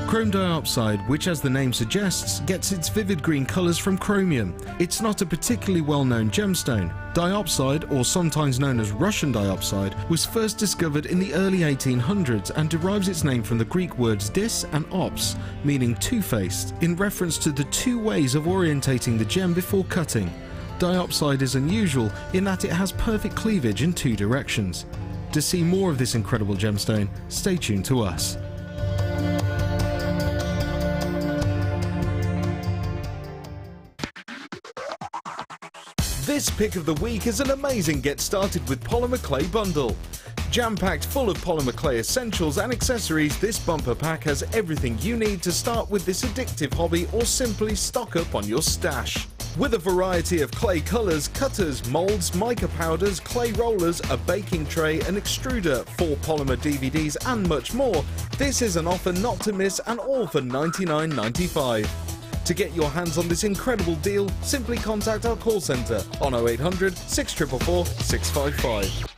Chrome diopside, which as the name suggests, gets its vivid green colours from chromium. It's not a particularly well-known gemstone. Diopside, or sometimes known as Russian diopside, was first discovered in the early 1800s and derives its name from the Greek words dis and ops, meaning two-faced, in reference to the two ways of orientating the gem before cutting. Diopside is unusual in that it has perfect cleavage in two directions. To see more of this incredible gemstone, stay tuned to us. This pick of the week is an amazing get started with polymer clay bundle. Jam-packed full of polymer clay essentials and accessories, this bumper pack has everything you need to start with this addictive hobby or simply stock up on your stash. With a variety of clay colours, cutters, moulds, mica powders, clay rollers, a baking tray, an extruder, 4 polymer DVDs and much more, this is an offer not to miss and all for $99.95. To get your hands on this incredible deal, simply contact our call centre on 0800 644 655.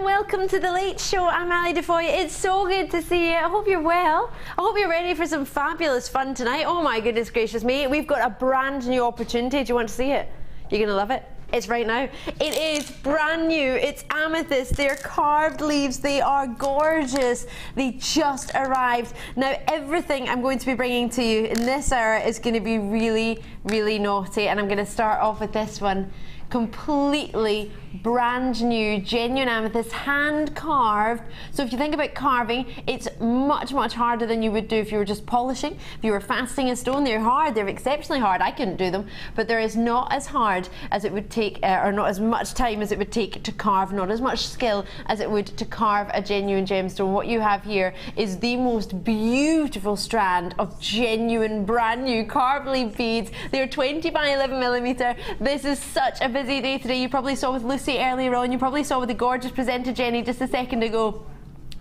Welcome to the Late Show. I'm Ali DeFoy. It's so good to see you. I hope you're well. I hope you're ready for some fabulous fun tonight. Oh my goodness gracious me. We've got a brand new opportunity. Do you want to see it? You're going to love it. It's right now. It is brand new. It's amethyst. They're carved leaves. They are gorgeous. They just arrived. Now everything I'm going to be bringing to you in this hour is going to be really, really naughty. And I'm going to start off with this one. Completely brand new, genuine amethyst, hand carved. So if you think about carving, it's much harder than you would do if you were just polishing. If you were fasting a stone, they're hard, they're exceptionally hard. I couldn't do them, but they're not as hard as it would take, or not as much time as it would take to carve, not as much skill as it would to carve a genuine gemstone. What you have here is the most beautiful strand of genuine, brand new carved leaf beads. They're 20 by 11 millimeter. This is such a busy day today. You probably saw with Lucy earlier on, you probably saw with the gorgeous presenter Jenny just a second ago.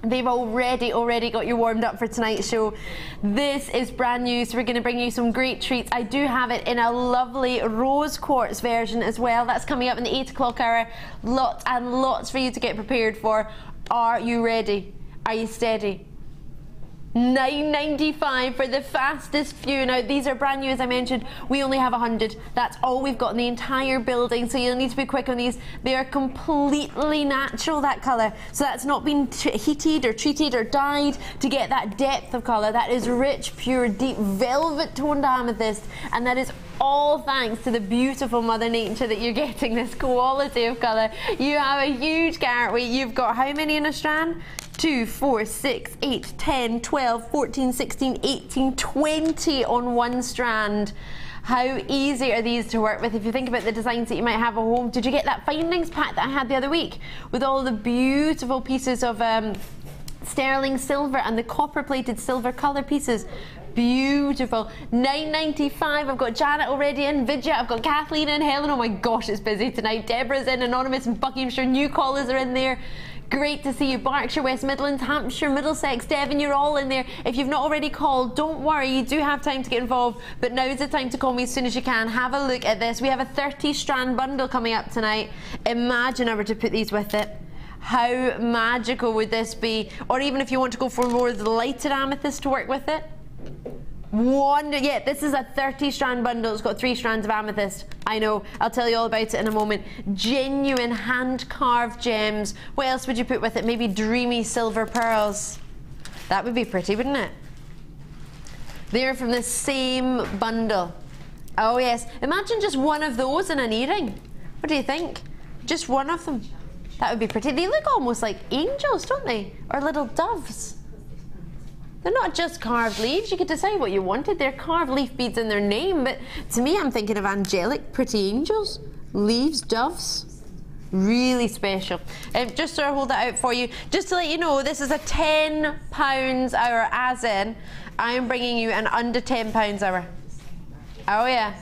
They've already got you warmed up for tonight's show. This is brand new, so we're going to bring you some great treats. I do have it in a lovely rose quartz version as well. That's coming up in the 8 o'clock hour. Lots and lots for you to get prepared for. Are you ready? Are you steady? $9.95 for the fastest few. Now these are brand new, as I mentioned. We only have 100. That's all we've got in the entire building, so you'll need to be quick on these. They are completely natural, that colour, so that's not been heated or treated or dyed to get that depth of colour. That is rich, pure, deep, velvet toned amethyst, and that is all thanks to the beautiful Mother Nature that you're getting this quality of colour. You have a huge carat weight. You've got how many in a strand? 2, 4, 6, 8, 10, 12, 14, 16, 18, 20 on one strand. How easy are these to work with? If you think about the designs that you might have at home. Did you get that findings pack that I had the other week with all the beautiful pieces of sterling silver and the copper plated silver colour pieces? Beautiful. $9.95. I've got Janet already in, Vidya, I've got Kathleen in, Helen. Oh my gosh, it's busy tonight. Deborah's in, Anonymous and Buckinghamshire. New callers are in there. Great to see you. Berkshire, West Midlands, Hampshire, Middlesex, Devon, you're all in there. If you've not already called, don't worry, you do have time to get involved, but now is the time to call me as soon as you can. Have a look at this. We have a 30 strand bundle coming up tonight. Imagine I were to put these with it. How magical would this be? Or even if you want to go for more of the lighted amethyst to work with it. Yeah, this is a 30 strand bundle. It's got 3 strands of amethyst. I know, I'll tell you all about it in a moment. Genuine hand carved gems. What else would you put with it? Maybe dreamy silver pearls. That would be pretty, wouldn't it? They're from the same bundle. Oh yes, imagine just one of those in an earring. What do you think? Just one of them. That would be pretty. They look almost like angels, don't they? Or little doves. They're not just carved leaves. You could decide what you wanted. They're carved leaf beads in their name, but to me, I'm thinking of angelic, pretty angels, leaves, doves. Really special. Just to hold that out for you, just to let you know, this is a £10 hour, as in, I am bringing you an under £10 hour. Oh yeah.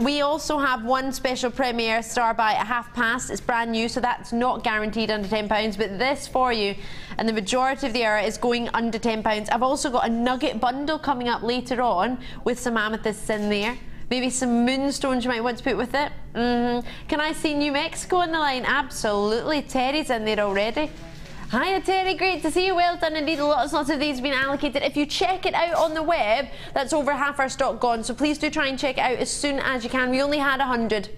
We also have one special premiere star by at £past. It's brand new, so that's not guaranteed under £10, but this for you, and the majority of the hour is going under £10. I've also got a nugget bundle coming up later on with some amethysts in there. Maybe some moonstones you might want to put with it. Can I see New Mexico on the line? Absolutely. Terry's in there already. Hiya Terry, great to see you. Well done indeed. Lots of these have been allocated. If you check it out on the web, that's over half our stock gone. So please do try and check it out as soon as you can. We only had 100.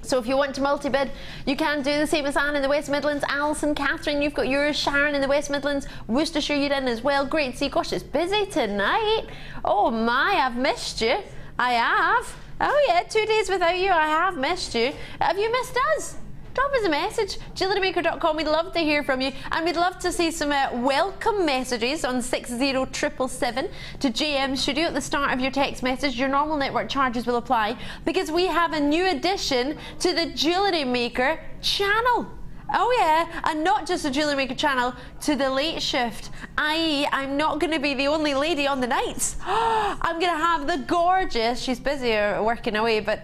So if you want to multi-bid, you can do the same as Anne in the West Midlands. Alison, Catherine, you've got yours. Sharon in the West Midlands. Worcestershire, you're in as well. Great to see. Gosh, it's busy tonight. Oh my, I've missed you. I have. Oh yeah, 2 days without you, I have missed you. Have you missed us? Drop us a message, JewelleryMaker.com. We'd love to hear from you, and we'd love to see some welcome messages on 60777 to JM Studio at the start of your text message. Your normal network charges will apply because we have a new addition to the Jewellery Maker channel. Oh yeah, and not just the Jewellery Maker channel, to the late shift, i.e. I'm not going to be the only lady on the nights. I'm going to have the gorgeous, she's busy working away, but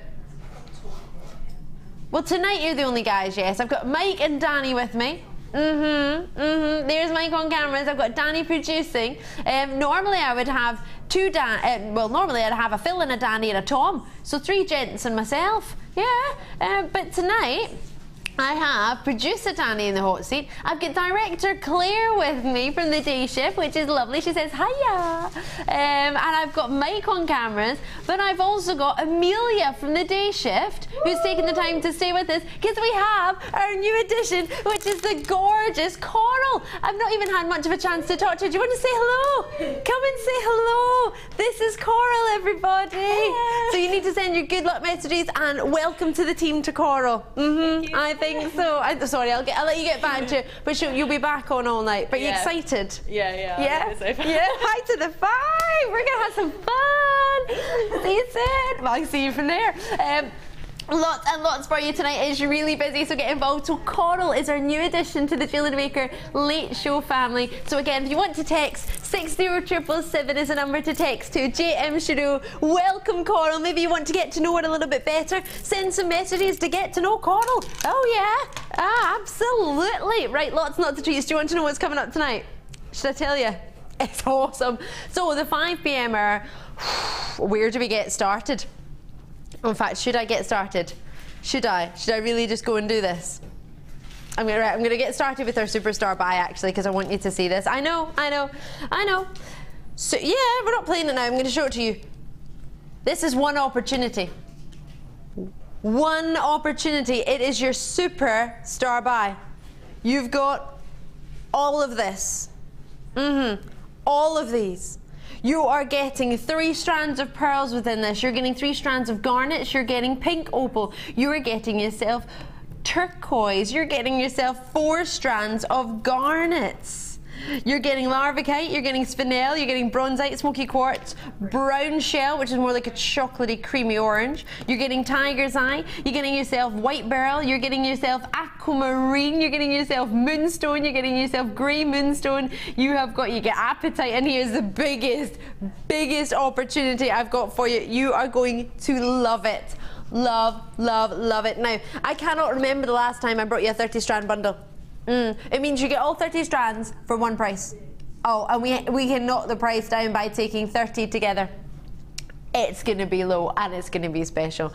well, tonight you're the only guys, yes. I've got Mike and Danny with me. There's Mike on cameras. I've got Danny producing. Normally I would have normally I'd have a Phil and a Danny and a Tom. So 3 gents and myself. Yeah. But tonight I have producer Danny in the hot seat. I've got director Claire with me from the day shift, which is lovely. She says hiya. And I've got Mike on cameras, but I've also got Amelia from the day shift who's taken the time to stay with us because we have our new addition, which is the gorgeous Coral. I've not even had much of a chance to talk to her. Do you want to say hello? Come and say hello. This is Coral, everybody. Hello. So you need to send your good luck messages and welcome to the team to Coral. I think so. Sorry, I'll let you get back to it, but you'll be back on all night. But you excited? Yeah. Yeah? Hi to the 5. We're gonna have some fun. See you soon. Well, I'll see you from there. Lots and lots for you tonight. It's really busy, so get involved. So Coral is our new addition to the Jewellery Maker Late Show family. So again, if you want to text, 60777 is the number to text to. JM Studio, welcome Coral. Maybe you want to get to know her a little bit better. Send some messages to get to know Coral. Oh yeah, absolutely. Right, lots and lots of treats. Do you want to know what's coming up tonight? Should I tell you? It's awesome. So the 5 p.m. hour, where do we get started? In fact, should I get started? Should I really just go and do this? I'm gonna get started with our superstar buy actually, because I want you to see this. I know. So yeah, we're not playing it now. I'm gonna show it to you. This is one opportunity. One opportunity. It is your superstar buy. You've got all of this. All of these. You are getting 3 strands of pearls within this. You're getting 3 strands of garnets. You're getting pink opal. You are getting yourself turquoise. You're getting yourself 4 strands of garnets. You're getting larvicite, you're getting spinel, you're getting bronzite, smoky quartz, brown shell, which is more like a chocolatey creamy orange. You're getting tiger's eye, you're getting yourself white beryl, you're getting yourself aquamarine, you're getting yourself moonstone, you're getting yourself grey moonstone. You get apatite, and here's the biggest opportunity I've got for you. You are going to love it. Love it. Now, I cannot remember the last time I brought you a 30 strand bundle. It means you get all 30 strands for one price. Oh, and we can knock the price down by taking 30 together. It's going to be low and it's going to be special.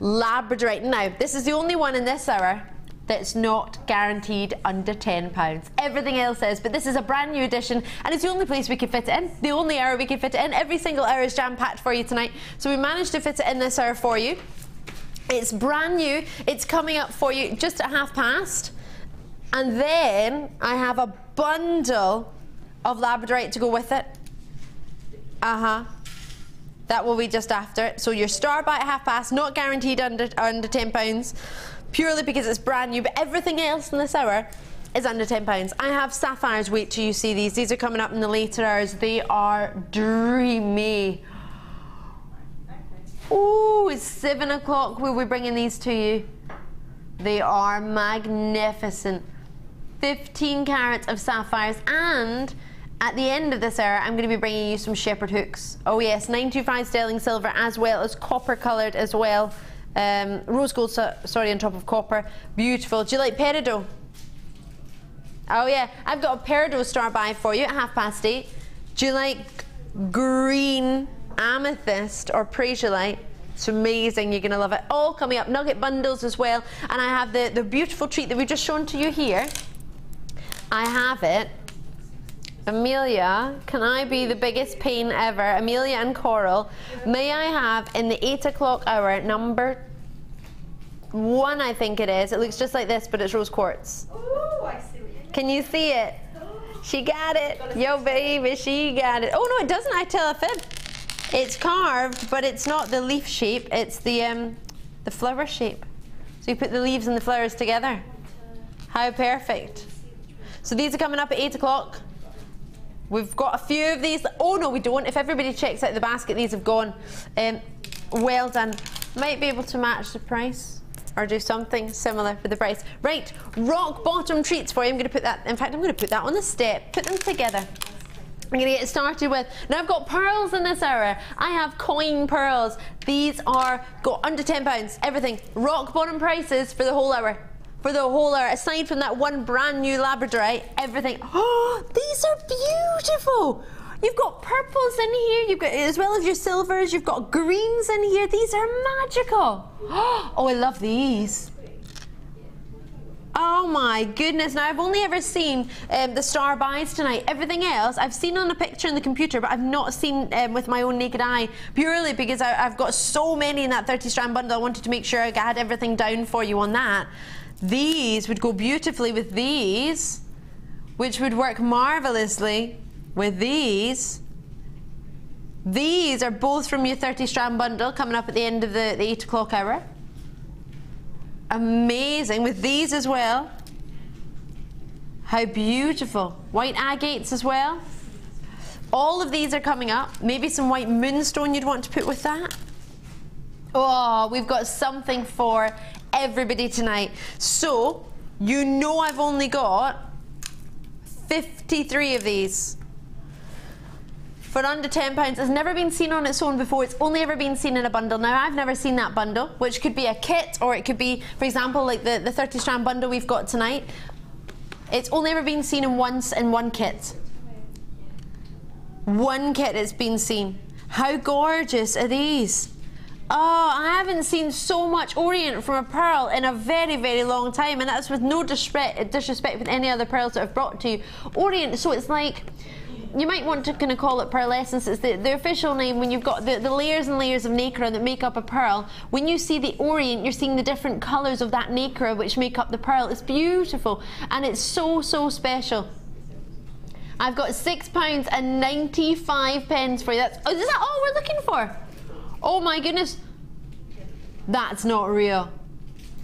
Labradorite. Now, this is the only one in this hour that's not guaranteed under £10. Everything else is, but this is a brand new edition and it's the only place we could fit it in. The only hour we could fit it in. Every single hour is jam-packed for you tonight. So we managed to fit it in this hour for you. It's brand new. It's coming up for you just at past. And then I have a bundle of Labradorite to go with it. That will be just after it. So your star buy at past, not guaranteed under £10, purely because it's brand new. But everything else in this hour is under £10. I have sapphires, wait till you see these. These are coming up in the later hours. They are dreamy. Oh, it's 7 o'clock. We'll be bringing these to you. They are magnificent. 15 carats of sapphires, and at the end of this hour I'm going to be bringing you some shepherd hooks. Oh yes, 925 sterling silver, as well as copper coloured as well. Rose gold, sorry, on top of copper. Beautiful. Do you like peridot? Oh yeah, I've got a peridot star by for you at 8:30. Do you like green amethyst or Peridot? It's amazing, you're going to love it. All coming up, nugget bundles as well. And I have the beautiful treat that we've just shown to you here. I have it. Amelia, can I be the biggest pain ever? Amelia and Coral, may I have in the 8 o'clock hour, number 1 I think it is. It looks just like this, but it's rose quartz. Oh, I see what you mean. Can you see it? She got it. Yo baby, she got it. Oh no, it doesn't, I tell a fib. It's carved, but it's not the leaf shape, it's the flower shape. So you put the leaves and the flowers together. How perfect. So these are coming up at 8 o'clock. We've got a few of these. Oh no, we don't. If everybody checks out the basket, these have gone. Well done. Might be able to match the price or do something similar for the price. Right, rock bottom treats for you. I'm going to put that, in fact, I'm going to put that on the step. Put them together. I'm going to get started with, now I've got pearls in this hour. I have coin pearls. These are, got under £10, everything. Rock bottom prices for the whole hour. For the whole hour, aside from that one brand new Labradorite, everything. Oh, these are beautiful. You've got purples in here, you've got, as well as your silvers, you've got greens in here. These are magical. Oh, I love these. Oh my goodness, now I've only ever seen the star buys tonight. Everything else I've seen on a picture in the computer, but I've not seen with my own naked eye, purely because I've got so many in that 30 strand bundle. I wanted to make sure I had everything down for you on that. These would go beautifully with these, which would work marvelously with these. These are both from your 30 strand bundle coming up at the end of the 8 o'clock hour. Amazing with these as well. How beautiful. White agates as well. All of these are coming up. Maybe some white moonstone you'd want to put with that. Oh, we've got something for everybody tonight. So, you know I've only got 53 of these. For under £10. It's never been seen on its own before. It's only ever been seen in a bundle. Now, I've never seen that bundle, which could be a kit, or it could be, for example, like the 30 strand bundle we've got tonight. It's only ever been seen in one kit. One kit it's been seen. How gorgeous are these? Oh, I haven't seen so much orient from a pearl in a very, very long time, and that's with no disrespect with any other pearls that I've brought to you. Orient, so it's like, you might want to kind of call it pearlescence. It's the official name when you've got the layers and layers of nacre that make up a pearl. When you see the orient, you're seeing the different colours of that nacre which make up the pearl. It's beautiful, and it's so, so special. I've got £6.95 for you. Is that all we're looking for? Oh my goodness. That's not real.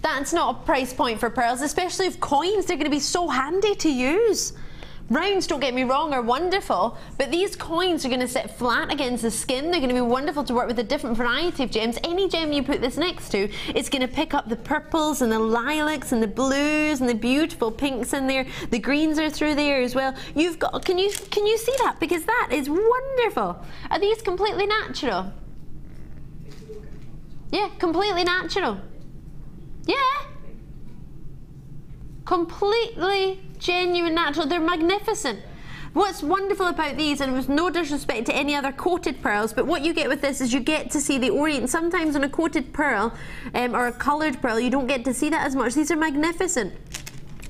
That's not a price point for pearls, especially if coins. They're going to be so handy to use. Rounds, don't get me wrong, are wonderful, but these coins are going to sit flat against the skin. They're going to be wonderful to work with a different variety of gems. Any gem you put this next to, it's going to pick up the purples and the lilacs and the blues and the beautiful pinks in there. The greens are through there as well. You've got, can you see that? Because that is wonderful. Are these completely natural? Yeah, completely natural. Yeah. Completely genuine natural. They're magnificent. What's wonderful about these, and with no disrespect to any other coated pearls, but what you get with this is you get to see the orient. Sometimes on a coated pearl or a coloured pearl, you don't get to see that as much. These are magnificent.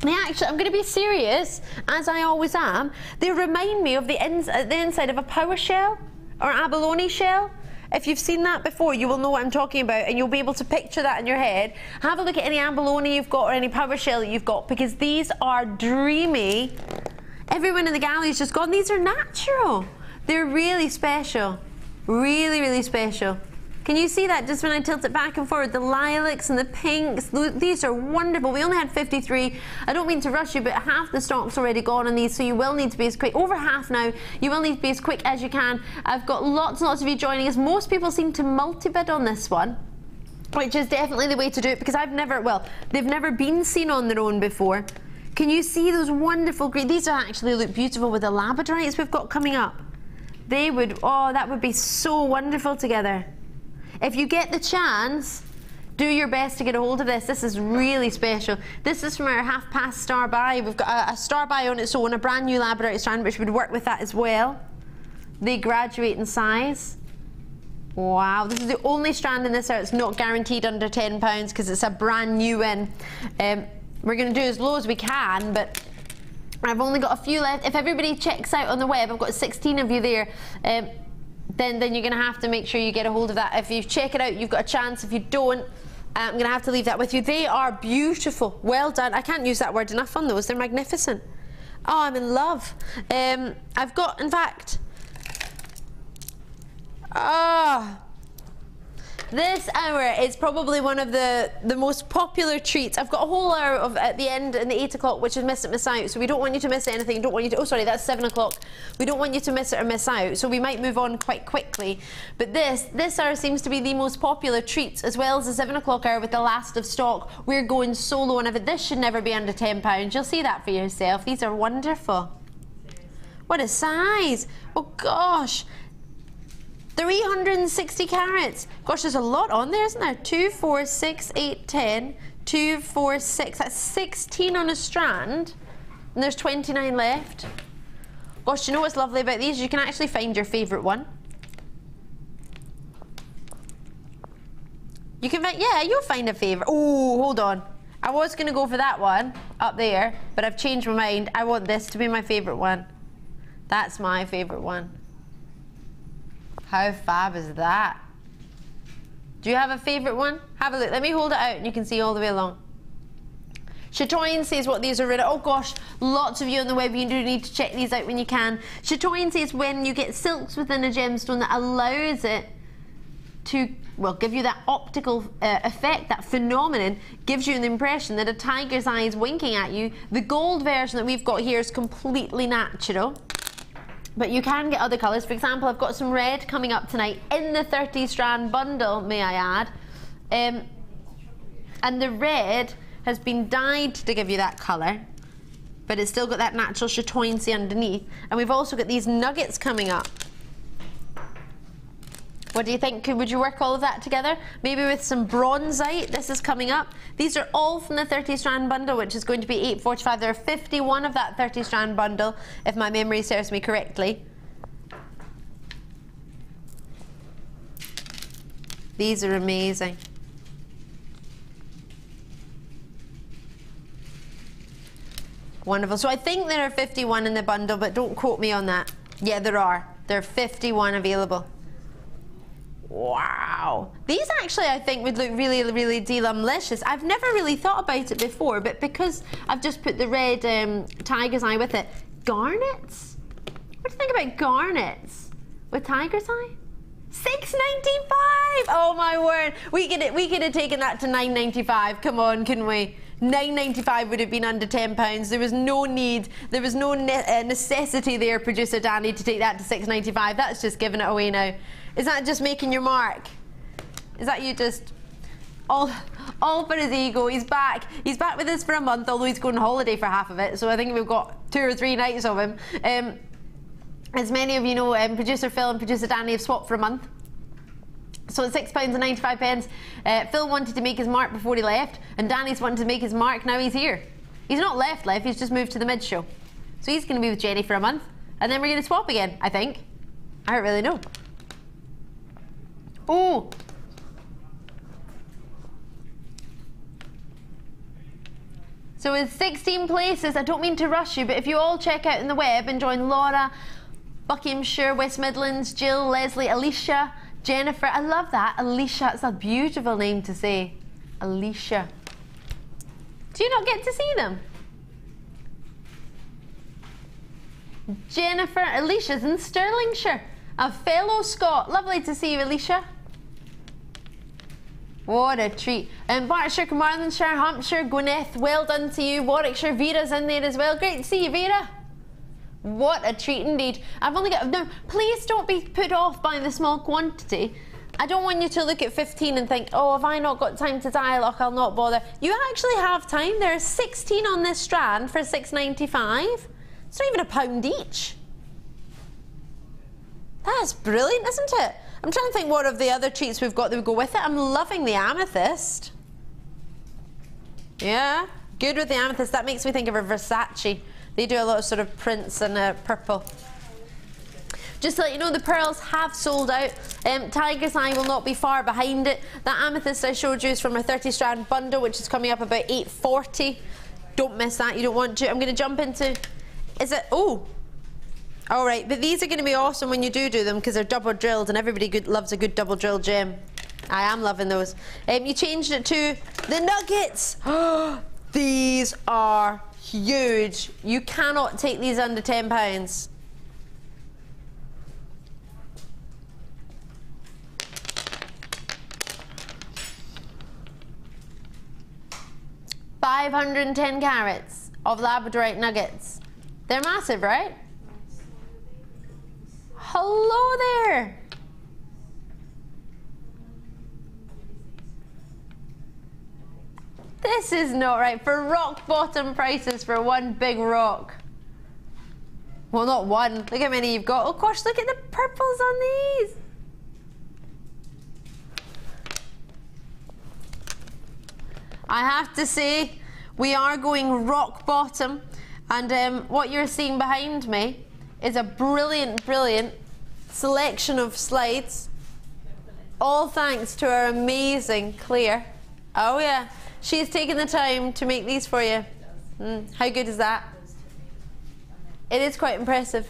They actually, I'm going to be serious, as I always am, they remind me of the inside of a power shell or abalone shell. If you've seen that before, you will know what I'm talking about, and you'll be able to picture that in your head. Have a look at any abalone you've got or any power shell that you've got, because these are dreamy. Everyone in the gallery has just gone, these are natural. They're really special. Really, really special. Can you see that just when I tilt it back and forward? The lilacs and the pinks, these are wonderful. We only had 53. I don't mean to rush you, but half the stock's already gone on these, so you will need to be as quick. Over half now. You will need to be as quick as you can. I've got lots and lots of you joining us. Most people seem to multi-bid on this one, which is definitely the way to do it, because I've never, well, they've never been seen on their own before. Can you see those wonderful green? These actually look beautiful with the Labradorites we've got coming up. They would, oh, that would be so wonderful together. If you get the chance, do your best to get a hold of this. This is really special. This is from our half-past star buy. We've got a star buy on its own, a brand new Labradorite strand, which would work with that as well. They graduate in size. Wow, this is the only strand in this set. It's not guaranteed under £10 because it's a brand new one. We're going to do as low as we can, but I've only got a few left. If everybody checks out on the web, I've got 16 of you there. Then you're going to have to make sure you get a hold of that. If you check it out, you've got a chance. If you don't, I'm going to have to leave that with you. They are beautiful. Well done. I can't use that word enough on those. They're magnificent. Oh, I'm in love. I've got, in fact, this hour is probably one of the most popular treats. I've got a whole hour of at the end in the 8 o'clock, which is miss it, miss out. So we don't want you to miss anything. Don't want you to, oh sorry, that's 7 o'clock. We don't want you to miss it or miss out. So we might move on quite quickly. But this hour seems to be the most popular treats, as well as the 7 o'clock hour with the last of stock. We're going solo on it. This should never be under £10. You'll see that for yourself. These are wonderful. What a size. Oh gosh. 360 carats. Gosh, there's a lot on there, isn't there? 2, 4, 6, 8, 10, 2, 4, 6. That's 16 on a strand, and there's 29 left. Gosh, you know what's lovely about these? You can actually find your favourite one. You can find, yeah, you'll find a favourite. Oh, hold on. I was going to go for that one up there, but I've changed my mind. I want this to be my favourite one. That's my favourite one. How fab is that? Do you have a favourite one? Have a look. Let me hold it out and you can see all the way along. Chatoyan says what these are rid of. Oh gosh, lots of you on the web, you do need to check these out when you can. Chatoyan says when you get silks within a gemstone that allows it to, well, give you that optical effect, that phenomenon, gives you an impression that a tiger's eye is winking at you. The gold version that we've got here is completely natural. But you can get other colours. For example, I've got some red coming up tonight in the 30 strand bundle, may I add. And the red has been dyed to give you that colour, but it's still got that natural chatoyancy underneath. And we've also got these nuggets coming up. What do you think? Would you work all of that together? Maybe with some bronzite. This is coming up. These are all from the 30 strand bundle, which is going to be $8.45. There are 51 of that 30 strand bundle, if my memory serves me correctly. These are amazing. Wonderful. So I think there are 51 in the bundle, but don't quote me on that. Yeah, there are. There are 51 available. Wow. These actually, I think, would look really, really delumlicious. I've never really thought about it before, but because I've just put the red tiger's eye with it. Garnets? What do you think about garnets with tiger's eye? $6.95! Oh my word. We could have taken that to $9.95. Come on, couldn't we? $9.95 would have been under £10. There was no need, there was no necessity there, producer Danny, to take that to $6.95. That's just giving it away now. Is that just making your mark? Is that you just all for his ego? He's back. He's back with us for a month, although he's going on holiday for half of it. So I think we've got 2 or 3 nights of him. As many of you know, producer Phil and producer Danny have swapped for a month. So at £6.95, Phil wanted to make his mark before he left, and Danny's wanted to make his mark. Now he's here. He's not left, he's just moved to the mid-show. So he's going to be with Jenny for a month, and then we're going to swap again, I think. I don't really know. Oh! So with 16 places, I don't mean to rush you, but if you all check out in the web and join Laura, Buckinghamshire, West Midlands, Jill, Leslie, Alicia, Jennifer, I love that. Alicia, it's a beautiful name to say. Alicia. Do you not get to see them? Jennifer, Alicia's in Stirlingshire. A fellow Scot. Lovely to see you, Alicia. What a treat. Berkshire, Carmarthenshire, Hampshire, Gwynedd, well done to you. Warwickshire, Vera's in there as well. Great to see you, Vera. What a treat indeed. I've only got, no, please don't be put off by the small quantity. I don't want you to look at 15 and think, oh, have I not got time to dye? Look, I'll not bother. You actually have time. There are 16 on this strand for £6.95. It's not even £1 each. That's brilliant, isn't it? I'm trying to think what of the other treats we've got that would go with it. I'm loving the amethyst. Yeah, good with the amethyst. That makes me think of a Versace. They do a lot of sort of prints and purple. Just to let you know, the pearls have sold out. Tiger's Eye will not be far behind it. That amethyst I showed you is from our 30 strand bundle, which is coming up about £8.40. Don't miss that, you don't want to. I'm going to jump into, is it, oh. All right, but these are going to be awesome when you do them because they're double drilled and everybody loves a good double drilled gem. I am loving those. You changed it to the nuggets. These are huge. You cannot take these under £10. $510 carats of Labradorite nuggets. They're massive, right? Hello there. This is not right for rock bottom prices for one big rock. Well, not one. Look how many you've got. Oh gosh, look at the purples on these. I have to say, we are going rock bottom, and what you're seeing behind me is a brilliant, brilliant selection of slides, all thanks to our amazing Claire. Oh yeah, she's taken the time to make these for you. How good is that? It is quite impressive.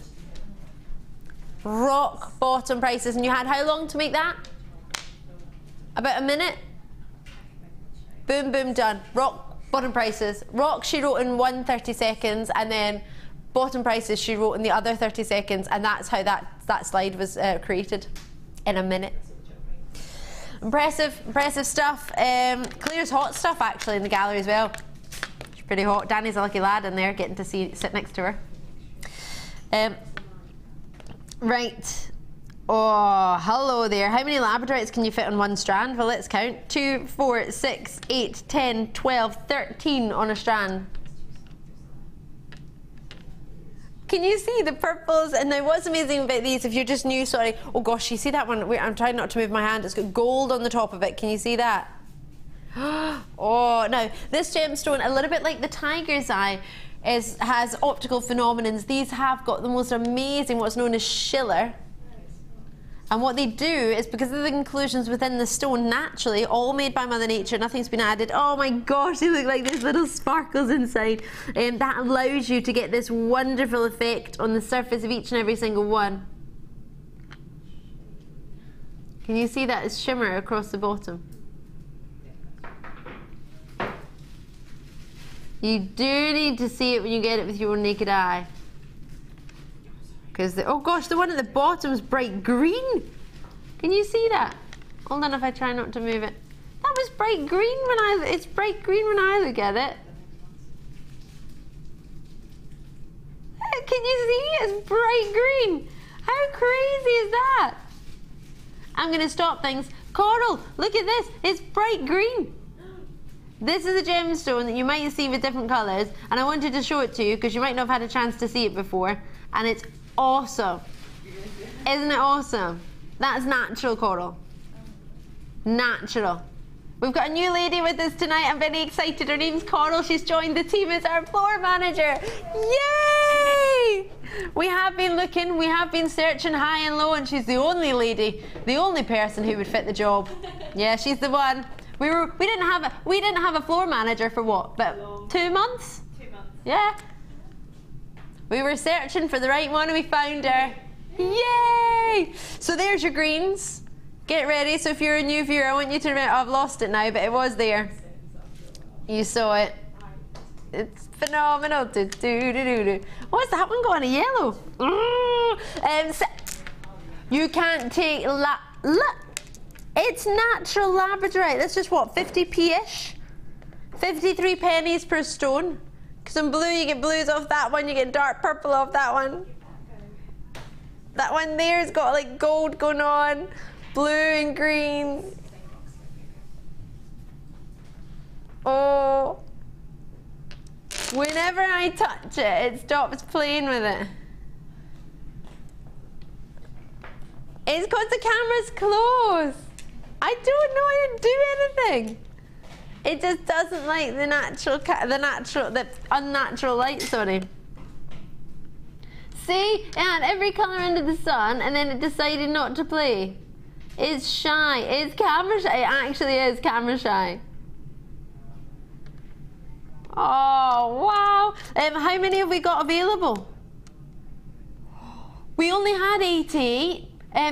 Rock bottom prices, and you had how long to make that? About a minute? Boom, boom, done. Rock bottom prices. Rock she wrote in 1:30 seconds, and then bottom prices she wrote in the other 30 seconds, and that's how that slide was created in a minute. Impressive, impressive stuff. Claire's hot stuff actually in the gallery as well. She's pretty hot. Danny's a lucky lad in there getting to sit next to her. Right. Oh, hello there. How many Labradorites can you fit on one strand? Well, let's count. 2, 4, 6, 8, 10, 12, 13 on a strand. Can you see the purples? And now what's amazing about these, if you're just new, sorry. Oh gosh, you see that one? Wait, I'm trying not to move my hand. It's got gold on the top of it. Can you see that? Oh, now this gemstone, a little bit like the Tiger's Eye, has optical phenomenons. These have got the most amazing, what's known as schiller. And what they do is, because of the inclusions within the stone naturally, all made by Mother Nature, nothing's been added. Oh my gosh, they look like there's little sparkles inside. That allows you to get this wonderful effect on the surface of each and every single one. Can you see that as shimmer across the bottom? You do need to see it when you get it with your naked eye. Because oh gosh, the one at the bottom is bright green. Can you see that? Hold on, if I try not to move it. That was bright green when it's bright green when I look at it. Can you see? It's bright green. How crazy is that? I'm going to stop things. Coral, look at this. It's bright green. This is a gemstone that you might see with different colours, and I wanted to show it to you because you might not have had a chance to see it before, and it's awesome. Isn't it awesome? That's natural coral. Natural. We've got a new lady with us tonight. I'm very excited. Her name's Coral. She's joined the team as our floor manager. Yay! We have been looking, we have been searching high and low, and she's the only lady, the only person who would fit the job. Yeah, she's the one. We didn't have a floor manager for what? About 2 months? 2 months. Yeah. We were searching for the right one and we found her. Yay! So there's your greens. Get ready. So if you're a new viewer, I want you to remember, I've lost it now, but it was there. You saw it. It's phenomenal. Do, do, do, do, do. What's that one going? A yellow. So you can't take It's natural Labradorite. That's just what, 50p-ish? 53 pennies per stone. Because in blue you get blues off that one, you get dark purple off that one. That one there's got like gold going on, blue and green. Oh. Whenever I touch it, it stops playing with it. It's because the camera's closed. I don't know how to do anything. It just doesn't like the unnatural light, sorry. See, it had every colour under the sun and then it decided not to play. It's shy, it's camera shy, it actually is camera shy. Oh, wow. How many have we got available? We only had 88.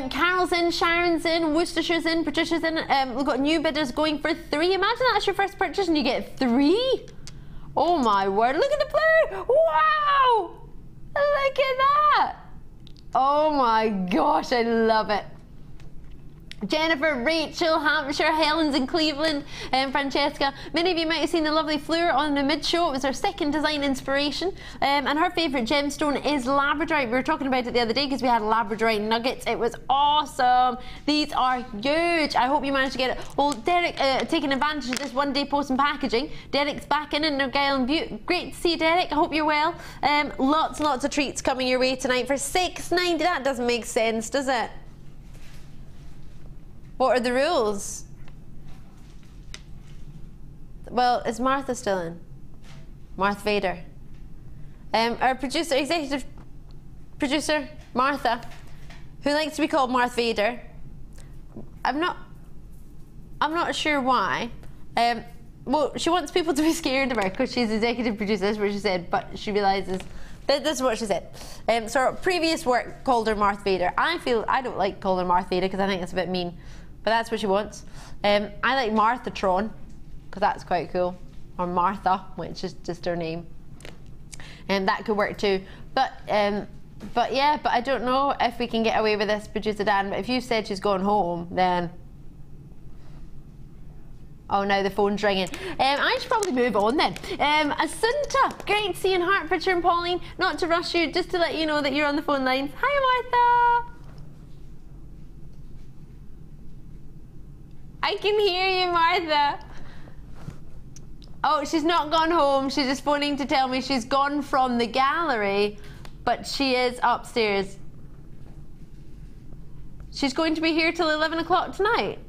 Carol's in, Sharon's in, Worcestershire's in, Patricia's in. We've got new bidders going for 3. Imagine that's your first purchase and you get 3. Oh my word, look at the blue. Wow, look at that. Oh my gosh, I love it. Jennifer, Rachel, Hampshire, Helen's in Cleveland, Francesca. Many of you might have seen the lovely Fleur on the mid-show. It was her second design inspiration. And her favourite gemstone is Labradorite. We were talking about it the other day because we had Labradorite nuggets. It was awesome. These are huge. I hope you managed to get it. Well, Derek taking advantage of this one-day post and packaging. Derek's back in Argyll and Butte. Great to see you, Derek. I hope you're well. Lots and lots of treats coming your way tonight for $6.90. That doesn't make sense, does it? What are the rules? Well, is Martha still in? Martha Vader. Our producer, executive producer, Martha, who likes to be called Martha Vader. I'm not sure why. Well, she wants people to be scared of her because she's executive producer, that's what she said, but she realises this is what she said. So her previous work called her Martha Vader. I don't like calling her Martha Vader because I think it's a bit mean. But that's what she wants. I like Marthatron, because that's quite cool. Or Martha, which is just her name. And that could work too. But yeah, I don't know if we can get away with this, producer Dan. But if you said she's gone home, then... Oh, now the phone's ringing. I should probably move on then. Asunta, great seeing Hertfordshire and Pauline. Not to rush you, just to let you know that you're on the phone lines. Hi, Martha. I can hear you, Martha. Oh, she's not gone home. She's just phoning to tell me she's gone from the gallery, but she is upstairs. She's going to be here till 11 o'clock tonight.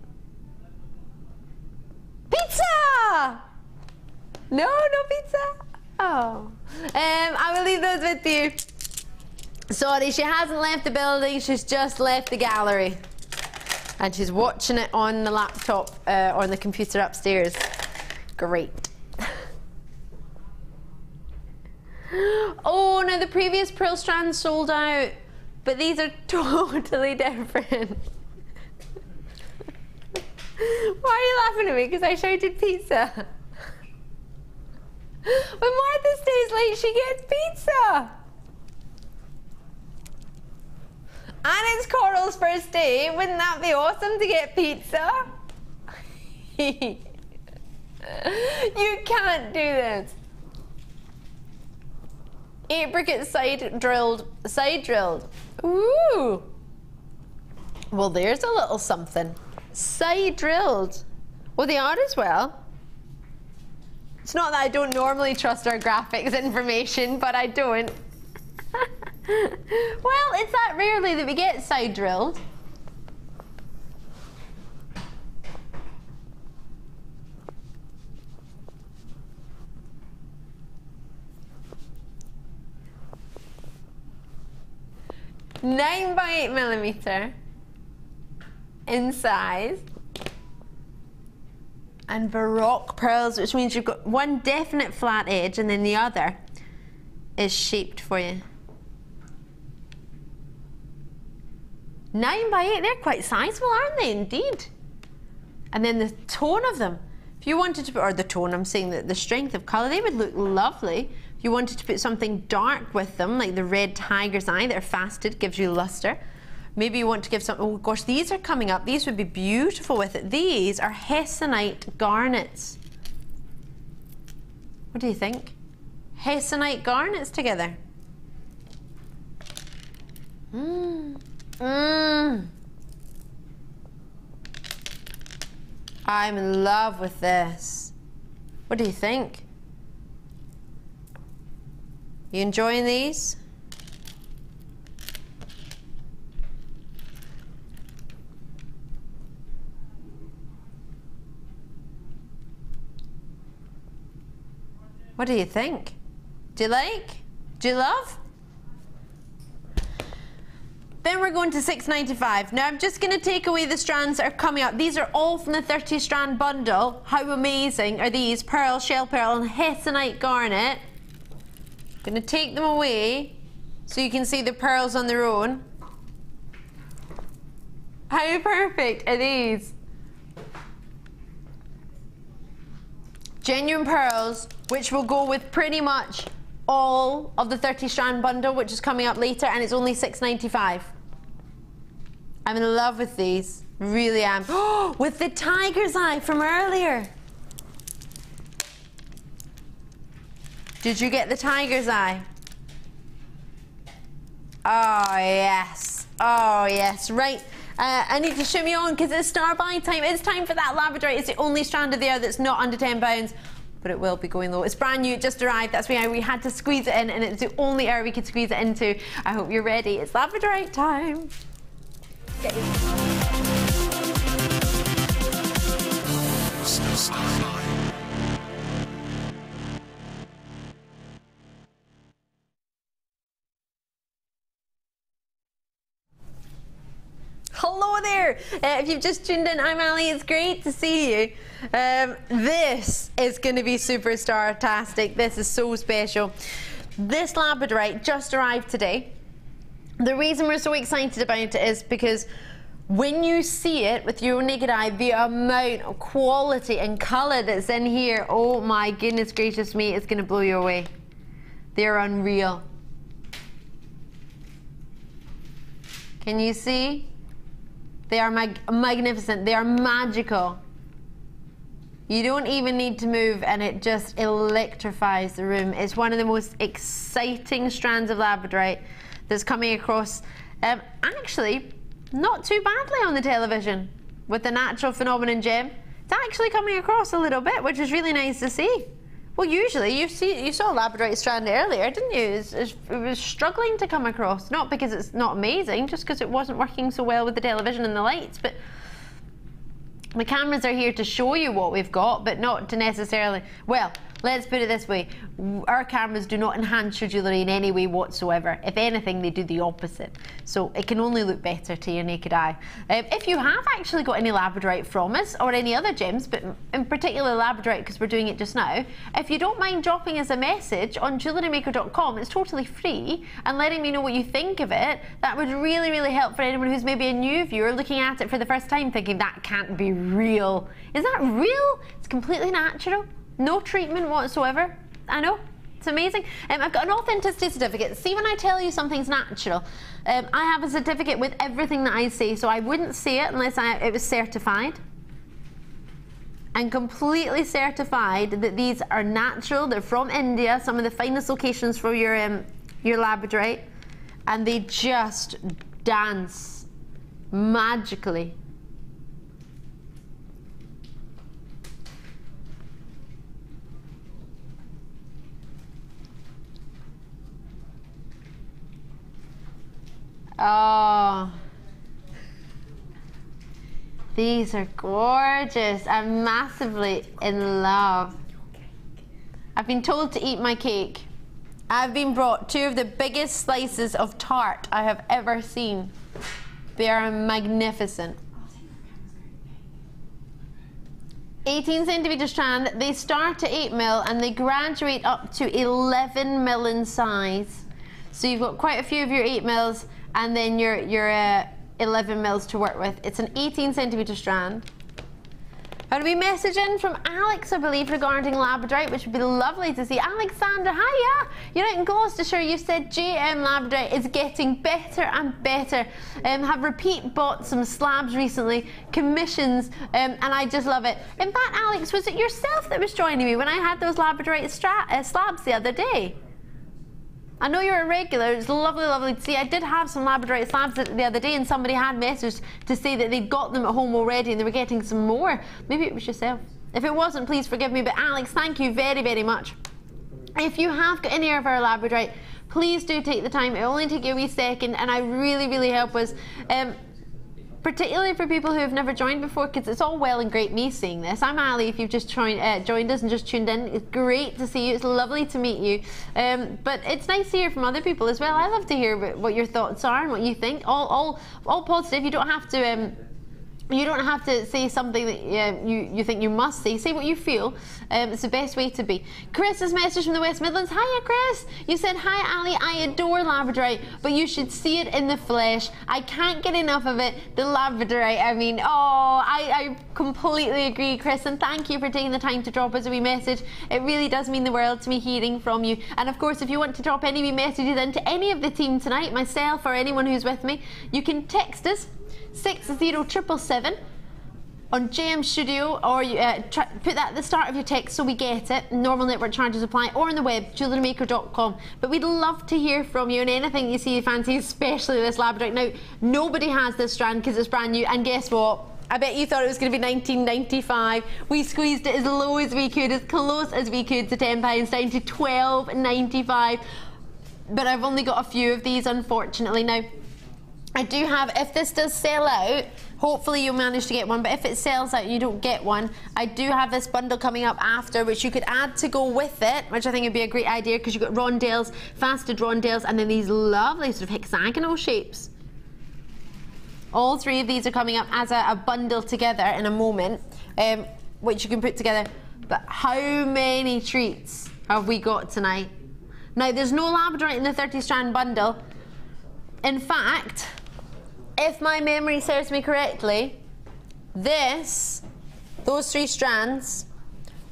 Pizza! No pizza? Oh. I will leave those with you. Sorry, she hasn't left the building. She's just left the gallery. And she's watching it on the laptop, on the computer upstairs. Great. Oh, now the previous pearl strands sold out, but these are totally different. Why are you laughing at me? Because I shouted pizza. When Martha stays late, she gets pizza. And it's Coral's first day. Wouldn't that be awesome to get pizza? You can't do this. Apricot side drilled. Ooh. Well, there's a little something. Side drilled. Well, they are as well. It's not that I don't normally trust our graphics information, but I don't. Well, it's that rarely that we get side drilled. (9 by 8 millimeter) in size, and Baroque pearls, which means you've got one definite flat edge and then the other is shaped for you. 9 by 8, they're quite sizable, aren't they, indeed? And then the tone of them, if you wanted to put, or the tone, I'm saying that the strength of colour, they would look lovely. If you wanted to put something dark with them, like the red tiger's eye that are faceted, gives you lustre. Maybe you want to give some, oh gosh, these are coming up. These would be beautiful with it. These are Hessonite garnets. What do you think? Hessonite garnets together. I'm in love with this. What do you think? You enjoying these? What do you think? Do you like? Do you love? Then we're going to $6.95. Now I'm just going to take away the strands that are coming up. These are all from the 30 strand bundle. How amazing are these? Pearl, shell pearl and Hessonite garnet. I'm going to take them away so you can see the pearls on their own. How perfect are these? Genuine pearls, which will go with pretty much all of the 30 strand bundle, which is coming up later, and it's only $6.95. I'm in love with these, really am. Oh, with the tiger's eye from earlier. Did you get the tiger's eye? Oh yes, oh yes, right. I need to shimmy on because it's star buy time. It's time for that Labradorite. It's the only strand of the air that's not under £10, but it will be going low. It's brand new, it just arrived. That's why we had to squeeze it in, and it's the only air we could squeeze it into. I hope you're ready. It's Labradorite time. Get Hello there! If you've just tuned in, I'm Ali. It's great to see you. This is going to be superstar-tastic. This is so special. This Labradorite just arrived today. The reason we're so excited about it is because when you see it with your naked eye, the amount of quality and colour that's in here, oh my goodness gracious me, it's going to blow you away. They're unreal. Can you see? They are magnificent. They are magical. You don't even need to move and it just electrifies the room. It's one of the most exciting strands of Labradorite that's coming across, actually not too badly on the television with the natural phenomenon gem. It's actually coming across a little bit, which is really nice to see. Well, usually you saw a Labradorite strand earlier, didn't you? It was struggling to come across, not because it's not amazing, just because it wasn't working so well with the television and the lights. But the cameras are here to show you what we've got, but not to necessarily, well, let's put it this way. Our cameras do not enhance your jewellery in any way whatsoever. If anything, they do the opposite. So it can only look better to your naked eye. If you have actually got any Labradorite from us, or any other gems, but in particular Labradorite because we're doing it just now, if you don't mind dropping us a message on JewelleryMaker.com, it's totally free, and letting me know what you think of it, that would really, really help for anyone who's maybe a new viewer looking at it for the first time thinking, that can't be real. Is that real? It's completely natural. No treatment whatsoever. I know, it's amazing. I've got an authenticity certificate. See, when I tell you something's natural, I have a certificate with everything that I say, so I wouldn't say it unless it was certified. And completely certified that these are natural. They're from India, some of the finest locations for your Labradorite, and they just dance magically. Oh, these are gorgeous. I'm massively in love. I've been told to eat my cake. I've been brought 2 of the biggest slices of tart I have ever seen. They are magnificent. 18cm strand. They start at 8mm and they graduate up to 11mm in size. So you've got quite a few of your 8mm and then your 11mm to work with. It's an 18cm strand. Got a wee message in from Alex, I believe, regarding Labradorite, which would be lovely to see. Alexander, hiya! You're out in Gloucestershire. You said JM Labradorite is getting better and better. Have repeat bought some slabs recently, commissions, and I just love it. In fact, Alex, was it yourself that was joining me when I had those Labradorite slabs the other day? I know you're a regular. It's lovely, lovely to see. I did have some Labradorite slabs the other day, and somebody had messaged to say that they'd got them at home already and they were getting some more. Maybe it was yourself. If it wasn't, please forgive me. But Alex, thank you very, very much. If you have got any of our Labradorite, please do take the time. It'll only take you a wee second, and I really, really help us. Particularly for people who have never joined before, because it's all well and great me saying this. I'm Ali, if you've just joined us and just tuned in. It's great to see you. It's lovely to meet you. But it's nice to hear from other people as well. I love to hear what your thoughts are and what you think. All positive. You don't have to... You don't have to say something that you think you must say. Say what you feel. It's the best way to be. Chris's message from the West Midlands. Hiya, Chris. You said, hi, Ali. I adore Labradorite, but you should see it in the flesh. I can't get enough of it. The Labradorite, I mean, I completely agree, Chris, and thank you for taking the time to drop us a wee message. It really does mean the world to me hearing from you. And of course, if you want to drop any wee messages into any of the team tonight, myself or anyone who's with me, you can text us 60777 on JM Studio, or you put that at the start of your text so we get it. Normal network charges apply, or on the web, JewelleryMaker.com. But we'd love to hear from you and anything you see you fancy, especially this Labradorite. Now, nobody has this strand because it's brand new, and guess what? I bet you thought it was going to be $19.95. We squeezed it as low as we could, as close as we could to £10, down to $12.95. But I've only got a few of these, unfortunately. Now, I do have, if this does sell out, hopefully you'll manage to get one, but if it sells out and you don't get one, I do have this bundle coming up after, which you could add to go with it, which I think would be a great idea, because you've got rondelles, faceted rondelles, and then these lovely sort of hexagonal shapes. All three of these are coming up as a bundle together in a moment, which you can put together. But how many treats have we got tonight? Now, there's no Labradorite in the 30 strand bundle. In fact, if my memory serves me correctly, those three strands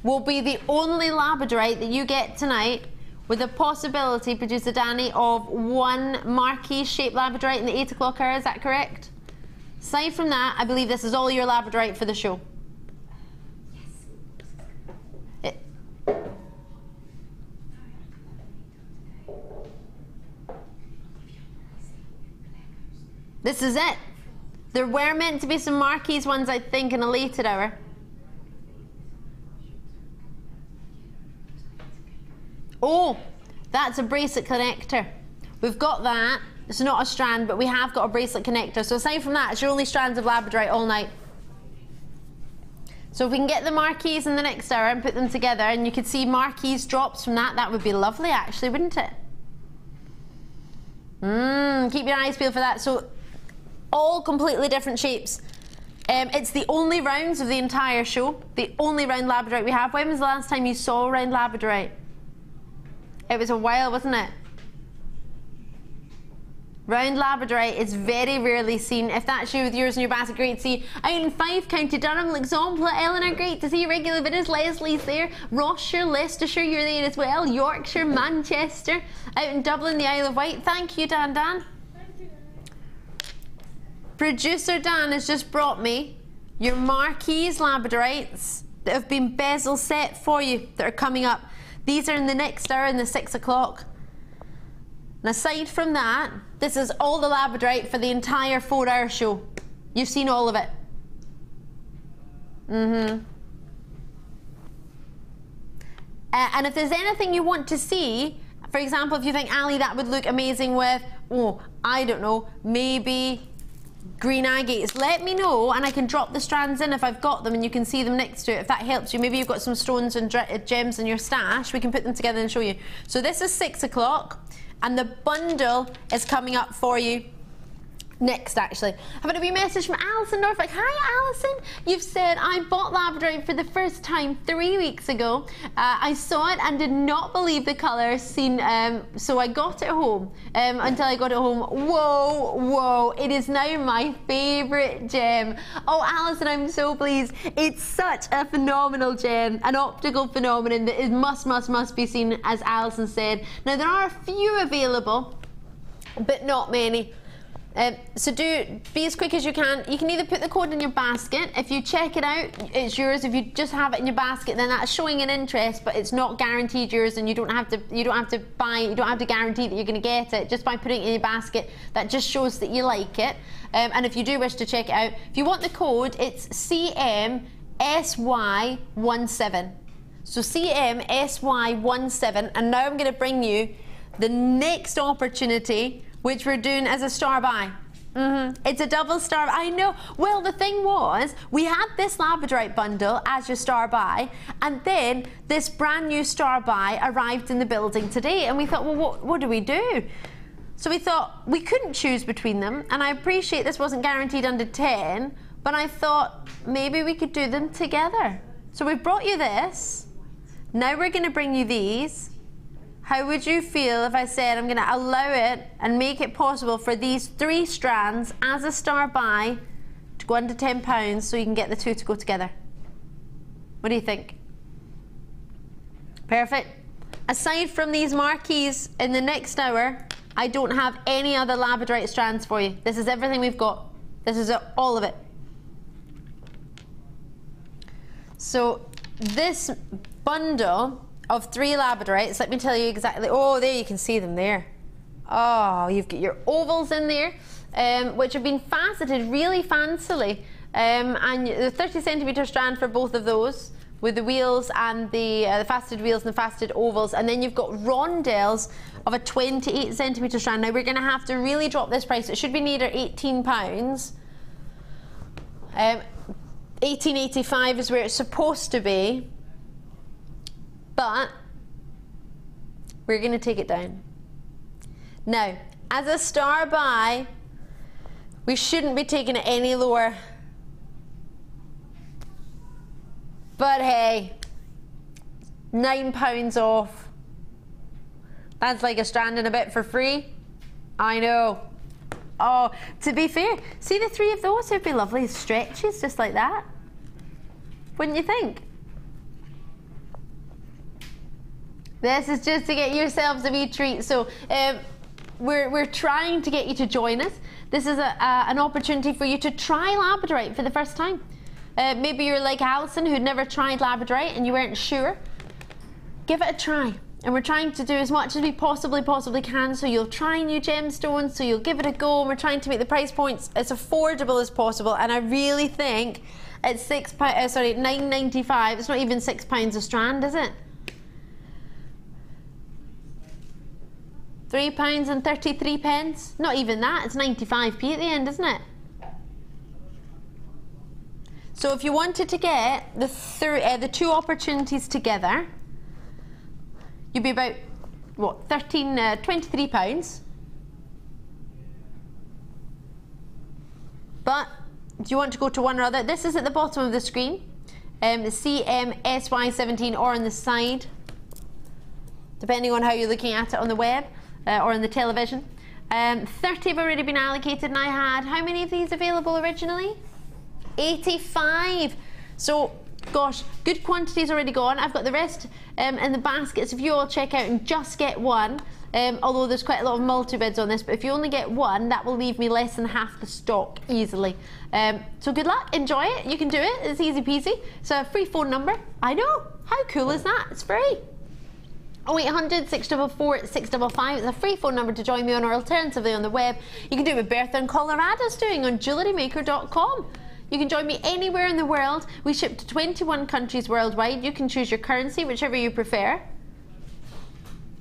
will be the only Labradorite that you get tonight, with the possibility, producer Danny, of one marquee shaped Labradorite in the 8 o'clock hour. Is that correct? Aside from that, I believe this is all your Labradorite for the show. This is it. There were meant to be some marquees ones, I think, in a later hour. Oh, that's a bracelet connector. We've got that. It's not a strand, but we have got a bracelet connector. So aside from that, it's your only strands of Labradorite all night. So if we can get the marquees in the next hour and put them together, and you could see marquees drops from that, that would be lovely, actually, wouldn't it? Keep your eyes peeled for that. So all completely different shapes. It's the only rounds of the entire show, the only round Labradorite we have. When was the last time you saw round Labradorite? It was a while, wasn't it? Round Labradorite is very rarely seen. If that's you with yours in your basket, great to see. Out in Fife, County Durham, Luxembourg, Eleanor, great to see you. Regular videos, Leslie's there. Rossshire, Leicestershire, you're there as well. Yorkshire, Manchester. Out in Dublin, the Isle of Wight. Thank you, Dan. Thank you. Producer Dan has just brought me your marquees Labradorites that have been bezel set for you, that are coming up. These are in the next hour, in the 6 o'clock. And aside from that, this is all the Labradorite for the entire 4-hour show. You've seen all of it. And if there's anything you want to see, for example, if you think, Ali, that would look amazing with, oh, I don't know, maybe green agates, let me know and I can drop the strands in if I've got them and you can see them next to it, if that helps you. Maybe you've got some stones and gems in your stash, we can put them together and show you. So this is 6 o'clock. And the bundle is coming up for you Next, actually, I've had a wee message from Alison Norfolk. Hi, Alison. You've said, I bought Labradorite for the first time 3 weeks ago. I saw it and did not believe the colour seen, so I got it home. Until I got it home, whoa, whoa, it is now my favourite gem. Oh, Alison, I'm so pleased. It's such a phenomenal gem, an optical phenomenon that is must be seen, as Alison said. Now, there are a few available, but not many. So do be as quick as you can. You can either put the code in your basket. If you check it out, it's yours. If you just have it in your basket, then that's showing an interest, but it's not guaranteed yours, and you don't have to guarantee that you're going to get it just by putting it in your basket. That just shows that you like it. And if you do wish to check it out, if you want the code, it's CMSY17. So CMSY17, and now I'm going to bring you the next opportunity, which we're doing as a star buy. It's a double star. I know. Well, the thing was, we had this Labradorite bundle as your star buy, and then this brand new star buy arrived in the building today, and we thought, well, what do we do? So we thought we couldn't choose between them, and I appreciate this wasn't guaranteed under 10, but I thought maybe we could do them together. So we've brought you this. Now we're going to bring you these. How would you feel if I said I'm going to allow it and make it possible for these 3 strands as a star buy to go under £10 so you can get the 2 to go together? What do you think? Perfect. Aside from these marquees in the next hour, I don't have any other Labradorite strands for you. This is everything we've got. This is all of it. So this bundle of 3 Labradorites, let me tell you exactly. Oh, there you can see them there. Oh, you've got your ovals in there, which have been faceted really fancily, and the 30cm strand for both of those, with the wheels and the faceted wheels and the faceted ovals, and then you've got rondelles of a 28cm strand. Now we're going to have to really drop this price. It should be near £18. 18.85 is where it's supposed to be. But we're going to take it down. Now, as a star buy, we shouldn't be taking it any lower. But hey, £9 off. That's like a strand and a bit for free. I know. Oh, to be fair, see the 3 of those would be lovely stretches just like that. Wouldn't you think? This is just to get yourselves a wee treat. So we're trying to get you to join us. This is an opportunity for you to try Labradorite for the first time. Maybe you're like Alison, who'd never tried Labradorite and you weren't sure. Give it a try. And we're trying to do as much as we possibly can, so you'll try new gemstones, so you'll give it a go, and we're trying to make the price points as affordable as possible. And I really think at £9.95, it's not even £6 a strand, is it? £3.33. Not even that. It's 95p at the end, isn't it? So if you wanted to get the 2 opportunities together, you'd be about what, £23. But do you want to go to one or other? This is at the bottom of the screen, the CMSY17, or on the side, depending on how you're looking at it on the web. Or on the television. 30 have already been allocated, and I had how many of these available originally? 85. So gosh, good quantity's already gone. I've got the rest in the baskets. If you all check out and just get one, although there's quite a lot of multi-bids on this, but if you only get one, that will leave me less than half the stock easily. So good luck, enjoy it, you can do it, it's easy peasy. It's a free phone number. I know, how cool is that? It's free. 0800 644 655. It's a free phone number to join me on, or alternatively on the web. You can do it with Bertha in Colorado's doing on JewelleryMaker.com. You can join me anywhere in the world. We ship to 21 countries worldwide. You can choose your currency, whichever you prefer,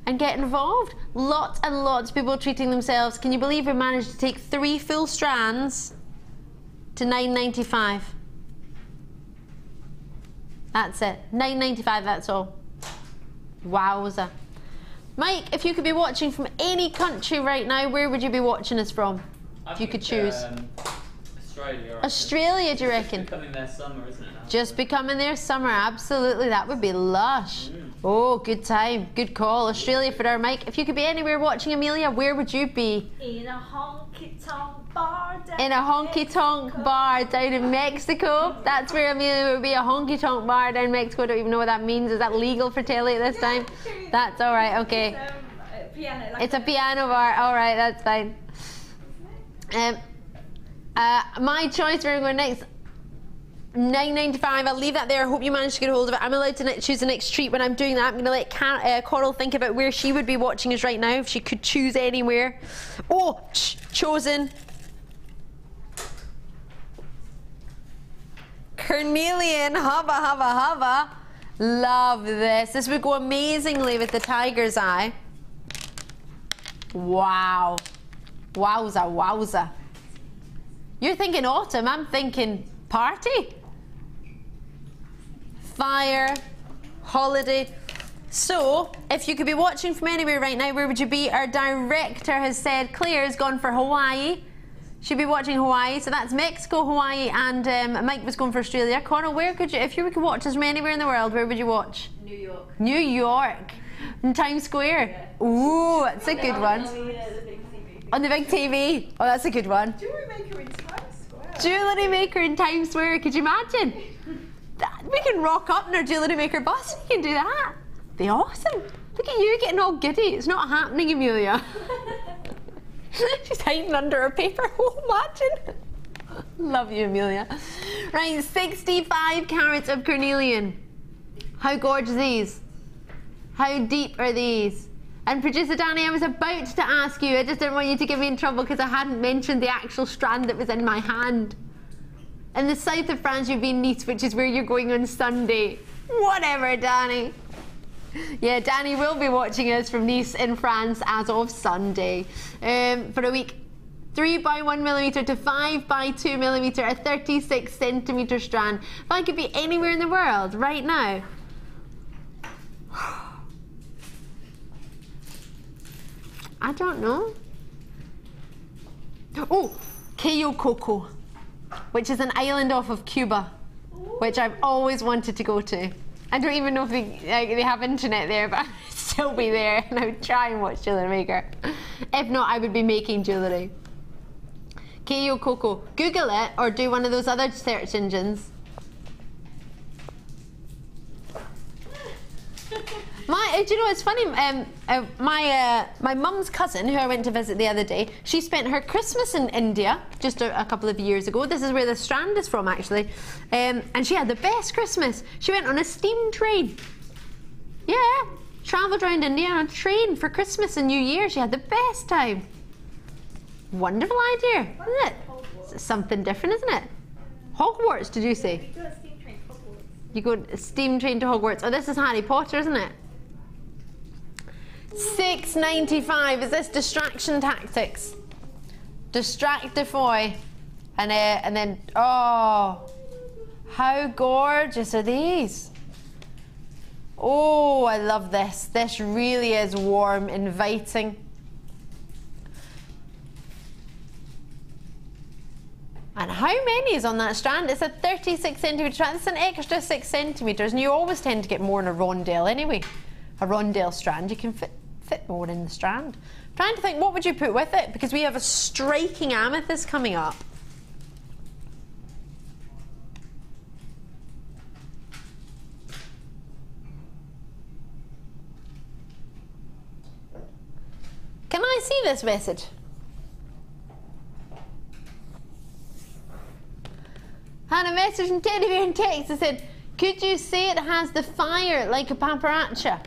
and get involved. Lots and lots of people treating themselves. Can you believe we managed to take 3 full strands to $9.95? That's it. $9.95, that's all. Wowza. Mike, if you could be watching from any country right now, where would you be watching us from? if you could choose? Australia. Australia, do you reckon? It's becoming their summer, isn't it now? Just becoming their summer, absolutely. That would be lush. Oh, good time. Good call. Australia for our Mike. If you could be anywhere watching Amelia, where would you be? In a honky-tonk bar down in a honky-tonk bar down in Mexico. That's where Amelia would be, a honky-tonk bar down in Mexico. I don't even know what that means. Is that legal for telly at this time? That's all right, okay. Piano, like it's a piano bar. All right, that's fine. My choice, we're going next. $9.95. I'll leave that there. I hope you managed to get a hold of it. I'm allowed to choose the next treat. When I'm doing that, I'm going to let Coral think about where she would be watching us right now if she could choose anywhere. Oh, chosen. Carnelian, hubba, hubba, hubba. Love this. This would go amazingly with the tiger's eye. Wow. Wowza, wowza. You're thinking autumn, I'm thinking party. Fire, holiday. So, if you could be watching from anywhere right now, where would you be? Our director has said Claire's gone for Hawaii. She'd be watching Hawaii, so that's Mexico, Hawaii, and Mike was going for Australia. Connor, where could you, if you could watch us from anywhere in the world, where would you watch? New York. New York. In Times Square? Yeah. Ooh, that's a good one. On the big TV. Oh, that's a good one. Jewellery Maker in Times Square. Jewellery Maker in Times Square. Could you imagine? We can rock up in our Jewellery Maker bus. We can do that. Be awesome. Look at you getting all giddy. It's not happening, Amelia. She's hiding under her paper. Oh, imagine. Love you, Amelia. Right, 65 carats of carnelian. How gorgeous are these? How deep are these? And producer Danny, I was about to ask you, I just didn't want you to get me in trouble because I hadn't mentioned the actual strand that was in my hand. In the south of France, you've been Nice, which is where you're going on Sunday. Whatever, Danny. Yeah, Danny will be watching us from Nice in France as of Sunday for a week. 3x1mm to 5x2mm, a 36cm strand. If I could be anywhere in the world right now. I don't know. Oh, Cayo Coco, which is an island off of Cuba, which I've always wanted to go to. I don't even know if they have internet there, but I'd still be there and I would try and watch Jewellery Maker. If not, I would be making jewellery. Cayo Coco. Google it or do one of those other search engines. Do you know, it's funny, my mum's cousin, who I went to visit the other day, she spent her Christmas in India just a couple of years ago. This is where the strand is from, actually. And she had the best Christmas. She went on a steam train. Yeah, travelled around India on a train for Christmas and New Year. She had the best time. Wonderful idea, isn't it? It's something different, isn't it? Hogwarts, did you say? You go a steam train to Hogwarts. You go a steam train to Hogwarts. Oh, this is Harry Potter, isn't it? $6.95. Is this distraction tactics? Distract DeFoy, and then oh, how gorgeous are these? Oh, I love this. This really is warm, inviting. And how many is on that strand? It's a 36cm strand. It's an extra 6 centimeters, and you always tend to get more in a rondelle anyway. A rondelle strand, you can fit more in the strand. I'm trying to think, what would you put with it? Because we have a striking amethyst coming up. Can I see this message? Had a message from Teddy Bear in text that said, could you say it has the fire like a paparazzi?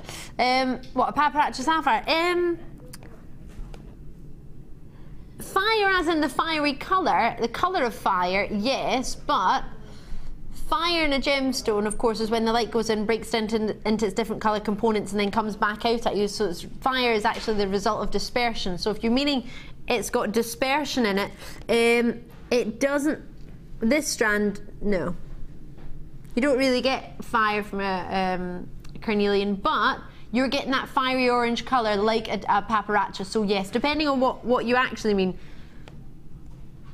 What, a paparazzi sapphire? Fire as in the fiery colour, the colour of fire, yes, but fire in a gemstone, of course, is when the light goes in, breaks into its different colour components and then comes back out at you. So fire is actually the result of dispersion. So if you're meaning it's got dispersion in it, it doesn't, this strand, no. You don't really get fire from a carnelian, but you're getting that fiery orange colour like a paparazzi. So yes, depending on what you actually mean.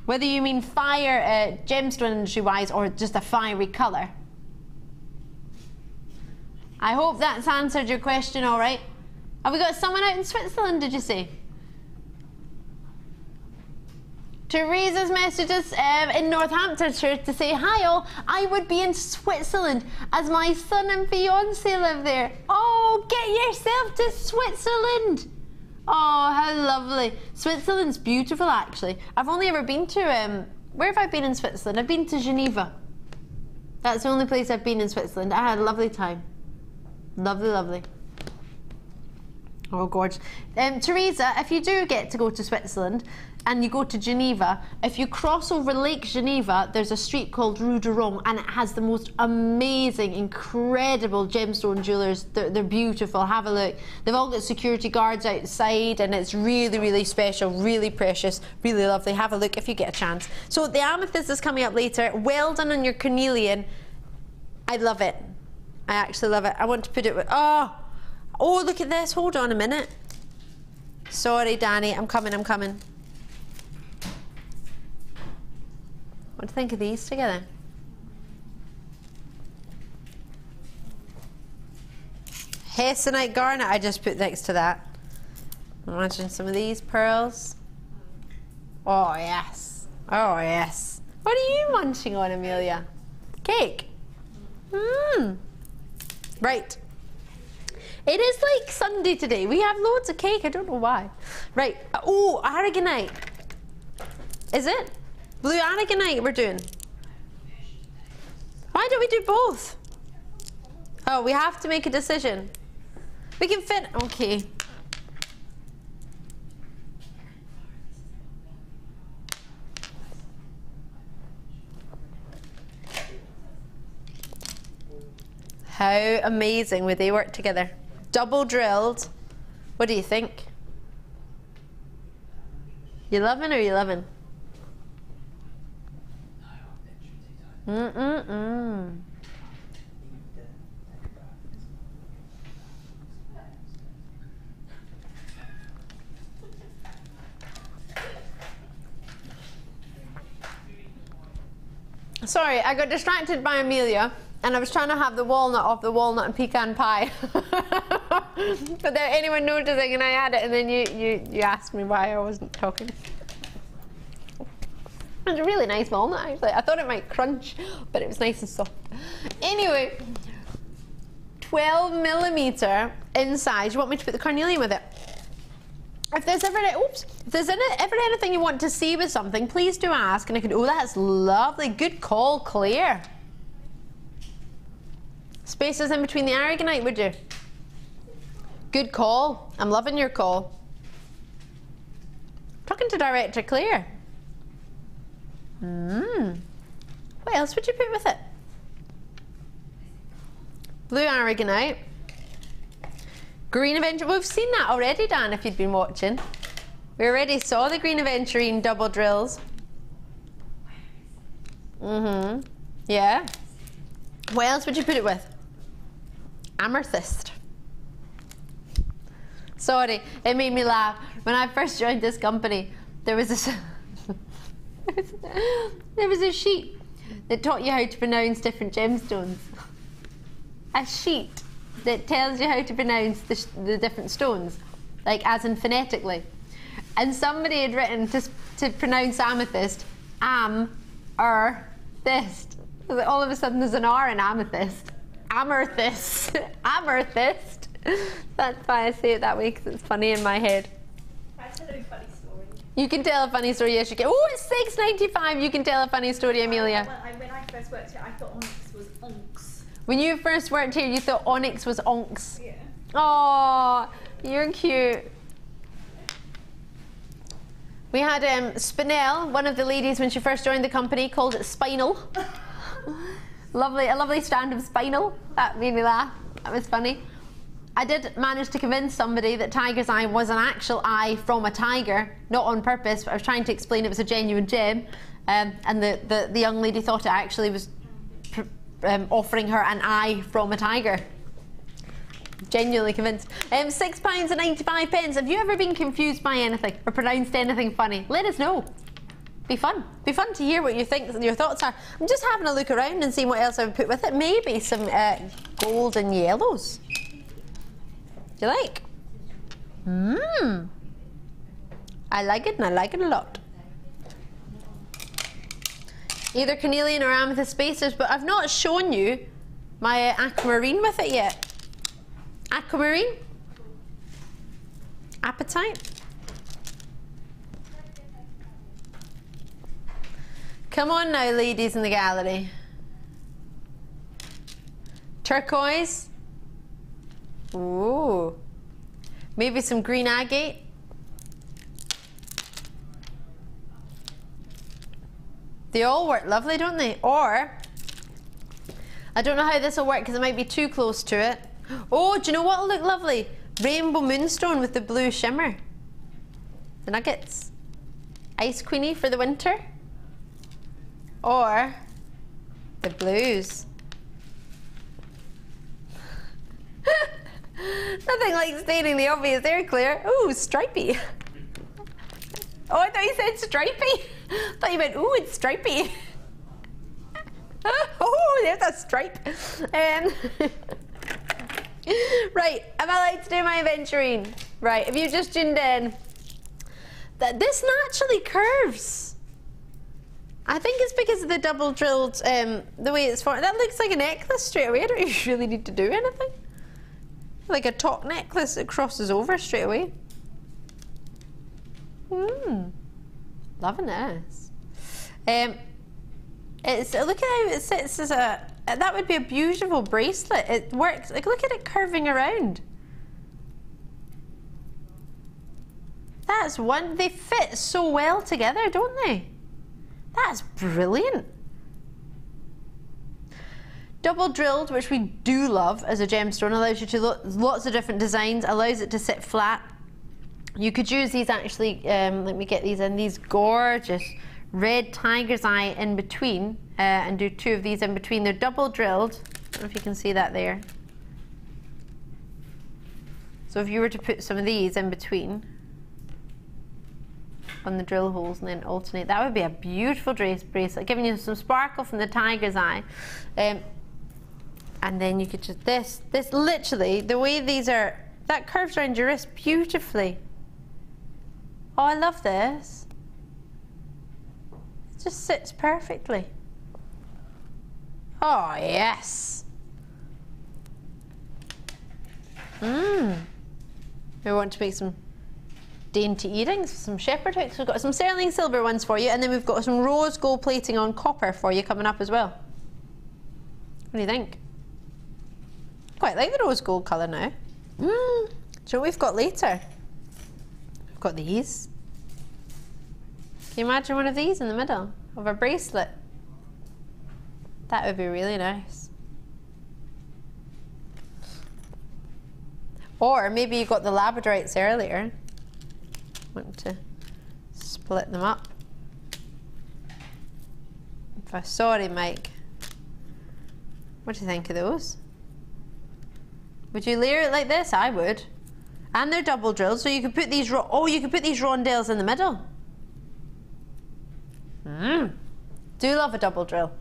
Whether you mean fire, gemstone industry-wise, or just a fiery colour. I hope that's answered your question all right. Have we got someone out in Switzerland, did you say? Teresa's messages in Northamptonshire to say, hi all, I would be in Switzerland as my son and fiance live there. Oh, get yourself to Switzerland. Oh, how lovely. Switzerland's beautiful, actually. I've only ever been to, where have I been in Switzerland? I've been to Geneva. That's the only place I've been in Switzerland. I had a lovely time. Lovely, lovely. Oh, gorgeous. Teresa, if you do get to go to Switzerland and you go to Geneva, if you cross over Lake Geneva, there's a street called Rue de Rome, and it has the most amazing, incredible gemstone jewellers. They're beautiful. Have a look. They've all got security guards outside, and it's really, really special, really precious, really lovely. Have a look if you get a chance. So the amethyst is coming up later. Well done on your carnelian. I love it. I actually love it. I want to put it with... Oh, look at this. Hold on a minute. Sorry, Danny. I'm coming. What do you think of these together? Hessonite garnet I just put next to that. Imagine some of these pearls. Oh, yes. Oh, yes. What are you munching on, Amelia? Cake? Right. It is like Sunday today. We have loads of cake. I don't know why. Right. Oh, aragonite. Is it? Blue aragonite we're doing. Why don't we do both? Oh, we have to make a decision. We can fit... Okay. How amazing would they work together? Double drilled. What do you think? You loving or you loving? Sorry, I got distracted by Amelia. And I was trying to have the walnut off the walnut and pecan pie. Without anyone noticing, and I had it, and then you asked me why I wasn't talking. It's a really nice walnut, actually. I thought it might crunch, but it was nice and soft. Anyway, 12mm inside. You want me to put the carnelian with it? If there's ever anything you want to see with something, please do ask, and I can. Oh, that's lovely. Good call, Claire. Spaces in between the aragonite, would you? Good call. I'm loving your call. Talking to Director Claire. What else would you put with it? Blue aragonite. Green aventurine. We've seen that already, Dan, if you'd been watching. We already saw the green aventurine double drills. Yeah. What else would you put it with? Amethyst. Sorry, it made me laugh. When I first joined this company, there was this there was a sheet that taught you how to pronounce different gemstones. A sheet that tells you how to pronounce the different stones, like as in phonetically. And somebody had written to pronounce amethyst, am-er-thist. All of a sudden there's an R in amethyst. Amethyst. Amethyst. That's why I say it that way, because it's funny in my head. I tell a funny story. You can tell a funny story, yes you can. Oh, it's $6.95. You can tell a funny story, Amelia. When I first worked here, I thought onyx was onks. When you first worked here, you thought onyx was onks. Yeah. Oh, you're cute. We had Spinel, one of the ladies when she first joined the company, called it spinal. A lovely strand of spinal. That made me laugh. That was funny. I did manage to convince somebody that tiger's eye was an actual eye from a tiger, not on purpose, but I was trying to explain it was a genuine gem, and the young lady thought it actually was offering her an eye from a tiger. Genuinely convinced. £6.95. Have you ever been confused by anything or pronounced anything funny? Let us know. Be fun. Be fun to hear what you think your thoughts are. I'm just having a look around and seeing what else I would put with it. Maybe some gold and yellows. Do you like? I like it and I like it a lot. Either carnelian or amethyst spaces, but I've not shown you my aquamarine with it yet. Aquamarine? Appetite? Come on now, ladies in the gallery. Turquoise? Ooh. Maybe some green agate? They all work lovely, don't they? Or, I don't know how this will work because it might be too close to it. Oh, do you know what will look lovely? Rainbow moonstone with the blue shimmer. The nuggets. Ice Queenie for the winter. Or the blues. Nothing like stating the obvious there, Claire. Ooh, stripy. Oh, I thought you said stripy. I thought you meant, ooh, it's stripy. Oh, there's a stripe. Right, am I allowed to do my aventurine? Right, if you just tuned in, that this naturally curves. I think it's because of the double drilled, the way it's formed. That looks like a necklace straight away. I don't really need to do anything. Like a top necklace that crosses over straight away. Loving this. It's look at how it sits as a. That would be a beautiful bracelet. It works. Like look at it curving around. That's one. They fit so well together, don't they? That's brilliant. Double drilled, which we do love as a gemstone, allows you to lots of different designs. Allows it to sit flat. You could use these actually, let me get these in, these gorgeous red tiger's eye in between, and do two of these in between. They're double drilled. I don't know if you can see that there. So if you were to put some of these in between on the drill holes and then alternate, that would be a beautiful bracelet, giving you some sparkle from the tiger's eye. And then you could just, this literally, the way these are, that curves around your wrist beautifully. Oh, I love this. It just sits perfectly. Oh, yes. We want to make some dainty earrings, some shepherd hooks. We've got some sterling silver ones for you, and then we've got some rose gold plating on copper for you coming up as well. What do you think? Quite like the rose gold colour now. Do you know what we've got later? We've got these. Can you imagine one of these in the middle of a bracelet? That would be really nice. Or maybe you got the Labradorites earlier. Want to split them up. Sorry, Mike. What do you think of those? Would you layer it like this? I would. And they're double drilled, so you could put these. You could put these rondelles in the middle. Do love a double drill.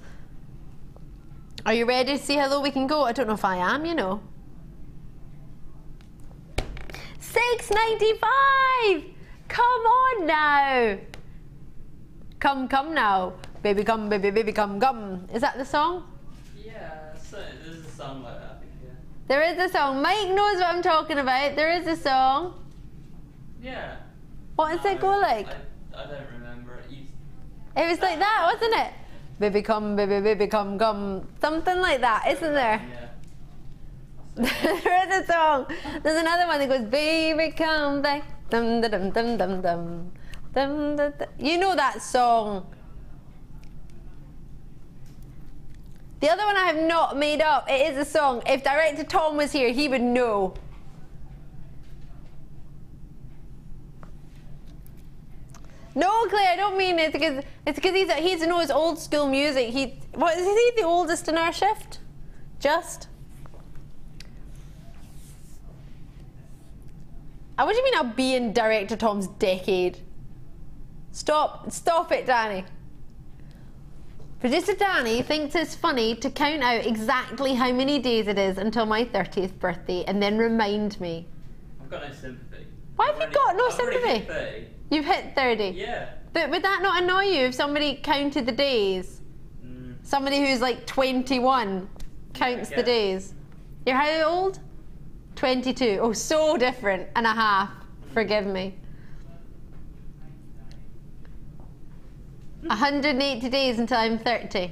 Are you ready to see how low we can go? I don't know if I am, you know. $6.95. Come on now. Come now. Baby come, baby come, come. Is that the song? Yeah, so there's a song like that, I think, yeah. There is a song. Mike knows what I'm talking about. There is a song. Yeah. What does it go like? I don't remember it. It was like that, wasn't it? Baby come, baby come, come. Something like that, isn't there? Yeah. There is a song. There's another one that goes, baby come back. Dum dum dum dum dum. Dum, dum, dum. You know that song. The other one I have not made up. It is a song. If director Tom was here, he would know. No, Claire, I don't mean it because he knows old school music. Is he the oldest in our shift? Just. What do you mean I'll be in director Tom's decade? Stop it, Danny. Producer Danny thinks it's funny to count out exactly how many days it is until my 30th birthday and then remind me. I've got no sympathy. Why have you got no sympathy? Hit 30. You've hit 30? Yeah. But would that not annoy you if somebody counted the days? Somebody who's like 21 counts the days. You're how old? 22. Oh, so different and a half. Forgive me. 180 days until I'm 30.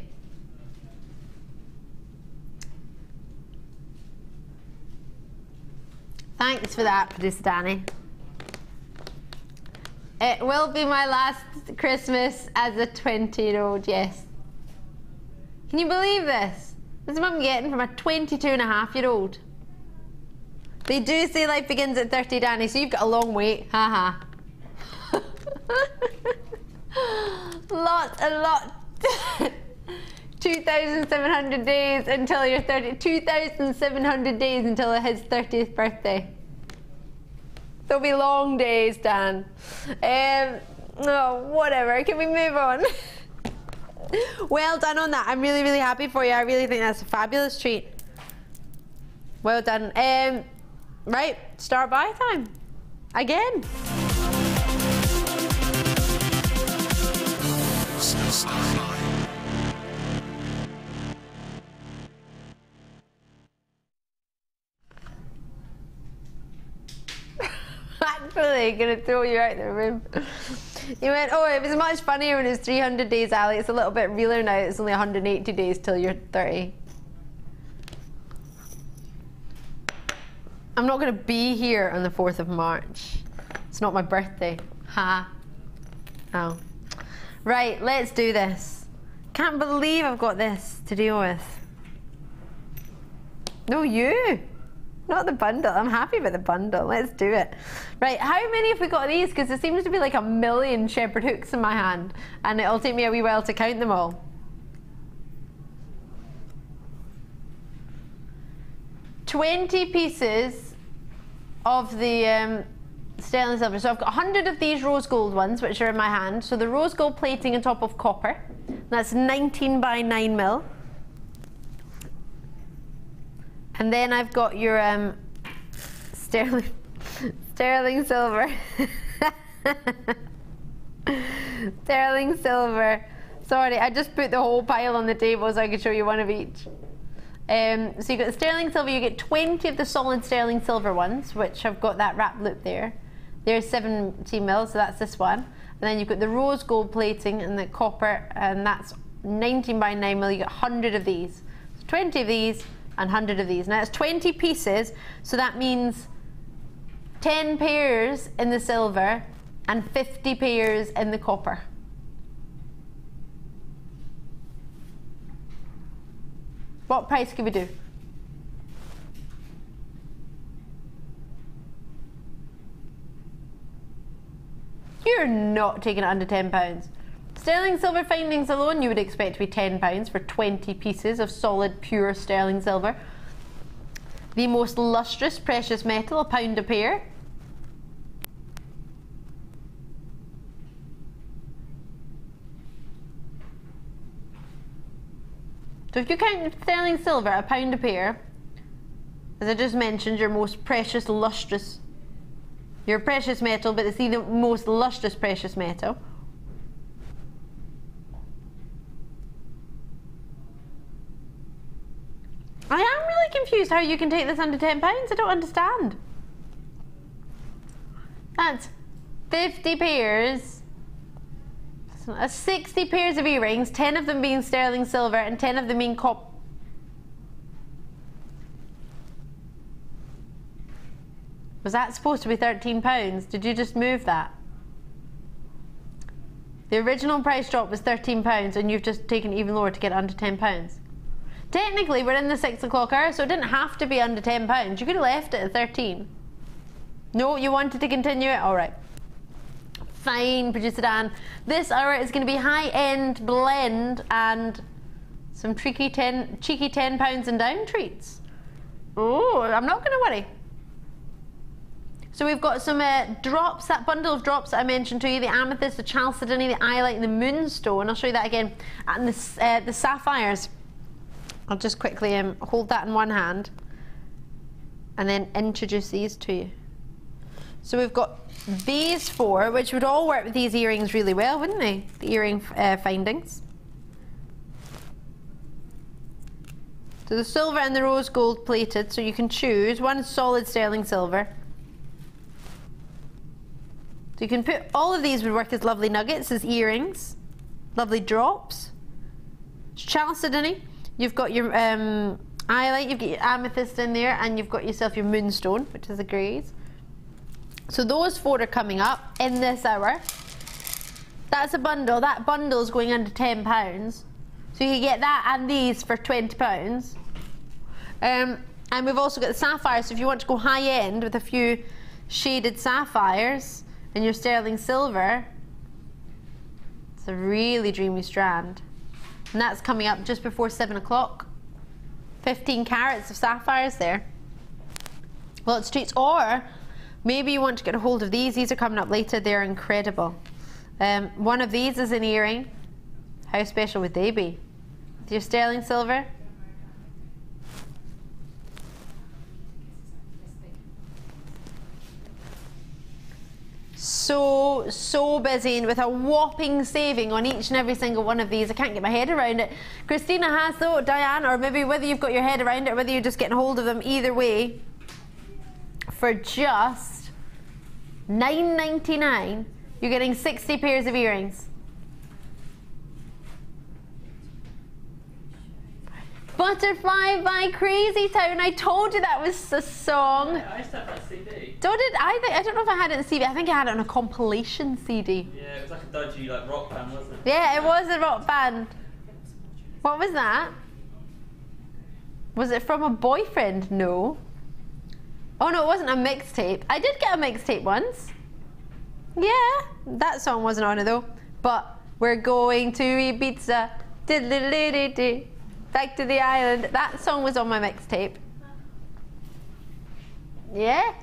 Thanks for that, Producer Danny. It will be my last Christmas as a 20-year-old, yes. Can you believe this? This is what I'm getting from a 22-and-a-half-year-old. They do say life begins at 30, Danny, so you've got a long wait. Haha. lot. 2,700 days until you're 30. 2,700 days until his 30th birthday. There'll be long days, Dan. Oh, whatever. Can we move on? Well done on that. I'm really, really happy for you. I really think that's a fabulous treat. Well done. Right, start buy time. Again. Actually, gonna throw you out the room. You went, oh, it was much funnier when it was 300 days, Ali. It's a little bit realer now. It's only 180 days till you're 30. I'm not gonna be here on the 4th of March. It's not my birthday. Ha. Oh. Right, let's do this. Can't believe I've got this to deal with. No, you. Not the bundle. I'm happy with the bundle. Let's do it. Right, how many have we got of these? Because there seems to be like 1,000,000 shepherd hooks in my hand, and it'll take me a wee while to count them all. 20 pieces of the sterling silver. So I've got 100 of these rose gold ones, which are in my hand. So the rose gold plating on top of copper. That's 19 by 9 mil. And then I've got your sterling silver. Sterling silver. Sorry, I just put the whole pile on the table so I could show you one of each. So you've got the sterling silver. You get 20 of the solid sterling silver ones, which have got that wrap loop there. There's 70 mil, so that's this one. And then you've got the rose gold plating and the copper, and that's 19 by 9 mil. You get 100 of these. So 20 of these and 100 of these. Now it's 20 pieces, so that means 10 pairs in the silver and 50 pairs in the copper. What price can we do? You're not taking it under £10. Sterling silver findings alone, you would expect to be £10 for 20 pieces of solid, pure sterling silver. The most lustrous precious metal, £1 a pair. So if you count sterling silver, £1 a pair, as I just mentioned, your most precious, lustrous, your precious metal, but it's the most lustrous precious metal. I am really confused how you can take this under £10. I don't understand. That's 50 pairs. That's 60 pairs of earrings, 10 of them being sterling silver and 10 of them being copper. Was that supposed to be £13? Did you just move that? The original price drop was £13 and you've just taken it even lower to get it under £10. Technically, we're in the 6 o'clock hour, so it didn't have to be under £10. You could have left it at 13. No, you wanted to continue it? All right. Fine, Producer Dan. This hour is going to be high-end blend and some cheeky £10 and down treats. Oh, I'm not going to worry. So we've got some drops, that bundle of drops that I mentioned to you, the amethyst, the chalcedony, the iolite, and the moonstone. I'll show you that again. And the sapphires. I'll just quickly hold that in one hand and then introduce these to you. So we've got these four, which would all work with these earrings really well, wouldn't they? The earring findings. So the silver and the rose gold plated, so you can choose. One solid sterling silver. So you can put, all of these would work as lovely nuggets, as earrings, lovely drops. Chalcedony, you've got your iolite, you've got your amethyst in there, and you've got yourself your moonstone, which is the greys. So those four are coming up in this hour. That's a bundle. That bundle is going under £10. So you can get that and these for £20. And we've also got the sapphires. So if you want to go high end with a few shaded sapphires and your sterling silver, it's a really dreamy strand. And that's coming up just before 7 o'clock. 15 carats of sapphires there. Lots of treats. Or maybe you want to get a hold of these. These are coming up later. They're incredible. One of these is an earring. How special would they be? With your sterling silver. So busy, and with a whopping saving on each and every single one of these. I can't get my head around it. Christina has though, Diane, or maybe whether you've got your head around it or whether you're just getting hold of them, either way, for just $9.99, you're getting 60 pairs of earrings. Butterfly by Crazy Town. I told you that was a song. Yeah, I used to have that CD. So did I. I don't know if I had it in CD. I think I had it on a compilation CD. Yeah, it was like a dodgy rock band, wasn't it? Yeah, it was a rock band. What was that? Was it from a boyfriend? No. Oh no, it wasn't a mixtape. I did get a mixtape once. Yeah, that song wasn't on it though. But we're going to Ibiza. Diddle-diddle-diddle-diddle. Back to the island. That song was on my mixtape. Yeah.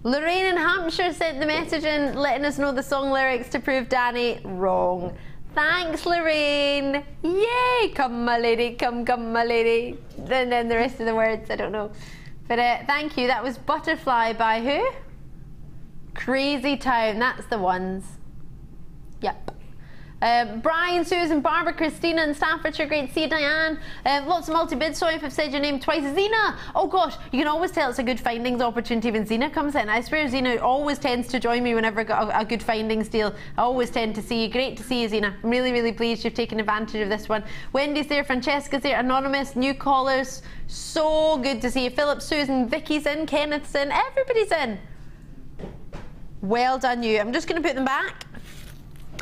Lorraine in Hampshire sent the message in letting us know the song lyrics to prove Danny wrong. Thanks, Lorraine. Yay! Come, my lady. Come, my lady. And then the rest of the words, I don't know. But thank you. That was Butterfly by who? Crazy Town. That's the ones. Yep. Brian, Susan, Barbara, Christina in Staffordshire, great to see you, Diane. Lots of multi-bid, sorry if I've said your name twice. Zena! Oh gosh, you can always tell it's a good findings opportunity when Zena comes in. I swear Zena always tends to join me whenever I got a good findings deal. I always tend to see you. Great to see you, Zena. I'm really, really pleased you've taken advantage of this one. Wendy's there, Francesca's there, Anonymous, new callers. So good to see you. Philip, Susan, Vicky's in, Kenneth's in, everybody's in. Well done you. I'm just going to put them back,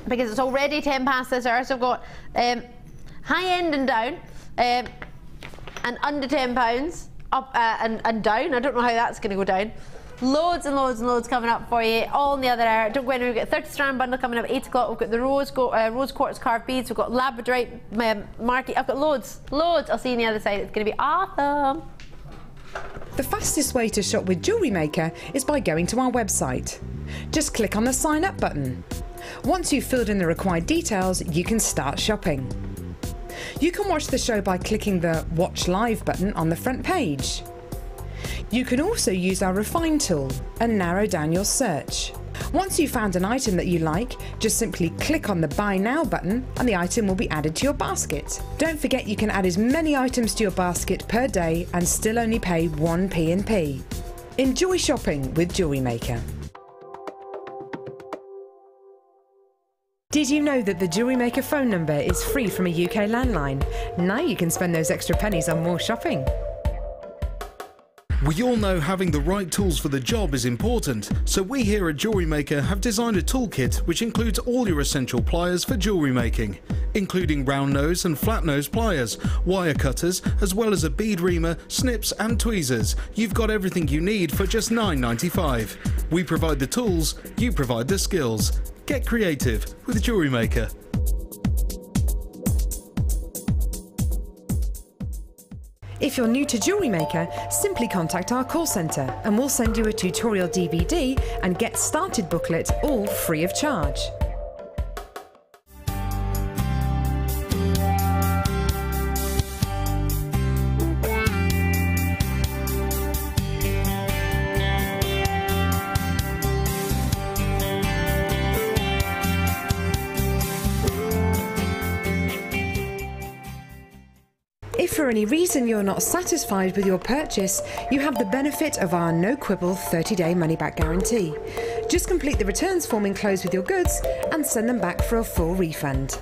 because it's already 10 past this hour. So I've got high end and down, and under £10, up and down. I don't know how that's going to go down. Loads and loads and loads coming up for you, all in the other hour. Don't go anywhere. We've got a 30 strand bundle coming up at 8 o'clock. We've got the rose quartz carved beads. We've got Labradorite market. I've got loads. I'll see you on the other side. It's going to be awesome. The fastest way to shop with Jewellery Maker is by going to our website. Just click on the sign up button. Once you've filled in the required details, you can start shopping. You can watch the show by clicking the Watch Live button on the front page. You can also use our Refine tool and narrow down your search. Once you've found an item that you like, just simply click on the Buy Now button and the item will be added to your basket. Don't forget you can add as many items to your basket per day and still only pay 1 P&P. Enjoy shopping with Jewellery Maker. Did you know that the Jewellery Maker phone number is free from a UK landline? Now you can spend those extra pennies on more shopping. We all know having the right tools for the job is important, so we here at Jewellery Maker have designed a toolkit which includes all your essential pliers for jewellery making, including round nose and flat nose pliers, wire cutters, as well as a bead reamer, snips and tweezers. You've got everything you need for just $9.95. We provide the tools, you provide the skills. Get creative with Jewellery Maker. If you're new to Jewellery Maker, simply contact our call centre and we'll send you a tutorial DVD and Get Started booklet, all free of charge. If for any reason you're not satisfied with your purchase, you have the benefit of our no quibble 30-day money-back guarantee. Just complete the returns form enclosed with your goods and send them back for a full refund.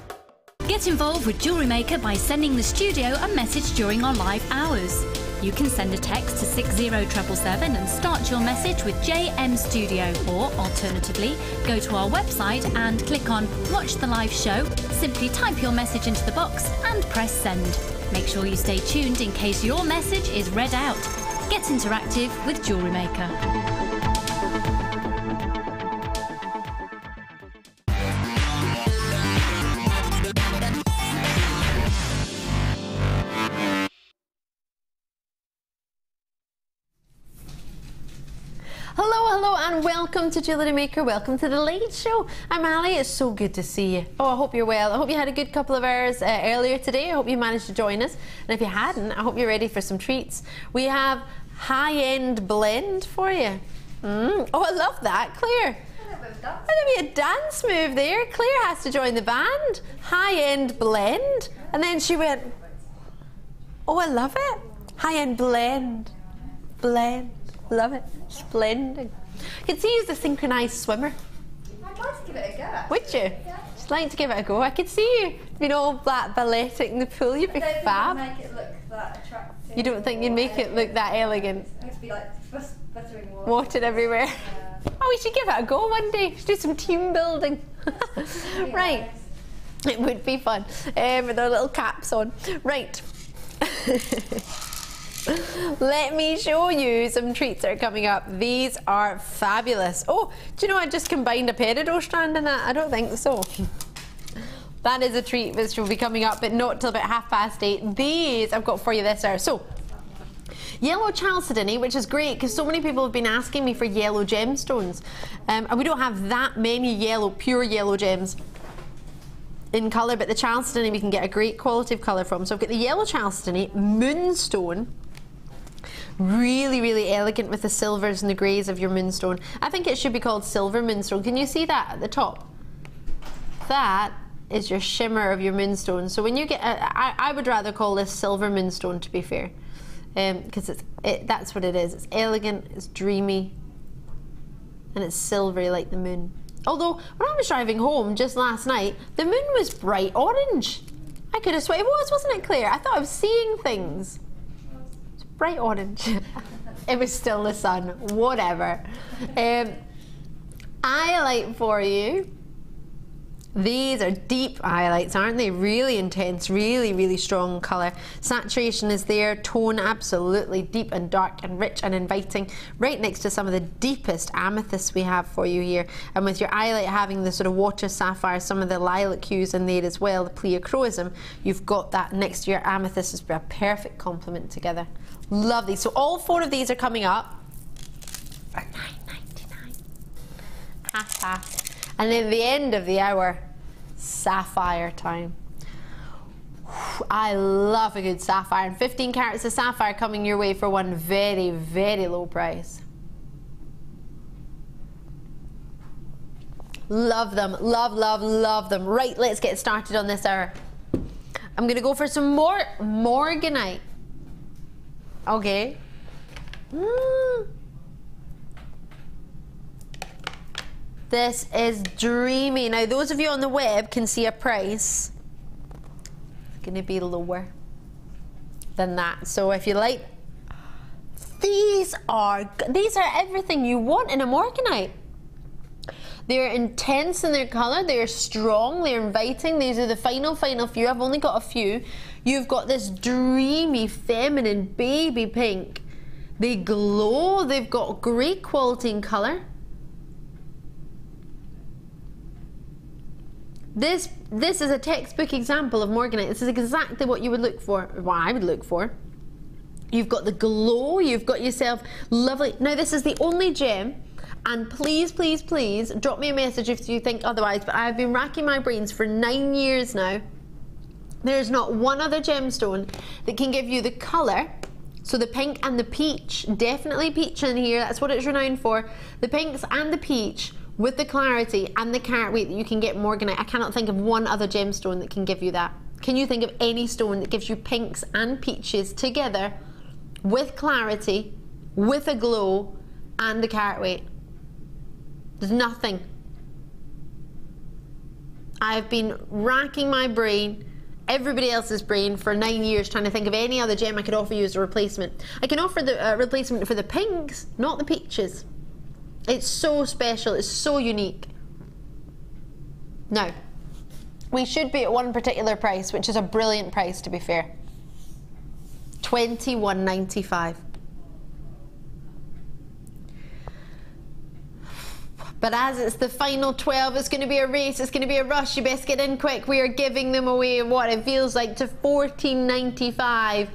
Get involved with Jewellery Maker by sending the studio a message during our live hours. You can send a text to 60777 and start your message with JM Studio, or alternatively, go to our website and click on Watch the Live Show, simply type your message into the box and press send. Make sure you stay tuned in case your message is read out. Get interactive with Jewellery Maker. Hello and welcome to Jewellery Maker. Welcome to the Late Show. I'm Ali. It's so good to see you. Oh, I hope you're well. I hope you had a good couple of hours earlier today. I hope you managed to join us. And if you hadn't, I hope you're ready for some treats. We have high-end blend for you. Oh, I love that, Claire. There'll be a dance move there. Claire has to join the band. High-end blend. And then she went, oh, I love it. High-end blend. Blend. Love it. Splendid. I can see you as a synchronised swimmer. I'd like to give it a go, actually. Would you? Yeah. Just like to give it a go. I could see you, all black balletic in the pool. You'd be fab. I don't think it'd make it look that attractive. You don't think you'd make it look that elegant? It would be like buttering water. Water everywhere. Yeah. Oh, we should give it a go one day. We should do some team building. Right. Nice. It would be fun. With our little caps on. Right. Let me show you some treats that are coming up. These are fabulous. Oh, do you know I just combined a Peridot strand in that? I don't think so. That is a treat which will be coming up, but not till about 8:30. These I've got for you this hour. So, yellow chalcedony, which is great because so many people have been asking me for yellow gemstones. And we don't have that many pure yellow gems in colour, but the chalcedony we can get a great quality of colour from. So I've got the yellow chalcedony, moonstone. Really, really elegant with the silvers and the greys of your moonstone. I think it should be called silver moonstone. Can you see that at the top? That is your shimmer of your moonstone. So when you get, I would rather call this silver moonstone, to be fair, because that's what it is. It's elegant, it's dreamy, and it's silvery like the moon. Although when I was driving home just last night, the moon was bright orange. I could have sworn it was, wasn't it, Claire? I thought I was seeing things. Bright orange. It was still the sun, whatever. I highlight for you. These are deep highlights, aren't they? Really intense, really, really strong colour. Saturation is there, tone absolutely deep and dark and rich and inviting. Right next to some of the deepest amethysts we have for you here. And with your highlight having the sort of water sapphire, some of the lilac hues in there as well, the pleochroism, you've got that next to your amethyst is a perfect complement together. Lovely. So all four of these are coming up for $9.99. Half. And at the end of the hour, sapphire time. I love a good sapphire, and 15 carats of sapphire coming your way for one very, very low price. Love them, love them. Right, let's get started on this hour. I'm gonna go for some more morganite. Okay. This is dreamy. Now, those of you on the web can see a price. It's going to be lower than that. So if you like, these are everything you want in a morganite. They're intense in their colour, they're strong, they're inviting. These are the final few. I've only got a few. You've got this dreamy, feminine, baby pink. They glow, they've got great quality and colour. This is a textbook example of morganite. This is exactly what you would look for, what I would look for. You've got the glow, you've got yourself lovely. Now this is the only gem, and please, please, please drop me a message if you think otherwise, but I've been racking my brains for 9 years now. There's not one other gemstone that can give you the colour. So the pink and the peach, definitely peach in here, that's what it's renowned for. The pinks and the peach with the clarity and the carat weight that you can get morganite. I cannot think of one other gemstone that can give you that. Can you think of any stone that gives you pinks and peaches together with clarity, with a glow and the carat weight? There's nothing. I've been racking my brain, everybody else's brain, for 9 years trying to think of any other gem I could offer you as a replacement. I can offer the replacement for the pinks, not the peaches. It's so special, it's so unique. Now, we should be at one particular price, which is a brilliant price to be fair. $21.95. But as it's the final 12, it's going to be a race, it's going to be a rush, you best get in quick. We are giving them away, what it feels like, to $14.95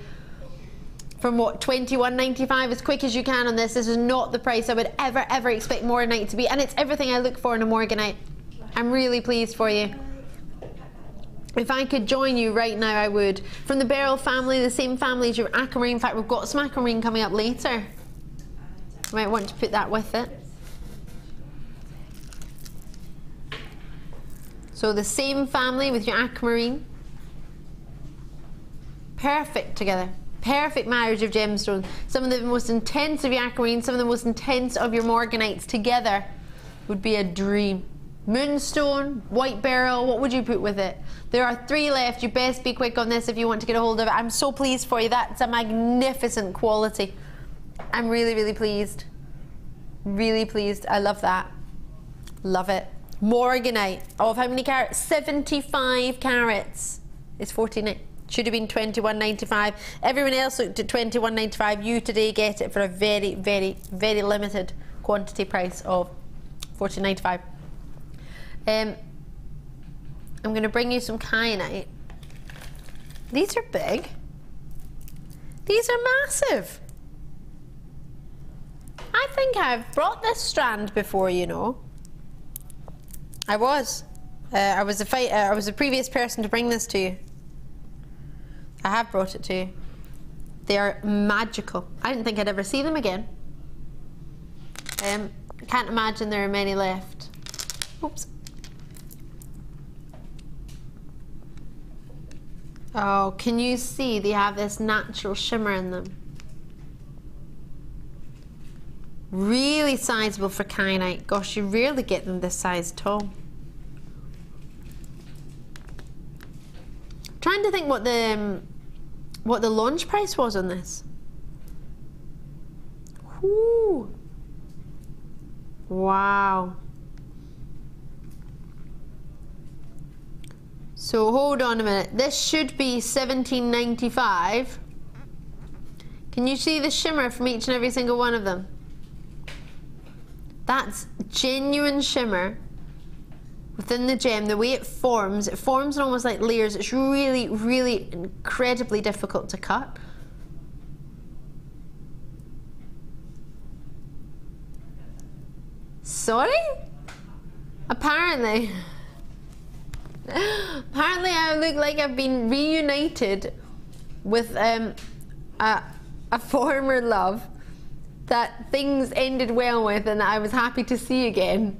from what, $21.95, as quick as you can on this. This is not the price I would ever expect morganite to be, and it's everything I look for in a morganite. I'm really pleased for you. If I could join you right now, I would. From the beryl family, the same family as your aquamarine. In fact, we've got some aquamarine coming up later. You might want to put that with it. So the same family with your aquamarine. Perfect together. Perfect marriage of gemstones. Some of the most intense of your aquamarine, some of the most intense of your morganites together would be a dream. Moonstone, white beryl, what would you put with it? There are 3 left. You best be quick on this if you want to get a hold of it. I'm so pleased for you. That's a magnificent quality. I'm really pleased. Really pleased. I love that. Love it. Morganite of how many carats? 75 carats. It's 49. Should have been $21.95. Everyone else looked at $21.95. You today get it for a very limited quantity price of $14.95. I'm going to bring you some kyanite. These are big. These are massive. I think I've brought this strand before, you know. I was the previous person to bring this to you. I have brought it to you. They are magical. I didn't think I'd ever see them again. Can't imagine there are many left. Oops. Oh, can you see they have this natural shimmer in them? Really sizable for kyanite. Gosh, you rarely get them this size at all. Trying to think what the launch price was on this. Whoo. Wow. So hold on a minute. This should be $17.95. Can you see the shimmer from each and every single one of them? That's genuine shimmer within the gem. The way it forms in almost like layers. It's really incredibly difficult to cut. Sorry? Apparently I look like I've been reunited with a former love that things ended well with and that I was happy to see again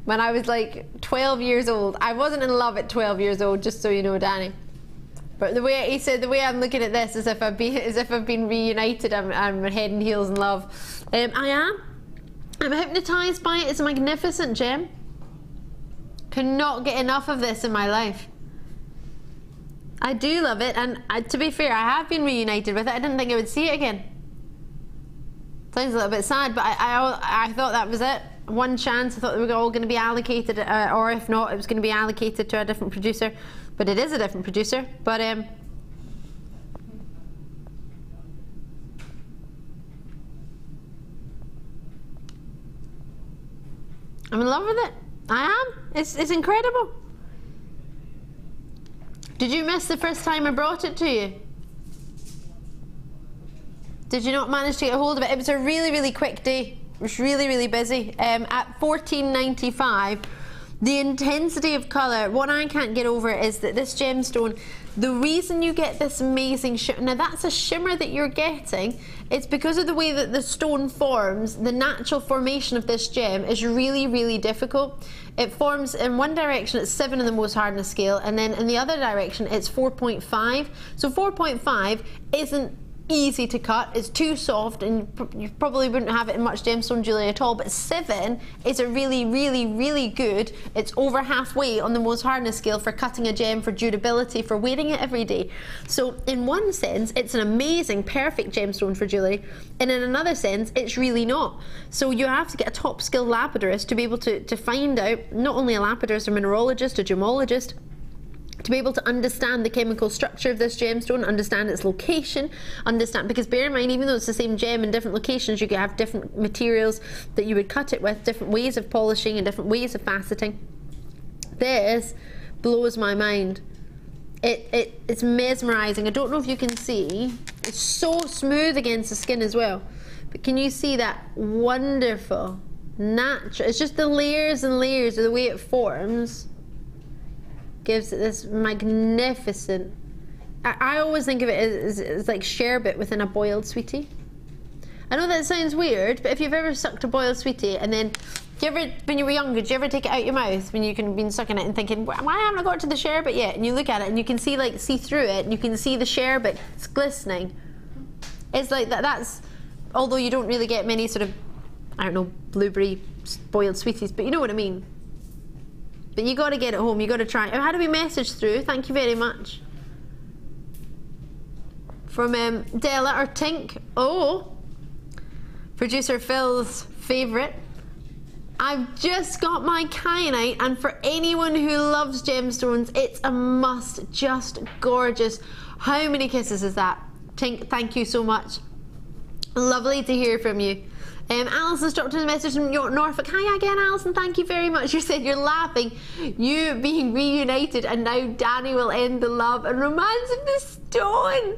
when I was like 12 years old. I wasn't in love at 12 years old, just so you know, Danny. But the way he said, the way I'm looking at this is as if I've been reunited. I'm head and heels in love. I'm hypnotized by it. It's a magnificent gem. Cannot get enough of this in my life. I do love it, and to be fair, I have been reunited with it. I didn't think I would see it again. Sounds a little bit sad, but I thought that was it. One chance. I thought they were all going to be allocated, or if not, it was going to be allocated to a different producer. But it is a different producer. But I'm in love with it. I am. It's incredible. Did you miss the first time I brought it to you? Did you not manage to get a hold of it? It was a really, really quick day. It was really, really busy. At $14.95, the intensity of colour, what I can't get over is that this gemstone, the reason you get this amazing shimmer, now that's a shimmer that you're getting, it's because of the way that the stone forms. The natural formation of this gem is really, really difficult. It forms in one direction, it's 7 in the most hardness scale, and then in the other direction, it's 4.5. So 4.5 isn't easy to cut, it's too soft, and you probably wouldn't have it in much gemstone jewellery at all, but 7 is a really, really, really good, it's over halfway on the most hardness scale for cutting a gem, for durability, for wearing it every day. So in one sense, it's an amazing, perfect gemstone for jewellery, and in another sense, it's really not. So you have to get a top skilled lapidorist to be able to find out, not only a lapidorist or mineralogist, a gemologist, to be able to understand the chemical structure of this gemstone, understand its location, understand, because bear in mind, even though it's the same gem in different locations, you could have different materials that you would cut it with, different ways of polishing and different ways of faceting. This blows my mind. It's mesmerizing. I don't know if you can see, it's so smooth against the skin as well, but can you see that wonderful, natural, it's just the layers and layers of the way it forms gives it this magnificent, I always think of it as like sherbet within a boiled sweetie. I know that sounds weird, but if you've ever sucked a boiled sweetie and then, when you were younger, did you ever take it out your mouth when you can been sucking it and thinking, why haven't I got to the sherbet yet? And you look at it and you can see through it and you can see the sherbet, it's glistening. It's like that's, although you don't really get many sort of, I don't know, blueberry boiled sweeties, but you know what I mean. But you got to get it home, you got to try it. How do we message through? Thank you very much. From Della or Tink. Oh, producer Phil's favourite. I've just got my kyanite, and for anyone who loves gemstones, it's a must. Just gorgeous. How many kisses is that? Tink, thank you so much. Lovely to hear from you. Alison's dropped in a message from Norfolk. Hi again, Alison, thank you very much. You said you're laughing, you being reunited, and now Danny will end the love and romance of the stone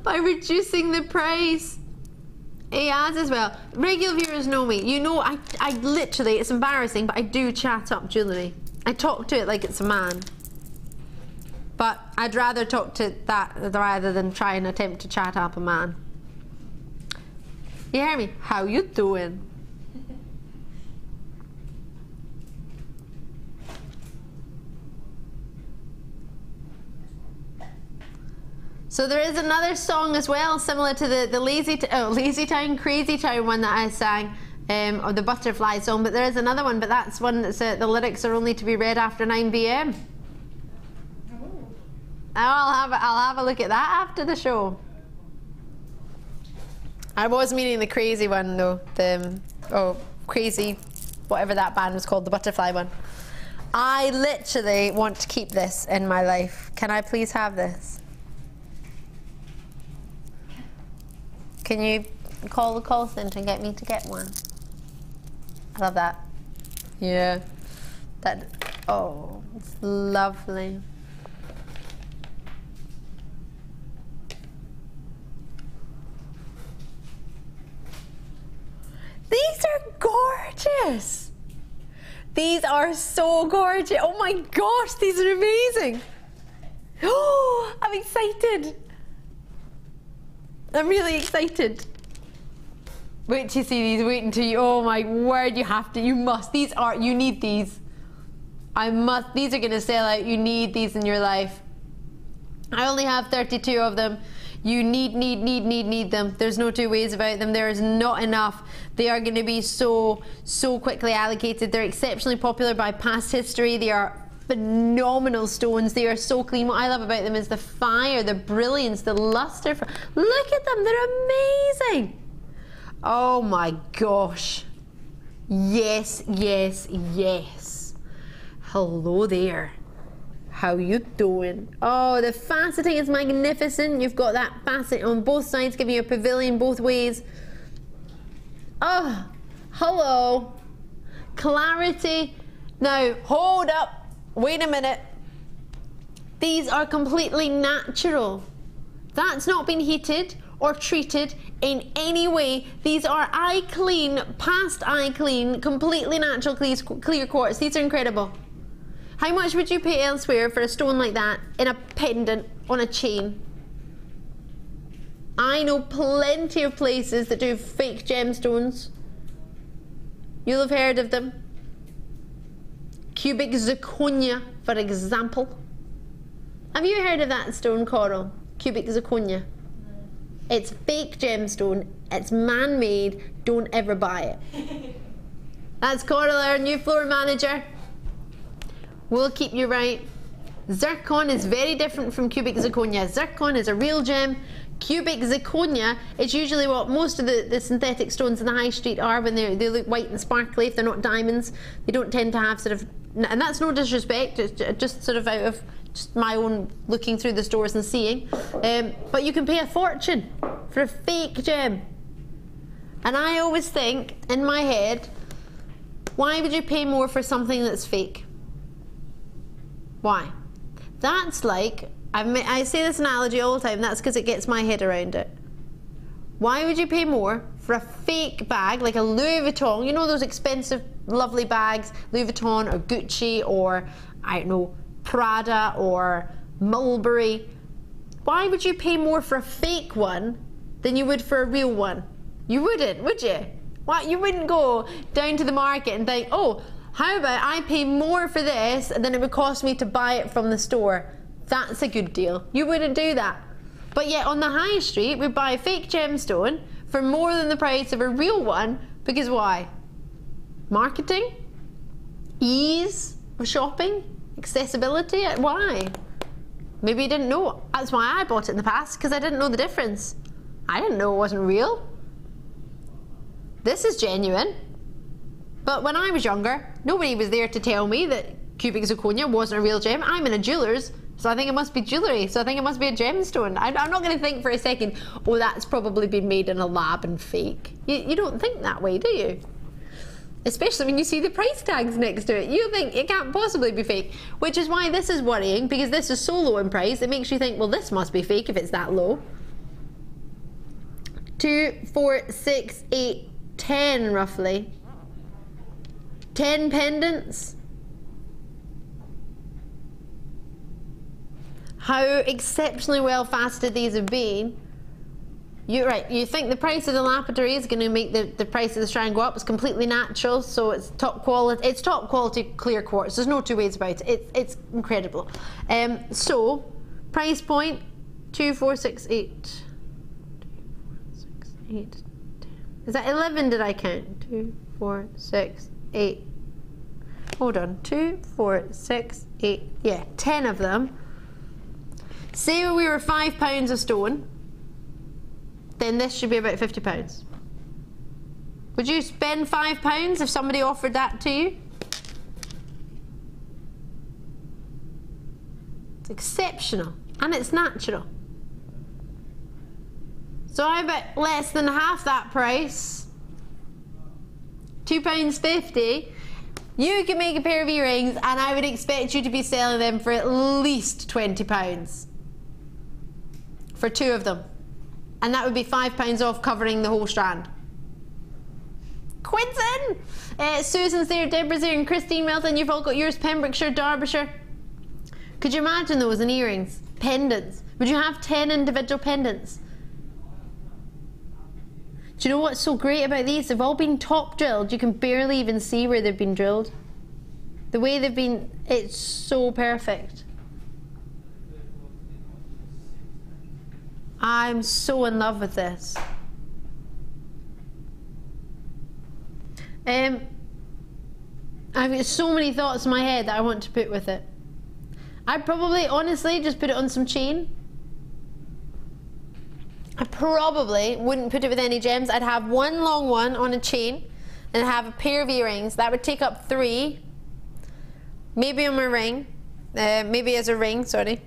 by reducing the price. He has as well. Regular viewers know me. You know, I literally, it's embarrassing, but I do chat up jewellery. I talk to it like it's a man. But I'd rather talk to that rather than try and attempt to chat up a man. You hear me? How you doing? So there is another song as well, similar to the Lazy Town, Crazy Town one that I sang, or the Butterfly song, but there is another one, but that's one that's, the lyrics are only to be read after 9 p.m. I'll have a look at that after the show. I was meaning the crazy one though, crazy, whatever that band was called, the Butterfly one. I literally want to keep this in my life. Can I please have this? Can you call the call centre and get me to get one? I love that. Yeah. Oh, it's lovely. These are gorgeous. These are so gorgeous. Oh my gosh, these are amazing. Oh, I'm excited. I'm really excited. Wait till you see these, wait until you, oh my word, you must. You need these. These are gonna sell out. You need these in your life. I only have 32 of them. You need them. There's no two ways about them. There is not enough. They are going to be so quickly allocated. They're exceptionally popular by past history. They are phenomenal stones. They are so clean. What I love about them is the fire, the brilliance, the luster. Look at them. They're amazing. Oh my gosh. Yes, yes, yes. Hello there. How you doing? Oh, the faceting is magnificent. You've got that facet on both sides, giving you a pavilion both ways. Oh, hello. Clarity. Now, hold up. Wait a minute. These are completely natural. That's not been heated or treated in any way. These are eye clean, past eye clean, completely natural clear quartz. These are incredible. How much would you pay elsewhere for a stone like that in a pendant on a chain? I know plenty of places that do fake gemstones. You'll have heard of them. Cubic zirconia, for example. Have you heard of that stone, Coral? Cubic zirconia. It's fake gemstone. It's man-made. Don't ever buy it. That's Coral, our new floor manager. We'll keep you right. Zircon is very different from cubic zirconia. Zircon is a real gem. Cubic zirconia is usually what most of the synthetic stones in the high street are when they look white and sparkly. If they're not diamonds, they don't tend to have sort of, and that's no disrespect, it's just sort of out of just my own looking through the stores and seeing. But you can pay a fortune for a fake gem. And I always think in my head, why would you pay more for something that's fake? Why? That's like, I say this analogy all the time, that's because it gets my head around it. Why would you pay more for a fake bag, like a Louis Vuitton, you know those expensive, lovely bags, Louis Vuitton or Gucci or, I don't know, Prada or Mulberry? Why would you pay more for a fake one than you would for a real one? You wouldn't, would you? Why? You wouldn't go down to the market and think, oh, how about I pay more for this than it would cost me to buy it from the store? That's a good deal. You wouldn't do that. But yet on the high street, we buy a fake gemstone for more than the price of a real one, because why? Marketing? Ease of shopping? Accessibility? Why? Maybe you didn't know. That's why I bought it in the past, because I didn't know the difference. I didn't know it wasn't real. This is genuine. But when I was younger, nobody was there to tell me that cubic zirconia wasn't a real gem. I'm in a jeweller's, so I think it must be jewellery, so I think it must be a gemstone. I'm not going to think for a second, oh, that's probably been made in a lab and fake. You don't think that way, do you? Especially when you see the price tags next to it. You think it can't possibly be fake, which is why this is worrying, because this is so low in price, it makes you think, well, this must be fake if it's that low. 2, 4, 6, 8, 10 roughly. 10 pendants. How exceptionally well faceted these have been. You think the price of the lapidary is going to make the price of the strand go up. It's completely natural, so it's top quality. It's top quality clear quartz. There's no two ways about it. It's incredible. So price point 2, 4, 6, 8. 2, 4, 6, 8, 10. Is that 11? Did I count? 2, 4, 6, 8. Hold on. 2, 4, 6, 8. Yeah, 10 of them. Say we were £5 a stone, then this should be about £50. Would you spend £5 if somebody offered that to you? It's exceptional and it's natural. So I bet less than half that price, £2.50, you can make a pair of earrings and I would expect you to be selling them for at least £20 for 2 of them. And that would be £5 off covering the whole strand. Quinton! Susan's there, Deborah's there, and Christine Melton. You've all got yours, Pembrokeshire, Derbyshire. Could you imagine those in earrings? Pendants. Would you have 10 individual pendants? Do you know what's so great about these? They've all been top drilled. You can barely even see where they've been drilled. The way they've been, it's so perfect. I'm so in love with this. I've got so many thoughts in my head that I want to put with it. I'd probably, honestly, just put it on some chain. I probably wouldn't put it with any gems. I'd have one long one on a chain and have a pair of earrings. That would take up 3. Maybe on my ring. Maybe as a ring, sorry.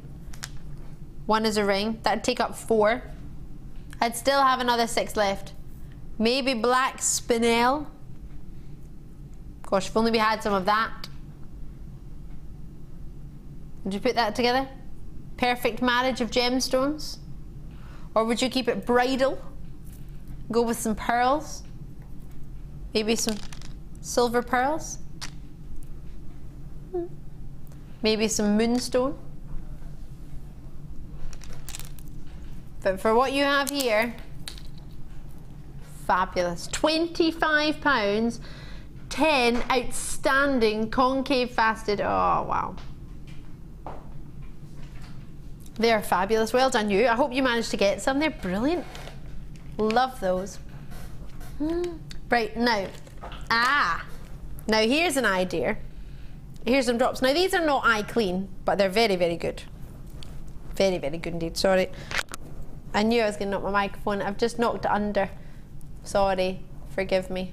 1 as a ring. That'd take up 4. I'd still have another 6 left. Maybe black spinel. Gosh, if only we had some of that. Would you put that together? Perfect marriage of gemstones. Or would you keep it bridal? Go with some pearls? Maybe some silver pearls? Maybe some moonstone? But for what you have here, fabulous. £25, 10 outstanding concave faceted. Oh, wow. They're fabulous. Well done, you. I hope you managed to get some. They're brilliant. Love those. Right, now. Now here's an idea. Here's some drops. Now these are not eye clean, but they're very, very good. Very, very good indeed. Sorry. I knew I was going to knock my microphone. I've just knocked it under. Sorry. Forgive me.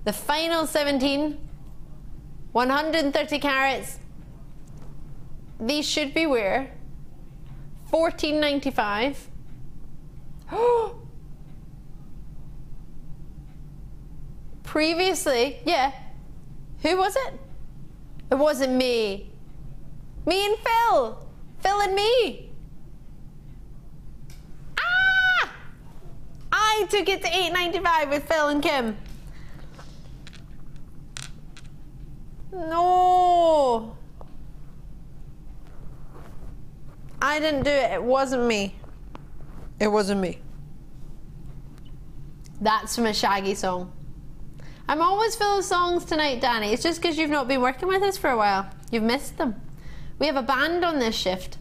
The final 17. 130 carats. These should be where? $14.95. Previously, yeah. Who was it? It wasn't me. Me and Phil. Phil and me. I took it to $8.95 with Phil and Kim. No. I didn't do it. It wasn't me. It wasn't me. That's from a Shaggy song. I'm always full of songs tonight, Danny. It's just because you've not been working with us for a while. You've missed them. We have a band on this shift.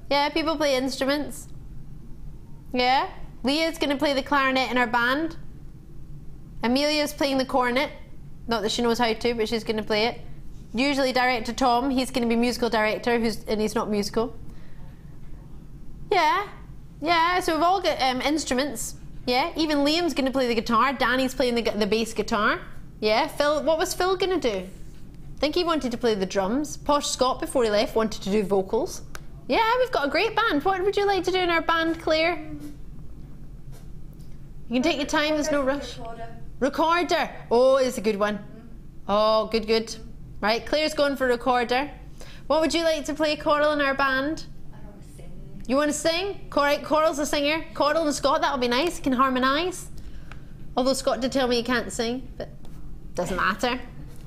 Yeah, people play instruments. Yeah. Leah's going to play the clarinet in our band. Amelia's playing the cornet. Not that she knows how to, but she's going to play it. Usually director Tom, he's going to be musical director, and he's not musical. Yeah. Yeah, so we've all got instruments. Yeah, even Liam's going to play the guitar. Danny's playing the bass guitar. Yeah, Phil, what was Phil going to do? I think he wanted to play the drums. Posh Scott, before he left, wanted to do vocals. Yeah, we've got a great band. What would you like to do in our band, Claire? You can take your time, there's no rush. Recorder. Oh, it's a good one. Oh, good, good. Right, Claire's going for recorder. What would you like to play, Coral, in our band? You want to sing? Alright, Coral's a singer. Coral and Scott, that'll be nice. You can harmonise. Although Scott did tell me he can't sing, but doesn't matter.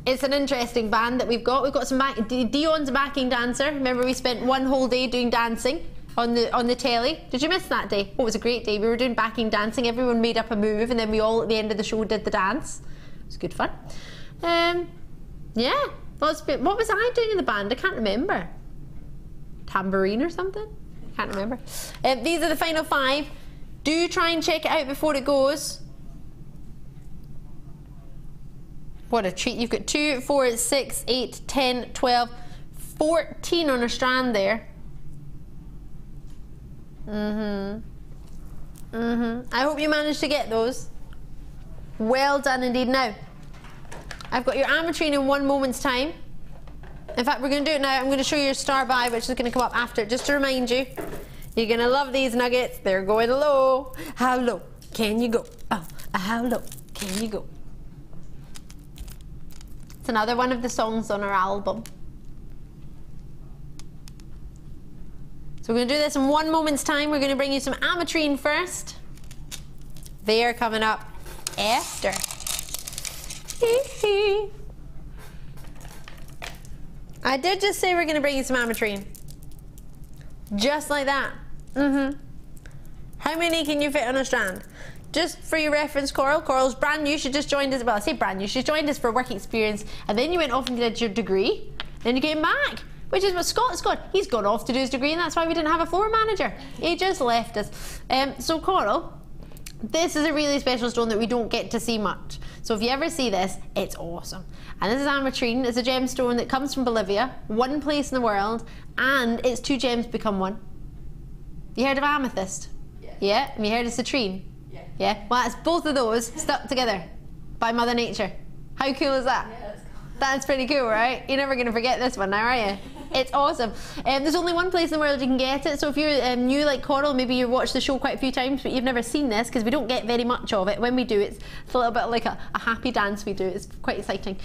It's an interesting band that we've got. We've got some Dion's a backing dancer. Remember we spent one whole day doing dancing on the telly. Did you miss that day? Oh, it was a great day. We were doing backing dancing. Everyone made up a move, and then we all at the end of the show did the dance. It was good fun. Yeah. What was I doing in the band? I can't remember. Tambourine or something? Can't remember. These are the final 5. Do try and check it out before it goes. What a treat. You've got 2, 4, 6, 8, 10, 12, 14 on a strand there. I hope you managed to get those. Well done indeed. Now, I've got your ametrine in 1 moment's time. In fact, we're going to do it now. I'm going to show you your star by, which is going to come up after. Just to remind you, you're going to love these nuggets. They're going low. How low can you go? Oh, how low can you go? It's another one of the songs on our album. So we're going to do this in 1 moment's time. We're going to bring you some ametrine first. They're coming up after. I did just say we're going to bring you some ametrine. Just like that. How many can you fit on a strand? Just for your reference, Coral. Coral's brand new. She just joined us. Well, I say brand new. She joined us for work experience, and then you went off and did your degree. Then you came back, which is what Scott's got. He's gone off to do his degree, and that's why we didn't have a floor manager. He just left us. So Coral, this is a really special stone that we don't get to see much. So if you ever see this, it's awesome. And this is ametrine. It's a gemstone that comes from Bolivia, 1 place in the world, and it's 2 gems become 1. You heard of amethyst? Yeah. Yeah? Have you heard of citrine? Yeah. Yeah? Well, that's both of those stuck together by Mother Nature. How cool is that? Yeah, that's cool. That's pretty cool, right? You're never going to forget this one now, are you? It's awesome. There's only one place in the world you can get it, so if you're new like Coral, maybe you've watched the show quite a few times but you've never seen this, because we don't get very much of it. When we do, it's a little bit like a happy dance we do. It's quite exciting.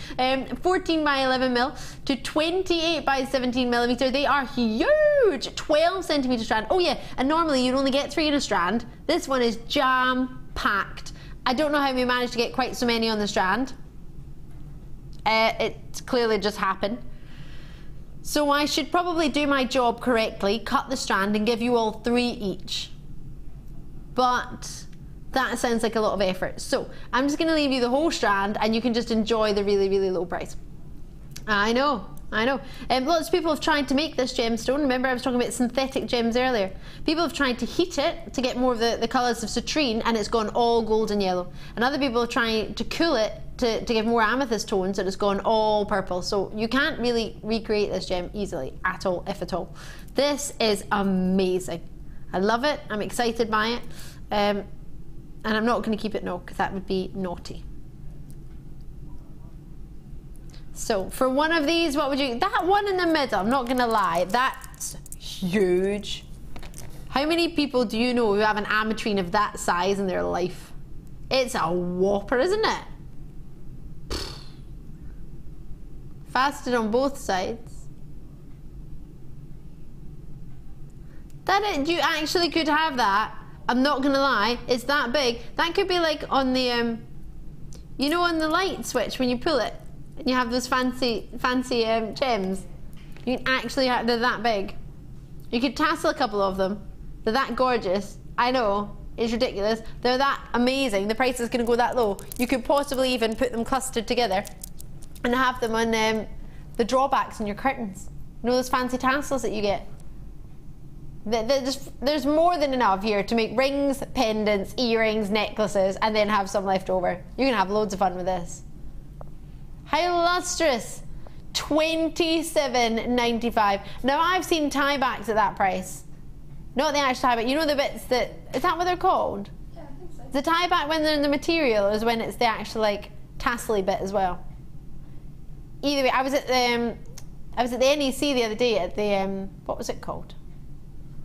14 by 11 mil to 28 by 17 millimeter. They are huge. 12 centimeter strand. Oh yeah, and normally you'd only get 3 in a strand. This one is jam packed. I don't know how we managed to get quite so many on the strand. It clearly just happened. So I should probably do my job correctly, cut the strand and give you all 3 each. But that sounds like a lot of effort. So I'm just going to leave you the whole strand and you can just enjoy the really, really low price. I know. Lots of people have tried to make this gemstone. Remember I was talking about synthetic gems earlier. People have tried to heat it to get more of the colours of citrine and it's gone all golden yellow. And other people are trying to cool it to give more amethyst tones and it's gone all purple. So you can't really recreate this gem easily at all, if at all. This is amazing. I love it. I'm excited by it. And I'm not going to keep it no, because that would be naughty. So for one of these, what would you, that one in the middle, I'm not gonna lie, that's huge. How many people do you know who have an ametrine of that size in their life? It's a whopper, isn't it? Faceted on both sides. You actually could have that. I'm not gonna lie, it's that big. That could be like on the, you know, on the light switch when you pull it. You have those fancy gems. You can actually have, they're that big. You could tassel a couple of them. They're that gorgeous. I know, it's ridiculous. They're that amazing. The price is going to go that low. You could possibly even put them clustered together and have them on the drawbacks in your curtains. You know those fancy tassels that you get? There's more than enough here to make rings, pendants, earrings, necklaces, and then have some left over. You're going to have loads of fun with this. How lustrous. $27.95. Now I've seen tie backs at that price. Not the actual tie back. You know the bits that, is that what they're called? Yeah, I think so. The tie back when they're in the material is when it's the actual like tassely bit as well. Either way, I was at the NEC the other day at the what was it called?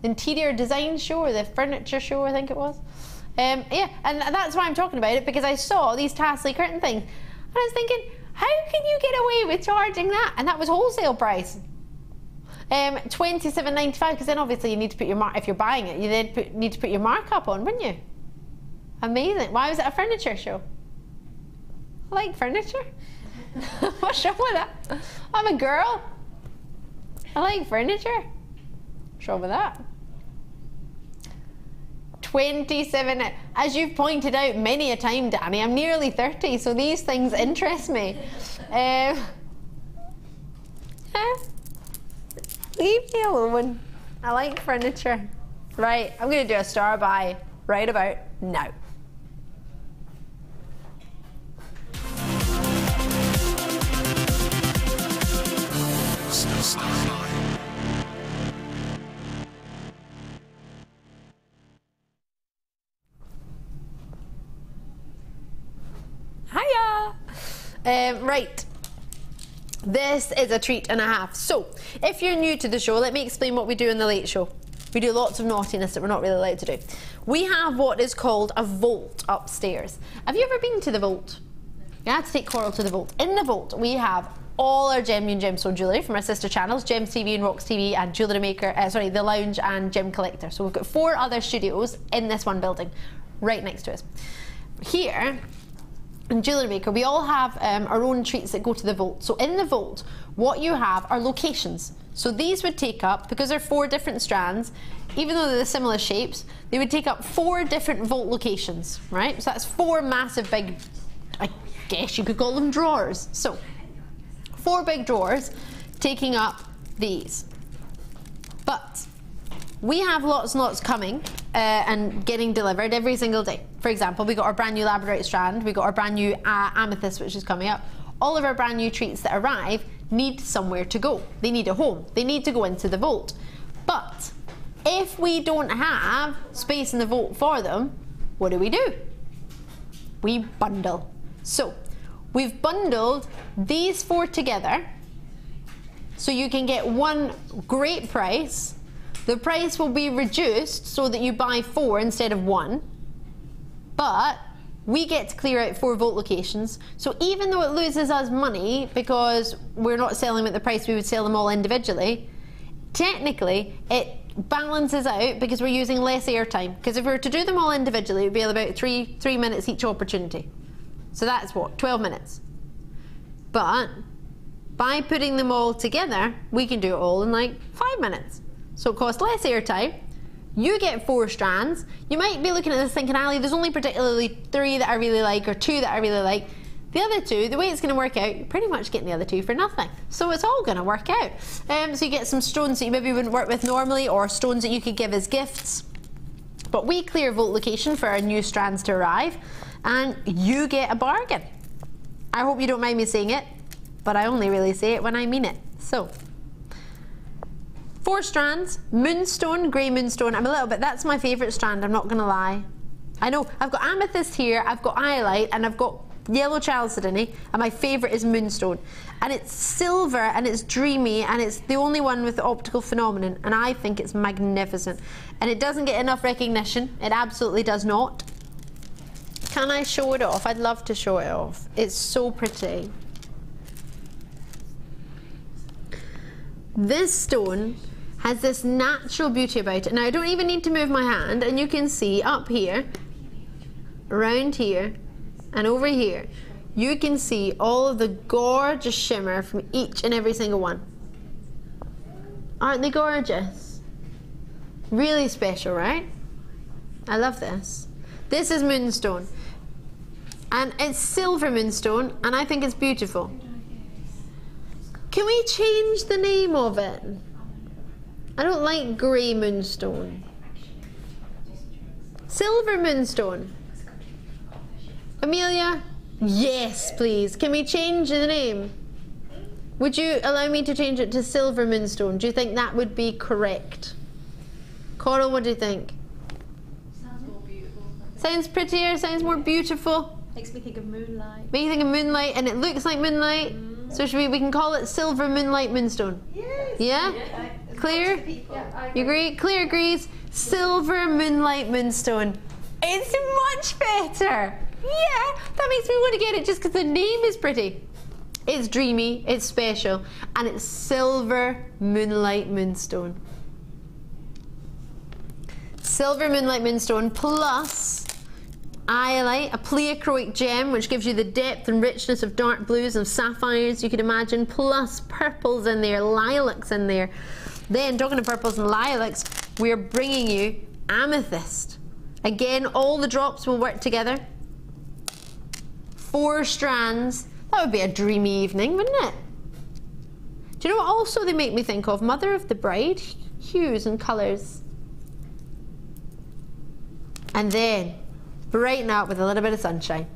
The interior design show or the furniture show, I think it was. Yeah, and that's why I'm talking about it, because I saw these tassely curtain things and I was thinking, how can you get away with charging that? And that was wholesale price. $27.95, because then obviously you need to put your mark, if you're buying it, you then need to put your markup on, wouldn't you? Amazing. Why was it a furniture show? I like furniture. What's wrong with that? I'm a girl. I like furniture. What's wrong with that? 27, as you've pointed out many a time, Danny, I'm nearly 30, so these things interest me. Leave me alone. I like furniture. Right, I'm going to do a star buy right about now. Hiya! Right, this is a treat and a half. So, if you're new to the show, let me explain what we do in the Late Show. We do lots of naughtiness that we're not really allowed to do. We have what is called a vault upstairs. Have you ever been to the vault? You have to take Coral to the vault. In the vault, we have all our Gem and Gemstone jewellery from our sister channels, Gems TV and Rocks TV and Jewellery Maker, The Lounge and Gem Collector. So we've got 4 other studios in this one building, right next to us. Here, in Jewellery Maker, we all have our own treats that go to the vault. So in the vault, what you have are locations. So these would take up, because they're 4 different strands, even though they're the similar shapes, they would take up 4 different vault locations, right? So that's 4 massive big, I guess you could call them drawers. So 4 big drawers taking up these. But we have lots and lots coming and getting delivered every single day. For example, we got our brand new Labradorite strand, we got our brand new Amethyst, which is coming up. All of our brand new treats that arrive need somewhere to go. They need a home. They need to go into the vault. But if we don't have space in the vault for them, what do? We bundle. So we've bundled these 4 together so you can get one great price. The price will be reduced so that you buy 4 instead of 1, but we get to clear out 4 vault locations. So even though it loses us money because we're not selling them at the price we would sell them all individually, technically it balances out because we're using less airtime. Because if we were to do them all individually, it would be about 3 minutes each opportunity. So that's what, 12 minutes. But by putting them all together, we can do it all in like 5 minutes. So it costs less airtime. You get 4 strands. You might be looking at this thinking, Ali, there's only particularly 3 that I really like or 2 that I really like. The other 2, the way it's going to work out, you're pretty much getting the other 2 for nothing. So it's all going to work out. So you get some stones that you maybe wouldn't work with normally, or stones that you could give as gifts. But we clear vault location for our new strands to arrive, and you get a bargain. I hope you don't mind me saying it, but I only really say it when I mean it. So 4 strands, moonstone, grey moonstone. I'm a little bit, that's my favourite strand, I'm not going to lie. I know, I've got amethyst here, I've got iolite, and I've got yellow chalcedony, and my favourite is moonstone. And it's silver, and it's dreamy, and it's the only one with the optical phenomenon, and I think it's magnificent. And it doesn't get enough recognition, it absolutely does not. Can I show it off? I'd love to show it off. It's so pretty. This stone has this natural beauty about it. Now I don't even need to move my hand, and you can see up here, around here, and over here, you can see all of the gorgeous shimmer from each and every single one. Aren't they gorgeous? Really special, right? I love this. This is moonstone, and it's silver moonstone, and I think it's beautiful. Can we change the name of it? I don't like grey moonstone. Silver moonstone. Amelia? Yes, please. Can we change the name? Would you allow me to change it to silver moonstone? Do you think that would be correct? Coral, what do you think? Sounds more beautiful. Sounds prettier, sounds more beautiful. Makes me think of moonlight. Makes me think of moonlight, and it looks like moonlight. So should we can call it silver moonlight moonstone? Yes. Yeah? Clear? Yeah, You agree? Clear agrees. Silver moonlight moonstone. It's much better. Yeah, that makes me want to get it just because the name is pretty. It's dreamy, it's special, and it's silver moonlight moonstone. Silver moonlight moonstone plus iolite, a pleochroic gem, which gives you the depth and richness of dark blues and sapphires you could imagine, plus purples in there, lilacs in there. Then, talking of purples and lilacs, we're bringing you amethyst. Again, all the drops will work together. 4 strands. That would be a dreamy evening, wouldn't it? Do you know what also they make me think of? Mother of the Bride, hues and colours. And then, brighten up with a little bit of sunshine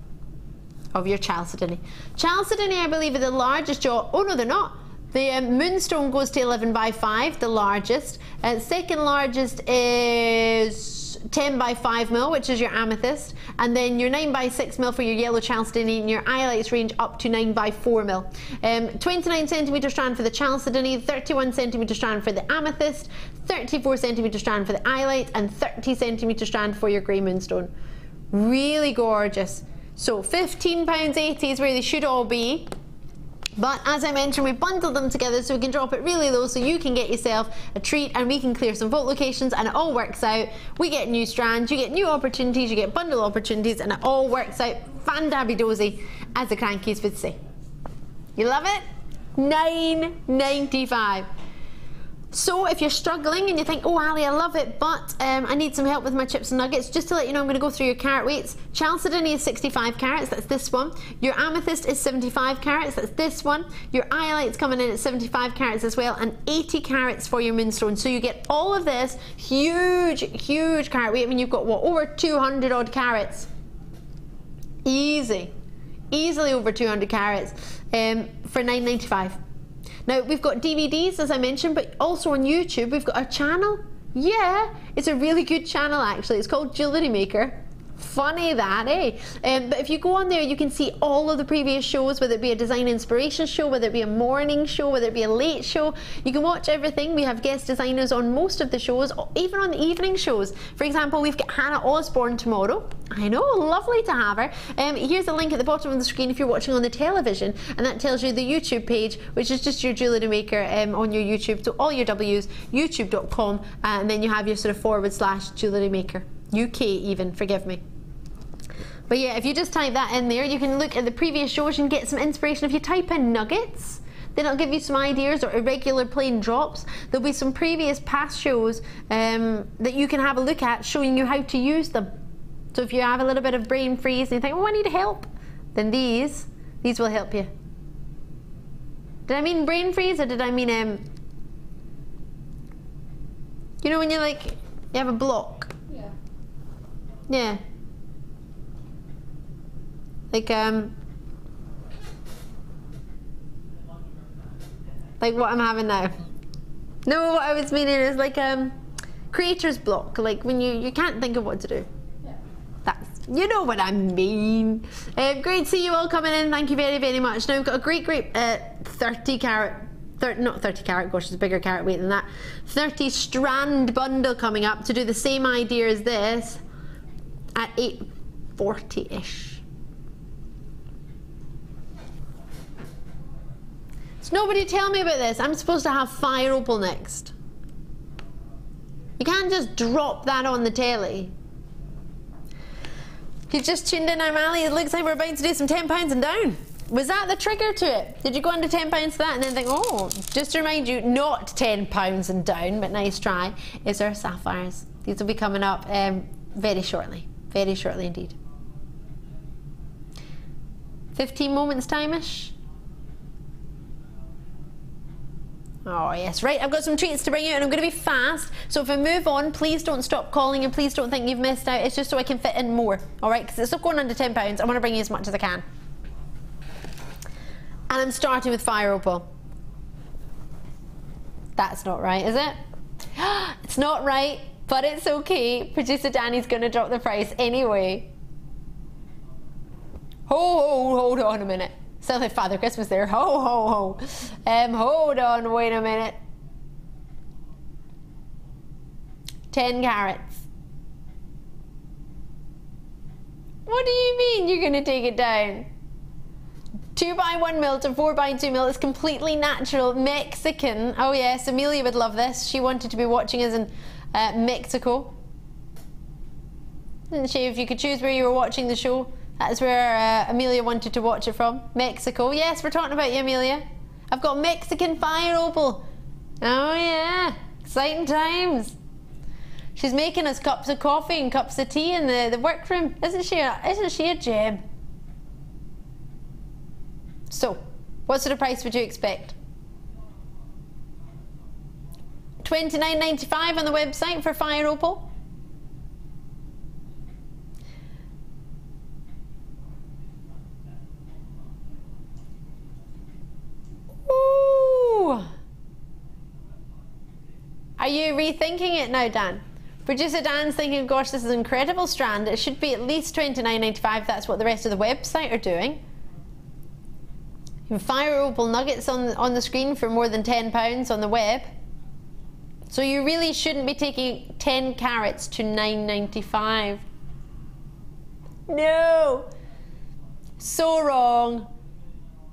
of your chalcedony. Chalcedony, I believe, are the largest jewel. Oh no, they're not. The moonstone goes to 11 by 5, the largest. Second largest is 10 by 5 mil, which is your amethyst, and then your 9 by 6 mil for your yellow chalcedony, and your iolites range up to 9 by 4 mil. 29 centimeter strand for the chalcedony, 31 centimeter strand for the amethyst, 34 centimeter strand for the iolite, and 30 centimeter strand for your grey moonstone. Really gorgeous. So £15.80 is where they should all be. But as I mentioned, we bundled them together so we can drop it really low so you can get yourself a treat and we can clear some vault locations, and it all works out. We get new strands, you get new opportunities, you get bundle opportunities, and it all works out fan-dabby-dozy, as the crankies would say. You love it? $9.95. So if you're struggling and you think, oh Ali, I love it, but I need some help with my chips and nuggets, just to let you know, I'm going to go through your carat weights. Chalcedony is 65 carats, that's this one. Your amethyst is 75 carats, that's this one. Your iolite's coming in at 75 carats as well, and 80 carats for your moonstone. So you get all of this huge, huge carat weight. I mean, you've got what, over 200 odd carats. Easily over 200 carats for $9.95. Now, we've got DVDs, as I mentioned, but also on YouTube, we've got a channel. Yeah, it's a really good channel, actually. It's called Jewellery Maker. Funny that, eh? But if you go on there, you can see all of the previous shows, whether it be a design inspiration show, whether it be a morning show, whether it be a late show. You can watch everything. We have guest designers on most of the shows, even on the evening shows. For example, we've got Hannah Osborne tomorrow. I know, lovely to have her. Here's a link at the bottom of the screen if you're watching on the television, and that tells you the YouTube page, which is just your Jewellery Maker on your YouTube. So all your W's, youtube.com, and then you have your sort of / Jewellery Maker. UK even, forgive me. But yeah, if you just type that in there, you can look at the previous shows and get some inspiration. If you type in nuggets, then it'll give you some ideas, or irregular plain drops. There'll be some previous past shows that you can have a look at, showing you how to use them. So if you have a little bit of brain freeze and you think, oh, I need help, then these will help you. Did I mean brain freeze, or did I mean, you know when you you have a block? Yeah. Yeah. Like what I'm having now. No, what I was meaning is creator's block, like when you can't think of what to do. Yeah. That's, you know what I mean. Great to see you all coming in, thank you very, very much. Now we've got a great 30 carat, not 30 carat, gosh, it's a bigger carat weight than that, 30 strand bundle coming up to do the same idea as this at 840-ish. So nobody tell me about this. I'm supposed to have fire opal next. You can't just drop that on the telly. If you've just tuned in, I'm Ali. It looks like we're about to do some £10 and down. Was that the trigger to it? Did you go into £10 to that and then think, oh, just to remind you, not £10 and down, but nice try, is our sapphires. These will be coming up very shortly indeed. 15 moments time-ish. Oh yes, right, I've got some treats to bring you and I'm going to be fast, so if I move on, please don't stop calling and please don't think you've missed out. It's just so I can fit in more, alright, because it's not going under £10. I want to bring you as much as I can. And I'm starting with fire opal. That's not right, is it? It's not right, but it's okay. Producer Danny's going to drop the price anyway. Hold on a minute. Sounds like Father Christmas there. Hold on, wait a minute. 10 carats. What do you mean you're going to take it down? 2x1 mil to 4x2 mil is completely natural, Mexican. Oh yes, Amelia would love this. She wanted to be watching us in Mexico. Didn't she? If you could choose where you were watching the show, that's where Amelia wanted to watch it from. Mexico. Yes, we're talking about you, Amelia. I've got Mexican fire opal. Oh yeah, exciting times. She's making us cups of coffee and cups of tea in the workroom. Isn't she a gem? So, what sort of price would you expect? $29.95 on the website for fire opal. Ooh. Are you rethinking it now, Dan? Producer Dan's thinking, gosh, this is an incredible strand. It should be at least $29.95. That's what the rest of the website are doing. You have fire opal nuggets on the screen for more than £10 on the web. So you really shouldn't be taking 10 carats to $9.95. No! So wrong.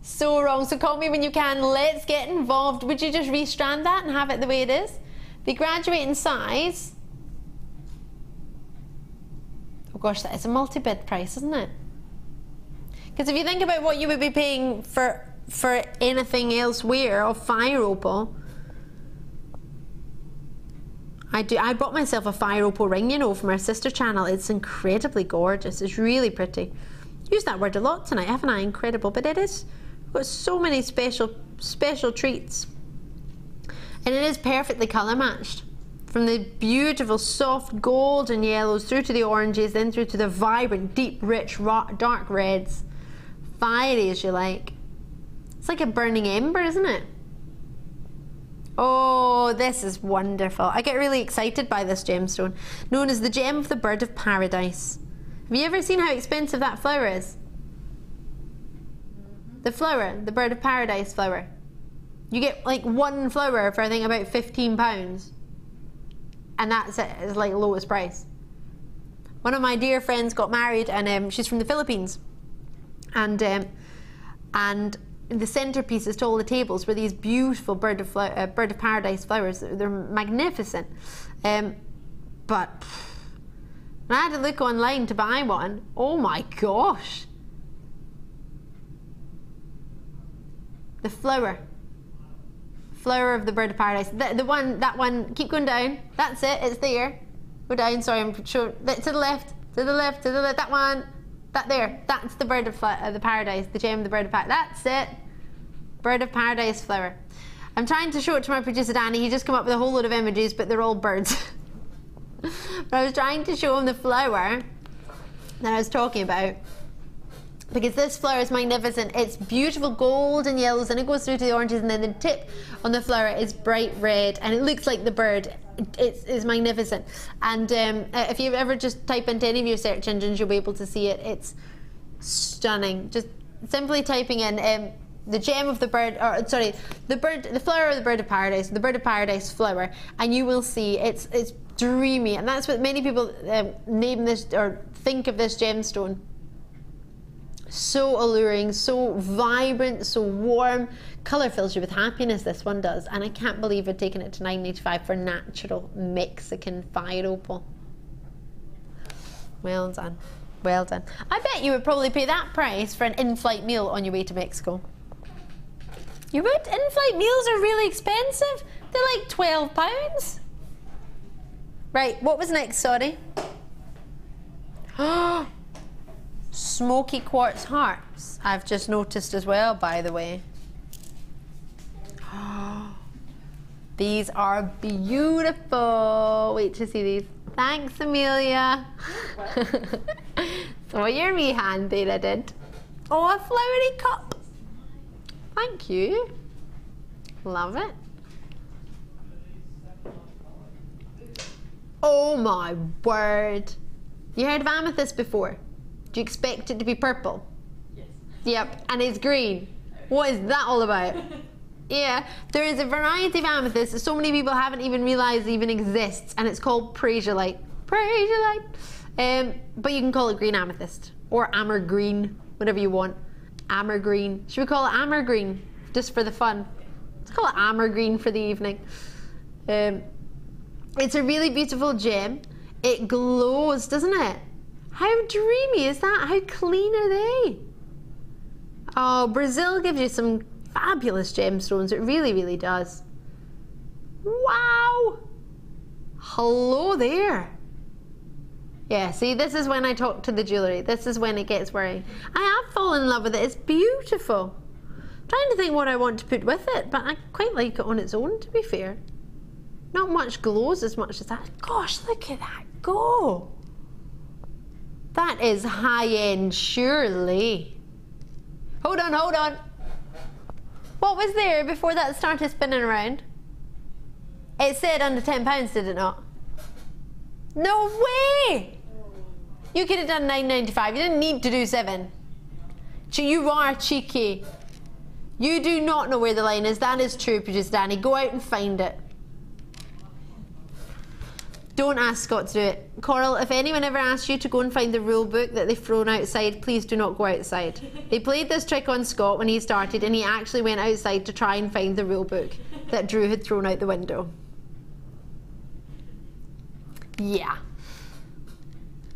So wrong. So call me when you can. Let's get involved. Would you just restrand that and have it the way it is? They graduate in size. Oh gosh, that is a multi-bid price, isn't it? Because if you think about what you would be paying for anything elsewhere of fire opal, I bought myself a fire opal ring, you know, from our sister channel. It's incredibly gorgeous. It's really pretty. Used that word a lot tonight, haven't I? Incredible, but it is. We've got so many special treats, and it is perfectly colour matched. From the beautiful soft golden yellows through to the oranges, then through to the vibrant, deep, rich, dark reds. Fiery as you like. It's like a burning ember, isn't it? Oh, this is wonderful. I get really excited by this gemstone. Known as the gem of the bird of paradise. Have you ever seen how expensive that flower is? The flower, the bird of paradise flower. You get like one flower for I think about £15, and that's it. It's like lowest price. One of my dear friends got married, and she's from the Philippines, and the centerpieces to all the tables were these beautiful bird of paradise flowers. They're magnificent, but when I had to look online to buy one, oh my gosh! The flower of the bird of paradise. That one. Keep going down. That's it. It's there. Go down. Sorry, I'm sure. To the left. To the left. To the left. That one. That there. That's the bird of the paradise. The gem of the bird of paradise. That's it. Bird of paradise flower. I'm trying to show it to my producer Danny. He just come up with a whole load of images, but they're all birds. But I was trying to show him the flower that I was talking about, because this flower is magnificent. It's beautiful gold and yellows, and it goes through to the oranges, and then the tip on the flower is bright red, and it looks like the bird. It's magnificent. And if you ever just type into any of your search engines, you'll be able to see it. It's stunning. Just simply typing in the gem of the bird, or sorry, the flower of the bird of paradise, the bird of paradise flower, and you will see it's dreamy, and that's what many people name this or think of this gemstone. So alluring, so vibrant, so warm. Colour fills you with happiness, this one does. And I can't believe I've taken it to $9.85 for natural Mexican fire opal. Well done. Well done. I bet you would probably pay that price for an in-flight meal on your way to Mexico. You would? In-flight meals are really expensive. They're like £12. Right, what was next, sorry? Smoky quartz hearts, I've just noticed as well, by the way. These are beautiful. Wait to see these. Thanks, Amelia. Saw your wee hand there, I did. Oh, a flowery cup. Thank you. Love it. Oh my word. You heard of amethyst before? Do you expect it to be purple? Yes. Yep, and it's green. What is that all about? Yeah, there is a variety of amethyst that so many people haven't even realised even exists, and it's called Peridot. Peridot. But you can call it green amethyst, or ambergreen, whatever you want. Ambergreen. Should we call it ambergreen, just for the fun? Let's call it ambergreen for the evening. It's a really beautiful gem. It glows, doesn't it? How dreamy is that? How clean are they? Oh, Brazil gives you some fabulous gemstones. It really, really does. Wow! Hello there. Yeah, see, this is when I talk to the jewellery. This is when it gets worrying. I have fallen in love with it. It's beautiful. I'm trying to think what I want to put with it, but I quite like it on its own, to be fair. Not much glows as much as that. Gosh, look at that go. That is high-end, surely. Hold on, hold on. What was there before that started spinning around? It said under £10, did it not? No way! You could have done $9.95. You didn't need to do $7. You are cheeky. You do not know where the line is. That is true, producer Danny. Go out and find it. Don't ask Scott to do it. Coral, if anyone ever asks you to go and find the rule book that they've thrown outside, please do not go outside. They played this trick on Scott when he started, and he actually went outside to try and find the rule book that Drew had thrown out the window. Yeah.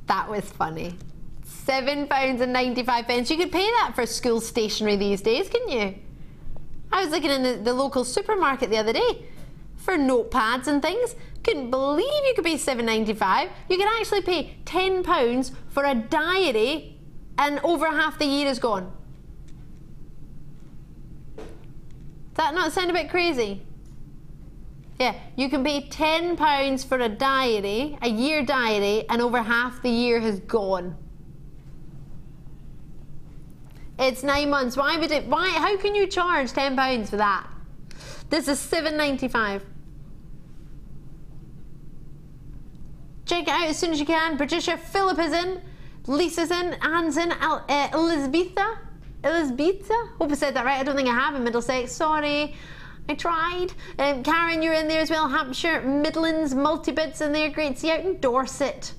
That was funny. £7.95. You could pay that for school stationery these days, couldn't you? I was looking in the local supermarket the other day for notepads and things. Couldn't believe you could pay $7.95. You could actually pay £10 for a diary, and over half the year is gone. Does that not sound a bit crazy? Yeah, you can pay £10 for a diary, a year diary, and over half the year has gone. It's 9 months. Why would it? Why? How can you charge £10 for that? This is $7.95. Check it out as soon as you can. Patricia Phillip is in. Lisa's in, Anne's in, Elizabetha. Hope I said that right. I don't think I have in Middlesex. Sorry. I tried. Karen, you're in there as well. Hampshire, Midlands, Multibits in there. Great to see you out in Dorset.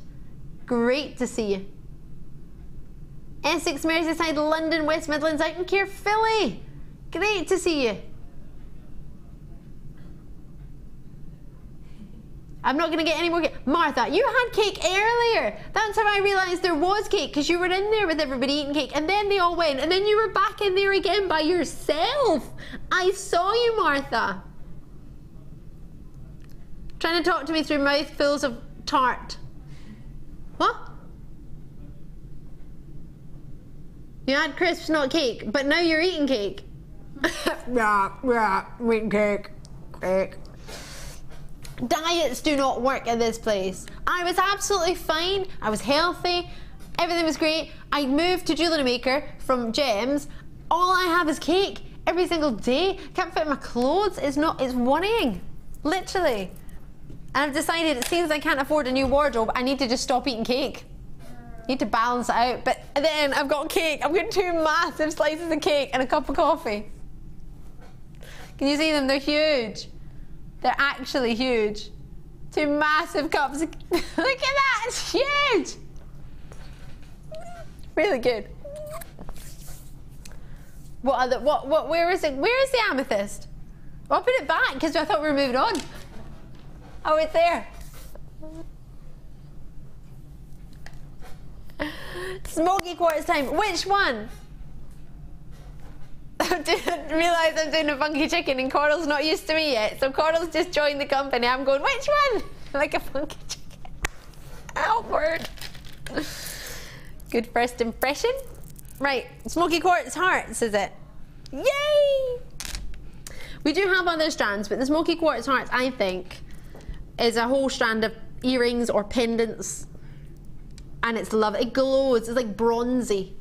Great to see you. Essex, Merseyside, London, West Midlands, out in Caerphilly. Great to see you. I'm not going to get any more cake. Martha, you had cake earlier. That's how I realised there was cake, because you were in there with everybody eating cake, and then they all went, and then you were back in there again by yourself. I saw you, Martha. Trying to talk to me through mouthfuls of tart. What? You had crisps, not cake, but now you're eating cake. Eating cake. Cake. Diets do not work at this place. I was absolutely fine. I was healthy. Everything was great. I moved to Jewellery Maker from Gems. All I have is cake every single day. Can't fit in my clothes. It's worrying. Literally. And I've decided, it seems I can't afford a new wardrobe. I need to just stop eating cake. Need to balance it out. But then I've got cake. I've got 2 massive slices of cake and a cup of coffee. Can you see them? They're huge. They're actually huge. 2 massive cups. Look at that, it's huge. Really good. Where is it? Where is the amethyst? I'll put it back because I thought we were moving on. Oh, it's there. Smoky quartz time. Which one? I didn't realise I'm doing a funky chicken and Coral's not used to me yet. So Coral's just joined the company. I'm going, which one? Like a funky chicken. Awkward. Good first impression. Right, smoky quartz hearts, is it? Yay! We do have other strands, but the smoky quartz hearts, I think, is a whole strand of earrings or pendants. And it's lovely. It glows. It's like bronzy.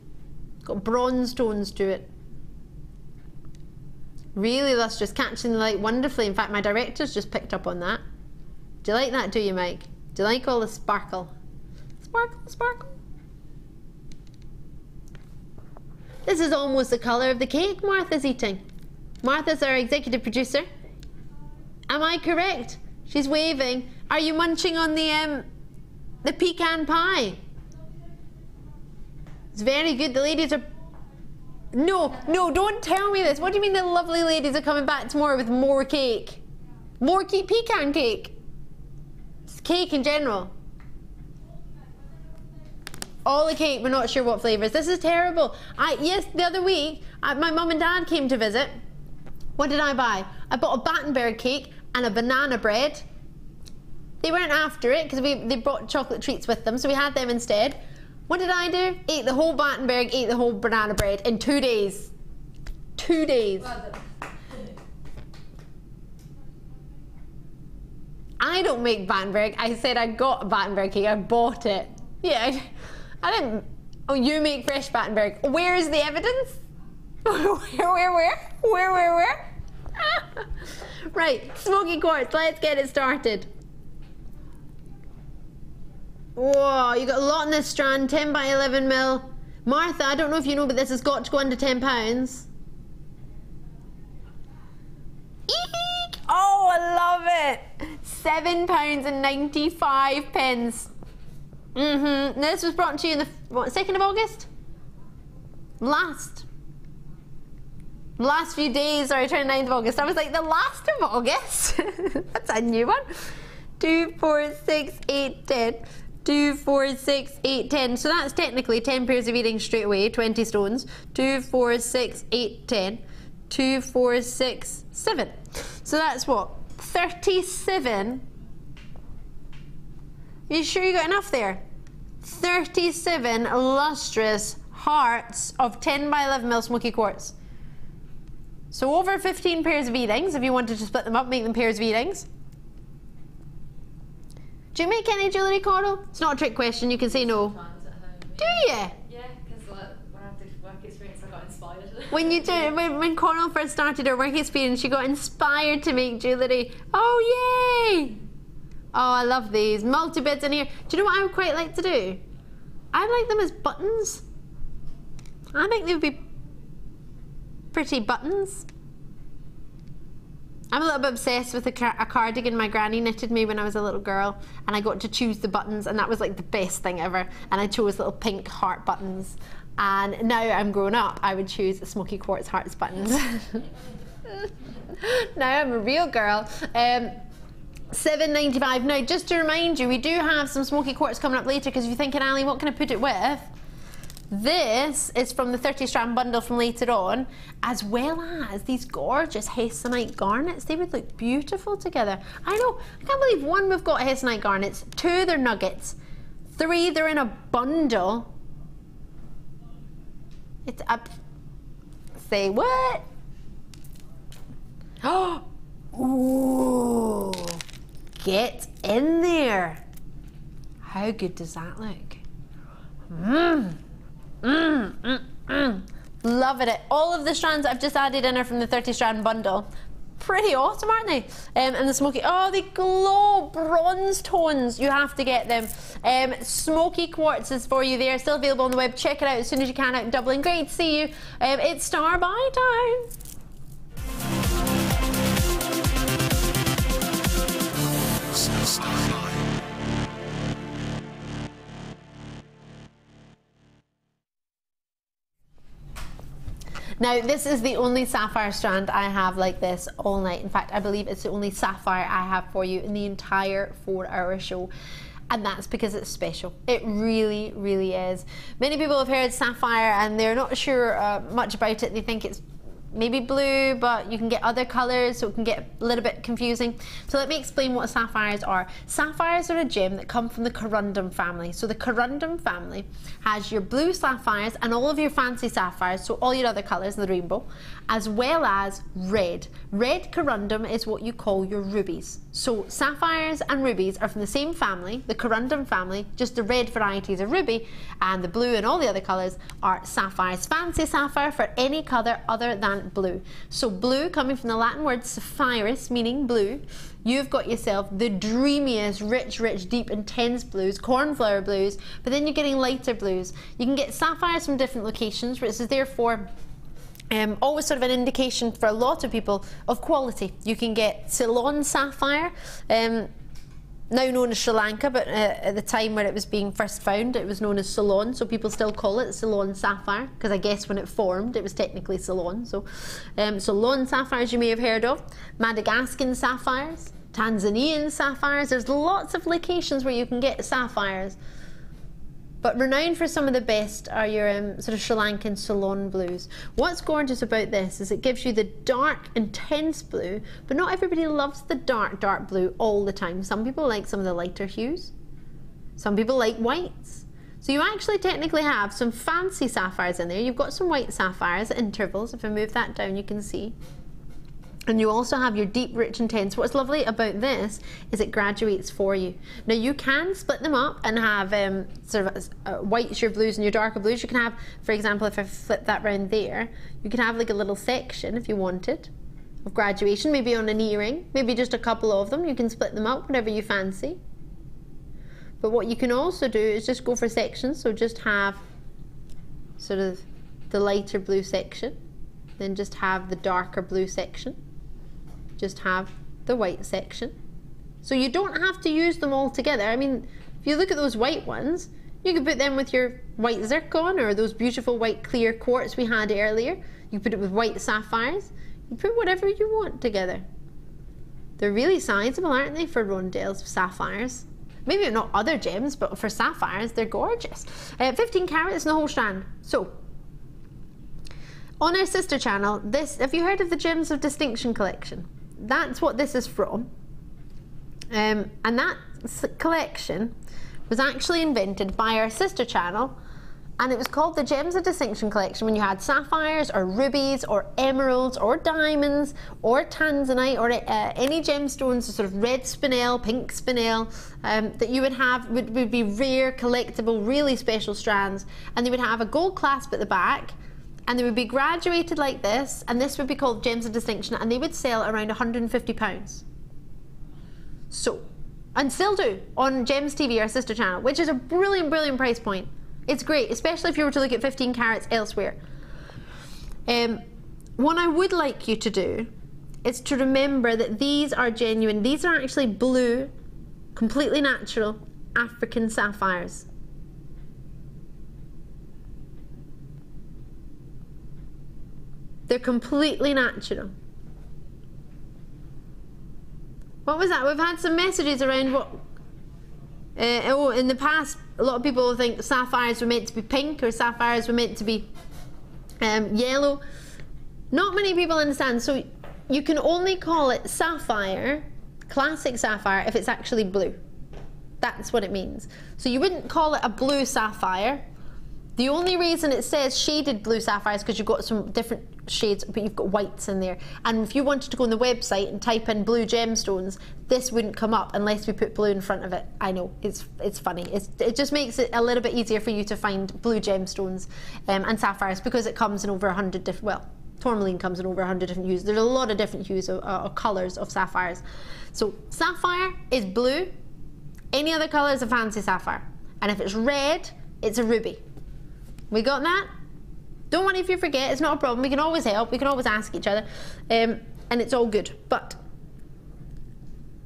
Got bronze tones to it. Really lustrous, catching the light wonderfully. In fact, my director's just picked up on that. Do you like that, do you, Mike? Do you like all the sparkle? Sparkle, sparkle. This is almost the colour of the cake Martha's eating. Martha's our executive producer. Am I correct? She's waving. Are you munching on the pecan pie? It's very good. The ladies are... No, don't tell me this. What do you mean the lovely ladies are coming back tomorrow with more cake? More pecan cake? It's cake in general. All the cake, we're not sure what flavours. This is terrible. Yes, the other week, my mum and dad came to visit. What did I buy? I bought a Battenberg cake and a banana bread. They weren't after it because they brought chocolate treats with them, so we had them instead. What did I do? Ate the whole Battenberg, ate the whole banana bread in 2 days. 2 days. I don't make Battenberg. I said I got a Battenberg cake. I bought it. Yeah, I didn't. Oh, you make fresh Battenberg. Where is the evidence? Where? Right, smoky quartz. Let's get it started. Whoa, you got a lot in this strand, 10 by 11 mil. Martha, I don't know if you know, but this has got to go under £10. Eek! Oh, I love it. £7.95. Now, this was brought to you in the 2nd of August? Last few days, sorry, 29th of August. I was like, the last of August? That's a new one. 2, 4, 6, 8, 10. 2, 4, 6, 8, 10. So that's technically 10 pairs of earrings straight away, 20 stones. 2, 4, 6, 8, 10. 2, 4, 6, 7. So that's what? 37. Are you sure you got enough there? 37 lustrous hearts of 10 by 11 mil smoky quartz. So over 15 pairs of earrings. If you wanted to split them up, make them pairs of earrings. Do you make any jewellery, Coral? It's not a trick question, you can say no. Do you? Yeah, because when I did work experience, I got inspired. When Coral first started her work experience, she got inspired to make jewellery. Oh, yay! Oh, I love these. Multi-bits in here. Do you know what I would quite like to do? I like them as buttons. I think they would be pretty buttons. I'm a little bit obsessed with a cardigan my granny knitted me when I was a little girl, and I got to choose the buttons, and that was like the best thing ever. And I chose little pink heart buttons. And now I'm grown up, I would choose smoky quartz hearts buttons. Now I'm a real girl. $7.95. Now, just to remind you, we do have some smoky quartz coming up later, because if you're thinking, Ali, what can I put it with? This is from the 30 strand bundle from later on, as well as these gorgeous hessonite garnets. They would look beautiful together. I know, I can't believe, 1, we've got hessonite garnets, 2, they're nuggets, 3, they're in a bundle. It's up. Say what? Oh, ooh, get in there. How good does that look? Loving it. All of the strands I've just added in are from the 30 strand bundle. Pretty awesome, aren't they? And the smoky, oh, they glow, bronze tones. You have to get them. Smoky quartz is for you there, still available on the web. Check it out as soon as you can out in Dublin. Great to see you. It's star buy time. Now, this is the only sapphire strand I have like this all night. In fact, I believe it's the only sapphire I have for you in the entire 4-hour show. And that's because it's special. It really, really is. Many people have heard sapphire and they're not sure much about it. They think it's maybe blue, but you can get other colors, so it can get a little bit confusing. So let me explain what sapphires are. Sapphires are a gem that come from the corundum family. So the corundum family has your blue sapphires and all of your fancy sapphires, so all your other colors in the rainbow, as well as red. Red corundum is what you call your rubies. So sapphires and rubies are from the same family, the corundum family, just the red varieties of ruby, and the blue and all the other colors are sapphires. Fancy sapphire for any color other than blue. So blue, coming from the Latin word sapphirus, meaning blue, you've got yourself the dreamiest, rich, deep, intense blues, cornflower blues, but then you're getting lighter blues. You can get sapphires from different locations, which is therefore always sort of an indication for a lot of people of quality. You can get Ceylon sapphire, now known as Sri Lanka, but at the time where it was being first found, it was known as Ceylon, so people still call it Ceylon sapphire, because I guess when it formed, it was technically Ceylon. So Ceylon sapphires you may have heard of, Madagascan sapphires, Tanzanian sapphires. There's lots of locations where you can get sapphires. But renowned for some of the best are your sort of Sri Lankan Ceylon blues. What's gorgeous about this is it gives you the dark, intense blue, but not everybody loves the dark blue all the time. Some people like some of the lighter hues. Some people like whites. So you actually technically have some fancy sapphires in there. You've got some white sapphires at intervals. If I move that down, you can see. And you also have your deep, rich, intense. What's lovely about this is it graduates for you. Now you can split them up and have sort of whites, your blues, and your darker blues. You can have, for example, if I flip that round there, you can have like a little section if you wanted of graduation, maybe on an earring, maybe just a couple of them. You can split them up, whatever you fancy. But what you can also do is just go for sections. So just have sort of the lighter blue section, then just have the darker blue section. Just have the white section. So you don't have to use them all together. I mean, if you look at those white ones, you could put them with your white zircon or those beautiful white clear quartz we had earlier. You put it with white sapphires. You put whatever you want together. They're really sizable, aren't they, for rondelles of sapphires? Maybe not other gems, but for sapphires, they're gorgeous. 15 carats in the whole strand. So, on our sister channel, this, have you heard of the Gems of Distinction collection? That's what this is from. And that collection was actually invented by our sister channel, and it was called the Gems of Distinction collection when you had sapphires or rubies or emeralds or diamonds or tanzanite or any gemstones, sort of red spinel, pink spinel, that you would have would be rare, collectible, really special strands, and they would have a gold clasp at the back, and they would be graduated like this, and this would be called Gems of Distinction, and they would sell around £150. So, and still do, on Gems TV, our sister channel, which is a brilliant, brilliant price point. It's great, especially if you were to look at 15 carats elsewhere. What I would like you to do is to remember that these are genuine. These are actually blue, completely natural African sapphires. They're completely natural. What was that? We've had some messages around what... in the past, a lot of people think sapphires were meant to be pink or sapphires were meant to be yellow. Not many people understand. So you can only call it sapphire, classic sapphire, if it's actually blue. That's what it means. So you wouldn't call it a blue sapphire. The only reason it says shaded blue sapphire is because you've got some different shades, but you've got whites in there. And if you wanted to go on the website and type in blue gemstones, this wouldn't come up unless we put blue in front of it. I know, it's funny. It just makes it a little bit easier for you to find blue gemstones and sapphires, because it comes in over 100 different, well, tourmaline comes in over 100 different hues. There's a lot of different hues or colours of sapphires. So sapphire is blue. Any other colour is a fancy sapphire. And if it's red, it's a ruby. We got that? Don't worry if you forget, it's not a problem. We can always help, we can always ask each other, and it's all good. But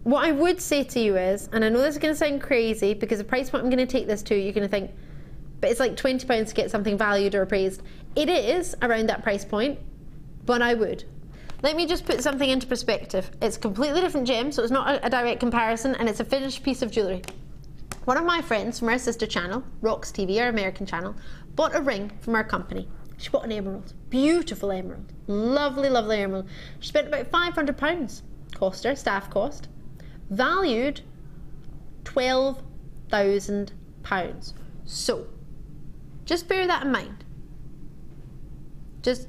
what I would say to you is, and I know this is going to sound crazy because the price point I'm going to take this to, you're going to think, but it's like £20 to get something valued or appraised. It is around that price point, but I would. Let me just put something into perspective. It's a completely different gem, so it's not a direct comparison, and it's a finished piece of jewellery. One of my friends from our sister channel, Rox TV, our American channel, bought a ring from our company. She bought an emerald, beautiful emerald, lovely, lovely emerald. She spent about £500, cost her, staff cost, valued £12,000. So, just bear that in mind. Just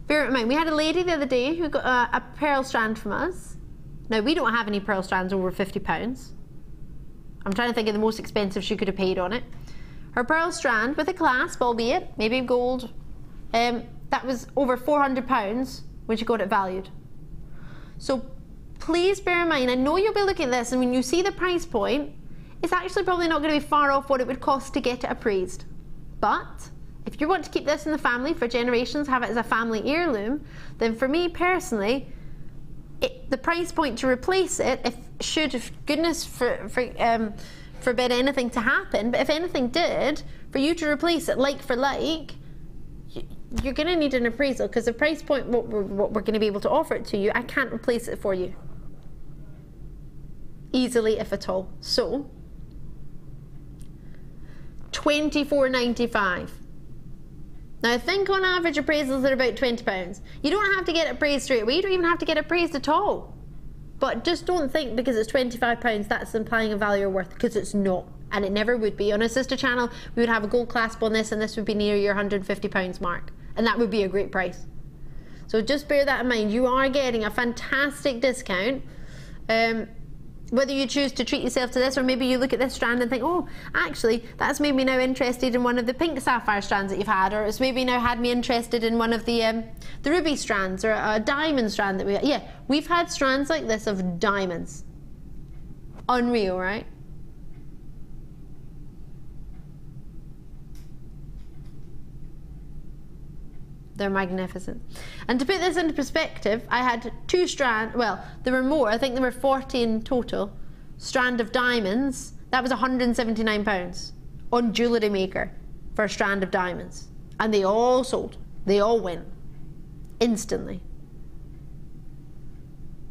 bear it in mind. We had a lady the other day who got a pearl strand from us. Now, we don't have any pearl strands over £50. I'm trying to think of the most expensive she could have paid on it. Her pearl strand with a clasp, albeit maybe gold, that was over £400 when she got it valued. So please bear in mind, I know you'll be looking at this, and when you see the price point, it's actually probably not going to be far off what it would cost to get it appraised. But if you want to keep this in the family for generations, have it as a family heirloom, then for me personally, the price point to replace it, if goodness forbid anything to happen, but if anything did, for you to replace it like for like, you're going to need an appraisal, because the price point, what we're going to be able to offer it to you, I can't replace it for you easily, if at all. So £24.95. Now I think on average appraisals are about £20. You don't have to get it appraised straight away, you don't even have to get it appraised at all. But just don't think because it's £25 that's implying a value or worth, because it's not, and it never would be. On a sister channel we would have a gold clasp on this, and this would be near your £150 mark, and that would be a great price. So just bear that in mind. You are getting a fantastic discount. Whether you choose to treat yourself to this, or maybe you look at this strand and think, oh, actually, that's made me now interested in one of the pink sapphire strands that you've had, or it's maybe now had me interested in one of the ruby strands, or a diamond strand that we've had strands like this of diamonds. Unreal, right? They're magnificent. And to put this into perspective, I had 2 strands, well, there were more, I think there were 40 in total, strand of diamonds. That was £179 on Jewellery Maker for a strand of diamonds. And they all sold. They all went instantly.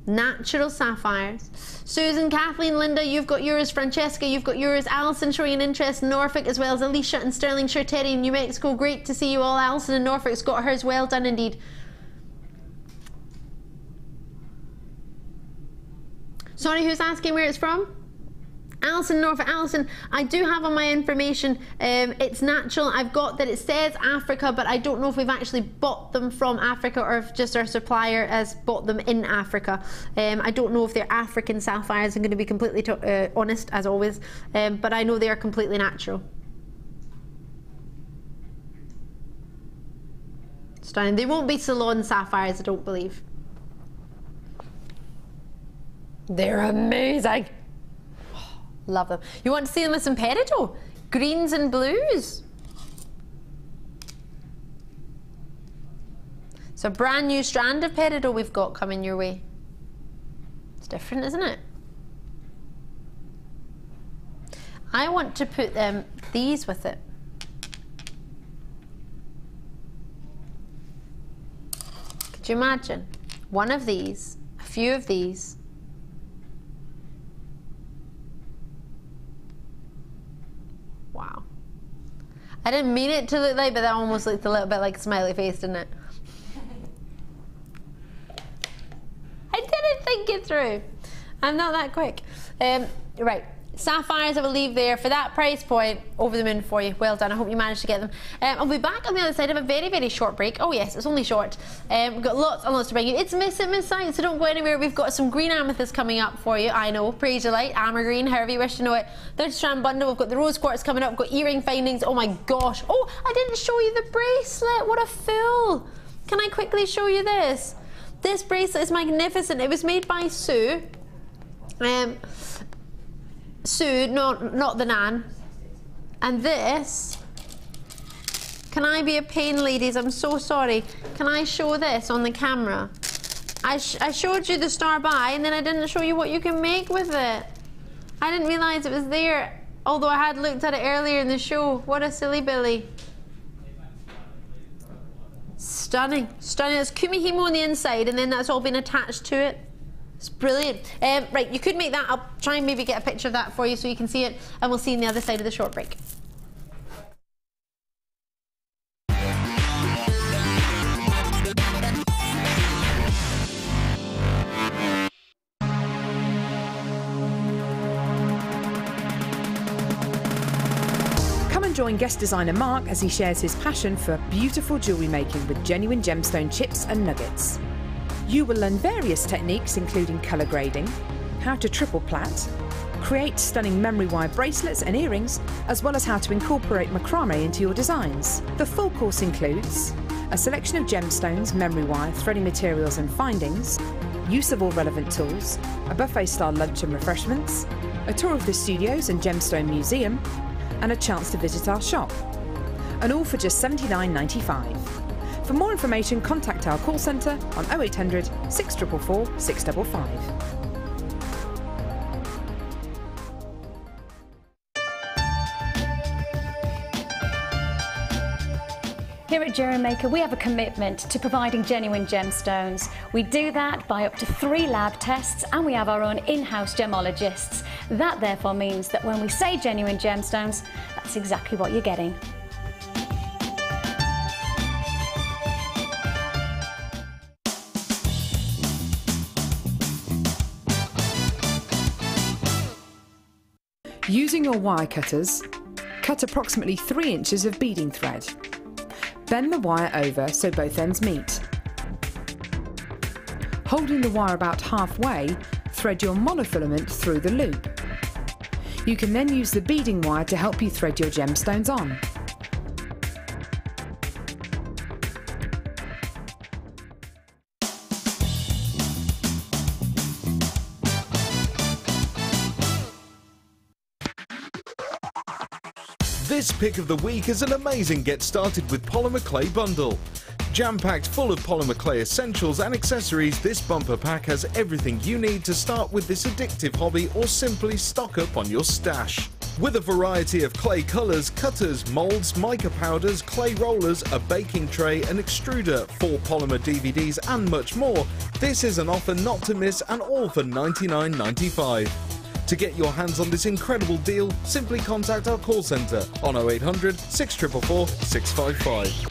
Natural sapphires. Susan, Kathleen, Linda, you've got yours. Francesca, you've got yours. Alison showing an interest in Norfolk, as well as Alicia and Sterling, Teddy in New Mexico. Great to see you all. Alison in Norfolk's got hers. Well done indeed. Sorry, who's asking where it's from? Alison, Norfolk. Alison, I do have on my information, it's natural. I've got that it says Africa, but I don't know if we've actually bought them from Africa or if just our supplier has bought them in Africa. I don't know if they're African sapphires, I'm going to be completely honest, as always, but I know they are completely natural. Stunning. They won't be Ceylon sapphires, I don't believe. They're amazing. Love them. You want to see them with some Peridot? greens and blues. So a brand new strand of Peridot we've got coming your way. It's different, isn't it? I want to put these with it. Could you imagine? One of these, a few of these. Wow. I didn't mean it to look like, but that almost looked a little bit like a smiley face, didn't it? I didn't think it through. I'm not that quick. Right. Sapphires I will leave there for that price point. Over the moon for you. Well done. I hope you managed to get them. I'll be back on the other side of a very, very short break. Oh yes, it's only short. We've got lots and lots to bring you. It's Miss Science, so don't go anywhere. We've got some green amethyst coming up for you. I know, Peridot Light, Amber Green, however you wish to know it. 30 strand bundle. We've got the rose quartz coming up. We've got earring findings. Oh my gosh. Oh, I didn't show you the bracelet. What a fool. Can I quickly show you this? This bracelet is magnificent. It was made by Sue. Sue, not the Nan. And this, can I be a pain, ladies? I'm so sorry. Can I show this on the camera? I showed you the star by, and then I didn't show you what you can make with it. I didn't realize it was there, although I had looked at it earlier in the show. What a silly Billy. Stunning, stunning. It's kumihimo on the inside, and then that's all been attached to it. It's brilliant. Right, you could make that. I'll try and maybe get a picture of that for you so you can see it, and we'll see you on the other side of the short break. Come and join guest designer Mark as he shares his passion for beautiful jewellery making with genuine gemstone chips and nuggets. You will learn various techniques including colour grading, how to triple plait, create stunning memory wire bracelets and earrings, as well as how to incorporate macrame into your designs. The full course includes a selection of gemstones, memory wire, threading materials and findings, use of all relevant tools, a buffet-style lunch and refreshments, a tour of the studios and gemstone museum, and a chance to visit our shop. And all for just $79.95. For more information, contact our call centre on 0800 644 655. Here at Jewellery Maker, we have a commitment to providing genuine gemstones. We do that by up to 3 lab tests, and we have our own in-house gemologists. That therefore means that when we say genuine gemstones, that's exactly what you're getting. Using your wire cutters, cut approximately 3 inches of beading thread. Bend the wire over so both ends meet. Holding the wire about halfway, thread your monofilament through the loop. You can then use the beading wire to help you thread your gemstones on. This pick of the week is an amazing get started with polymer clay bundle. Jam-packed full of polymer clay essentials and accessories, this bumper pack has everything you need to start with this addictive hobby or simply stock up on your stash. With a variety of clay colours, cutters, moulds, mica powders, clay rollers, a baking tray, an extruder, 4 polymer DVDs and much more, this is an offer not to miss and all for $99.95. To get your hands on this incredible deal, simply contact our call centre on 0800 644 655.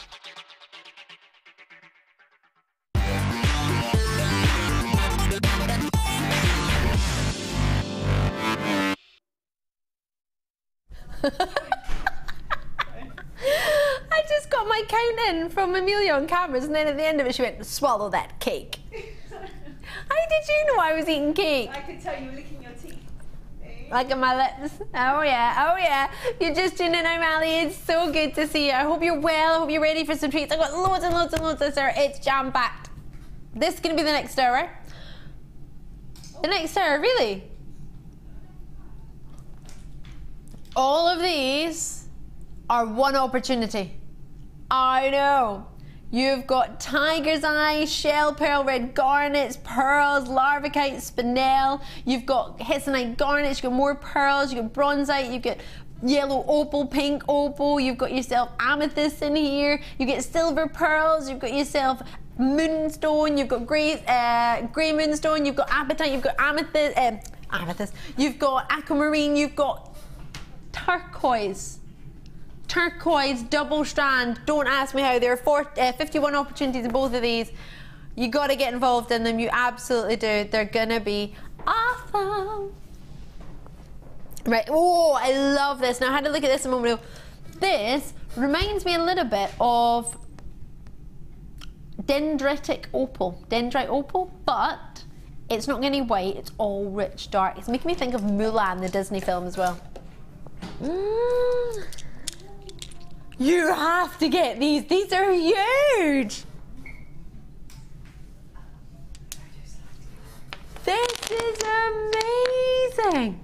I just got my count in from Amelia on cameras, and then at the end of it she went, swallow that cake. How did you know I was eating cake? I could tell you were licking your teeth. Look at my lips. Oh yeah, oh yeah. You're just tuning in, O'Malley. It's so good to see you. I hope you're well. I hope you're ready for some treats. I've got loads and loads and loads of sir. It's jam-packed. This is going to be the next hour. The next hour, really? All of these are one opportunity. I know. You've got tiger's eye, shell pearl, red garnets, pearls, larvicite, spinel. You've got hessonite garnets, you've got more pearls, you've got bronzite, you've got yellow opal, pink opal, you've got yourself amethyst in here, you get silver pearls, you've got yourself moonstone, you've got grey moonstone, you've got apatite, you've got amethyst, you've got aquamarine, you've got turquoise double strand. Don't ask me how. There are 51 opportunities in both of these. You got to get involved in them. You absolutely do. They're gonna be awesome. Right. Oh, I love this. Now I had to look at this a moment ago. This reminds me a little bit of dendritic opal, but it's not any white. It's all rich dark. It's making me think of Mulan, the Disney film, as well. You have to get these. These are huge. This is amazing.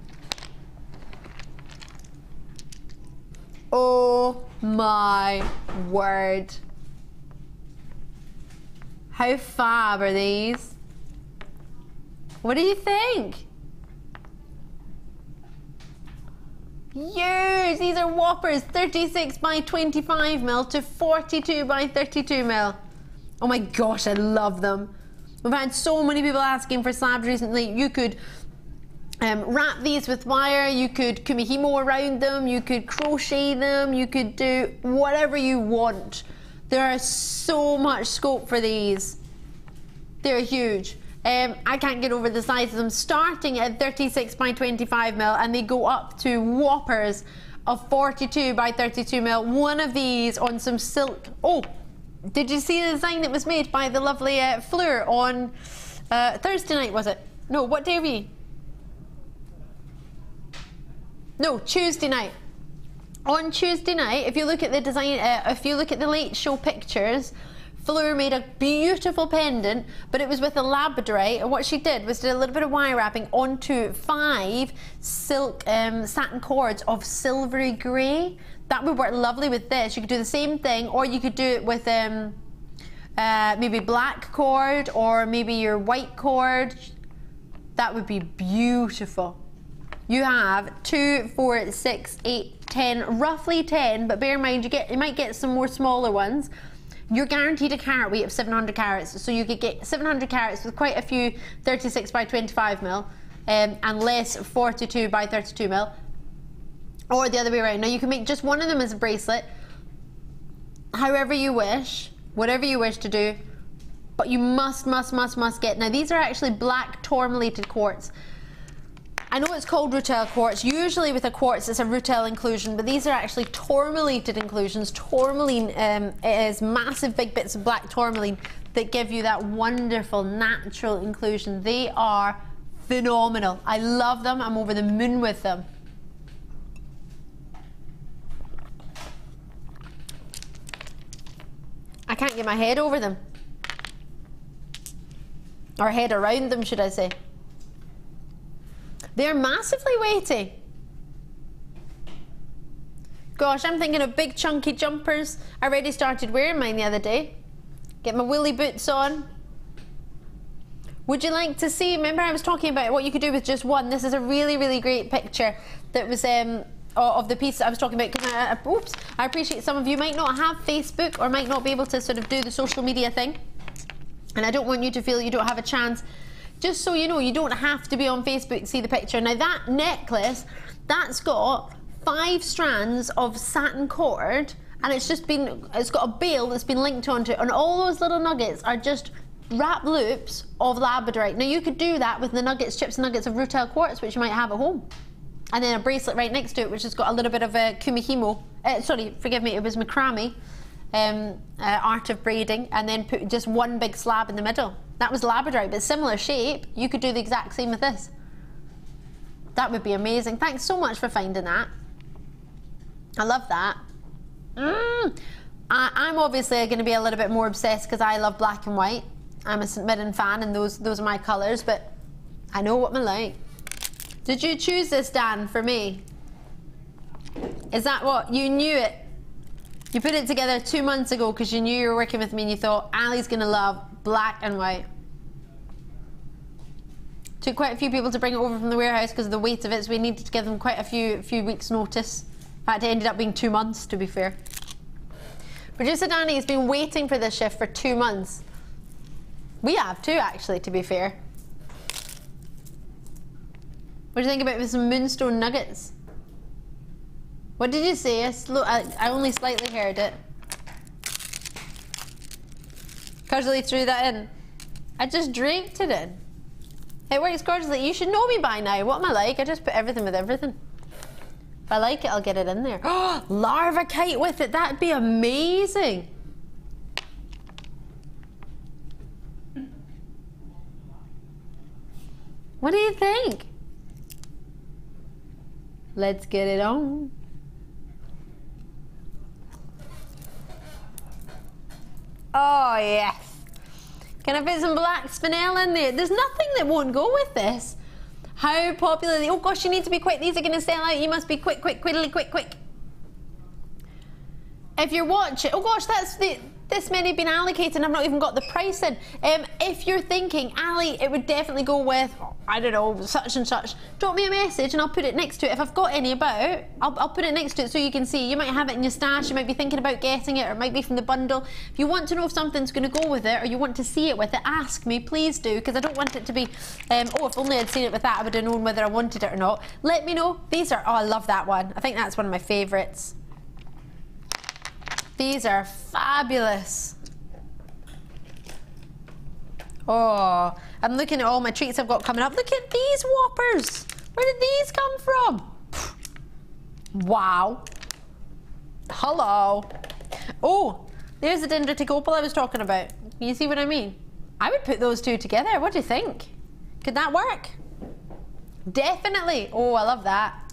Oh my word. How fab are these? What do you think? Huge! These are whoppers. 36 by 25 mil to 42 by 32 mil. Oh my gosh, I love them. We've had so many people asking for slabs recently. You could wrap these with wire, you could kumihimo around them, you could crochet them, you could do whatever you want. There is so much scope for these. They're huge. I can't get over the size of them, starting at 36 by 25 mil, and they go up to whoppers of 42 by 32 mil. One of these on some silk. Oh, did you see the design that was made by the lovely Fleur on Thursday night, was it? No, what day are we? No, Tuesday night. On Tuesday night, if you look at the design, if you look at the late show pictures, Fleur made a beautiful pendant, but it was with a labradorite, and what she did was did a little bit of wire wrapping onto 5 silk satin cords of silvery grey. That would work lovely with this. You could do the same thing, or you could do it with maybe black cord, or maybe your white cord. That would be beautiful. You have 2, 4, 6, 8, 10, roughly 10, but bear in mind you might get some more smaller ones. You're guaranteed a carat weight of 700 carats, so you could get 700 carats with quite a few 36 by 25 mil, and less 42 by 32 mil, or the other way around. Now you can make just one of them as a bracelet, however you wish, whatever you wish to do, but you must get. Now these are actually black tourmalated quartz. I know it's called rutile quartz. Usually with a quartz it's a rutile inclusion, but these are actually tourmalated inclusions. Tourmaline is massive big bits of black tourmaline that give you that wonderful natural inclusion. They are phenomenal. I love them. I'm over the moon with them. I can't get my head over them. Or head around them, should I say. They're massively weighty. Gosh, I'm thinking of big chunky jumpers. I already started wearing mine the other day. Get my woolly boots on. Would you like to see, remember I was talking about what you could do with just one. This is a really great picture that was of the piece that I was talking about, because I appreciate some of you might not have Facebook or might not be able to sort of do the social media thing, and I don't want you to feel you don't have a chance. Just so you know, you don't have to be on Facebook to see the picture. Now that necklace, that's got 5 strands of satin cord, and it's got a bail that's been linked onto it, and all those little nuggets are just wrap loops of labradorite. Now you could do that with the nuggets, chips and nuggets of rutile quartz, which you might have at home, and then a bracelet right next to it, which has got a little bit of a kumihimo. Sorry, forgive me, it was macrame, art of braiding, and then put just one big slab in the middle. That was labradorite, but similar shape. You could do the exact same with this. That would be amazing. Thanks so much for finding that. I love that. I'm obviously going to be a little bit more obsessed because I love black and white. I'm a St. Mirren fan, and those are my colours, but I know what I like. Did you choose this, Dan, for me? Is that what? You knew it. You put it together 2 months ago because you knew you were working with me and you thought, Ali's going to love black and white. Took quite a few people to bring it over from the warehouse because of the weight of it, so we needed to give them quite a few weeks notice. In fact, it ended up being 2 months, to be fair. Producer Danny has been waiting for this shift for 2 months. We have too, actually, to be fair. What do you think about some moonstone nuggets? What did you say? I only slightly heard it. Casually threw that in. I just draped it in. It works gorgeously. You should know me by now. What am I like? I just put everything with everything. If I like it, I'll get it in there. Oh, larva kite with it. That'd be amazing. What do you think? Let's get it on. Oh, yes. Can I put some black spinel in there? There's nothing that won't go with this. How popular are they? Oh gosh, you need to be quick. These are going to sell out. You must be quick, quick, quiddly, quick, quick. If you're watching, oh gosh, this many have been allocated and I've not even got the price in. If you're thinking, Ali, it would definitely go with, I don't know, such and such, drop me a message and I'll put it next to it. If I've got any about, I'll put it next to it so you can see. You might have it in your stash, you might be thinking about getting it, or it might be from the bundle. If you want to know if something's going to go with it, or you want to see it with it, ask me, please do, because I don't want it to be, oh, if only I'd seen it with that, I would have known whether I wanted it or not. Let me know. These are, oh, I love that one. I think that's one of my favourites. These are fabulous. Oh, I'm looking at all my treats I've got coming up. Look at these whoppers. Where did these come from? Wow. Hello. Oh, there's the dendritic opal I was talking about. You see what I mean? I would put those two together. What do you think? Could that work? Definitely. Oh, I love that.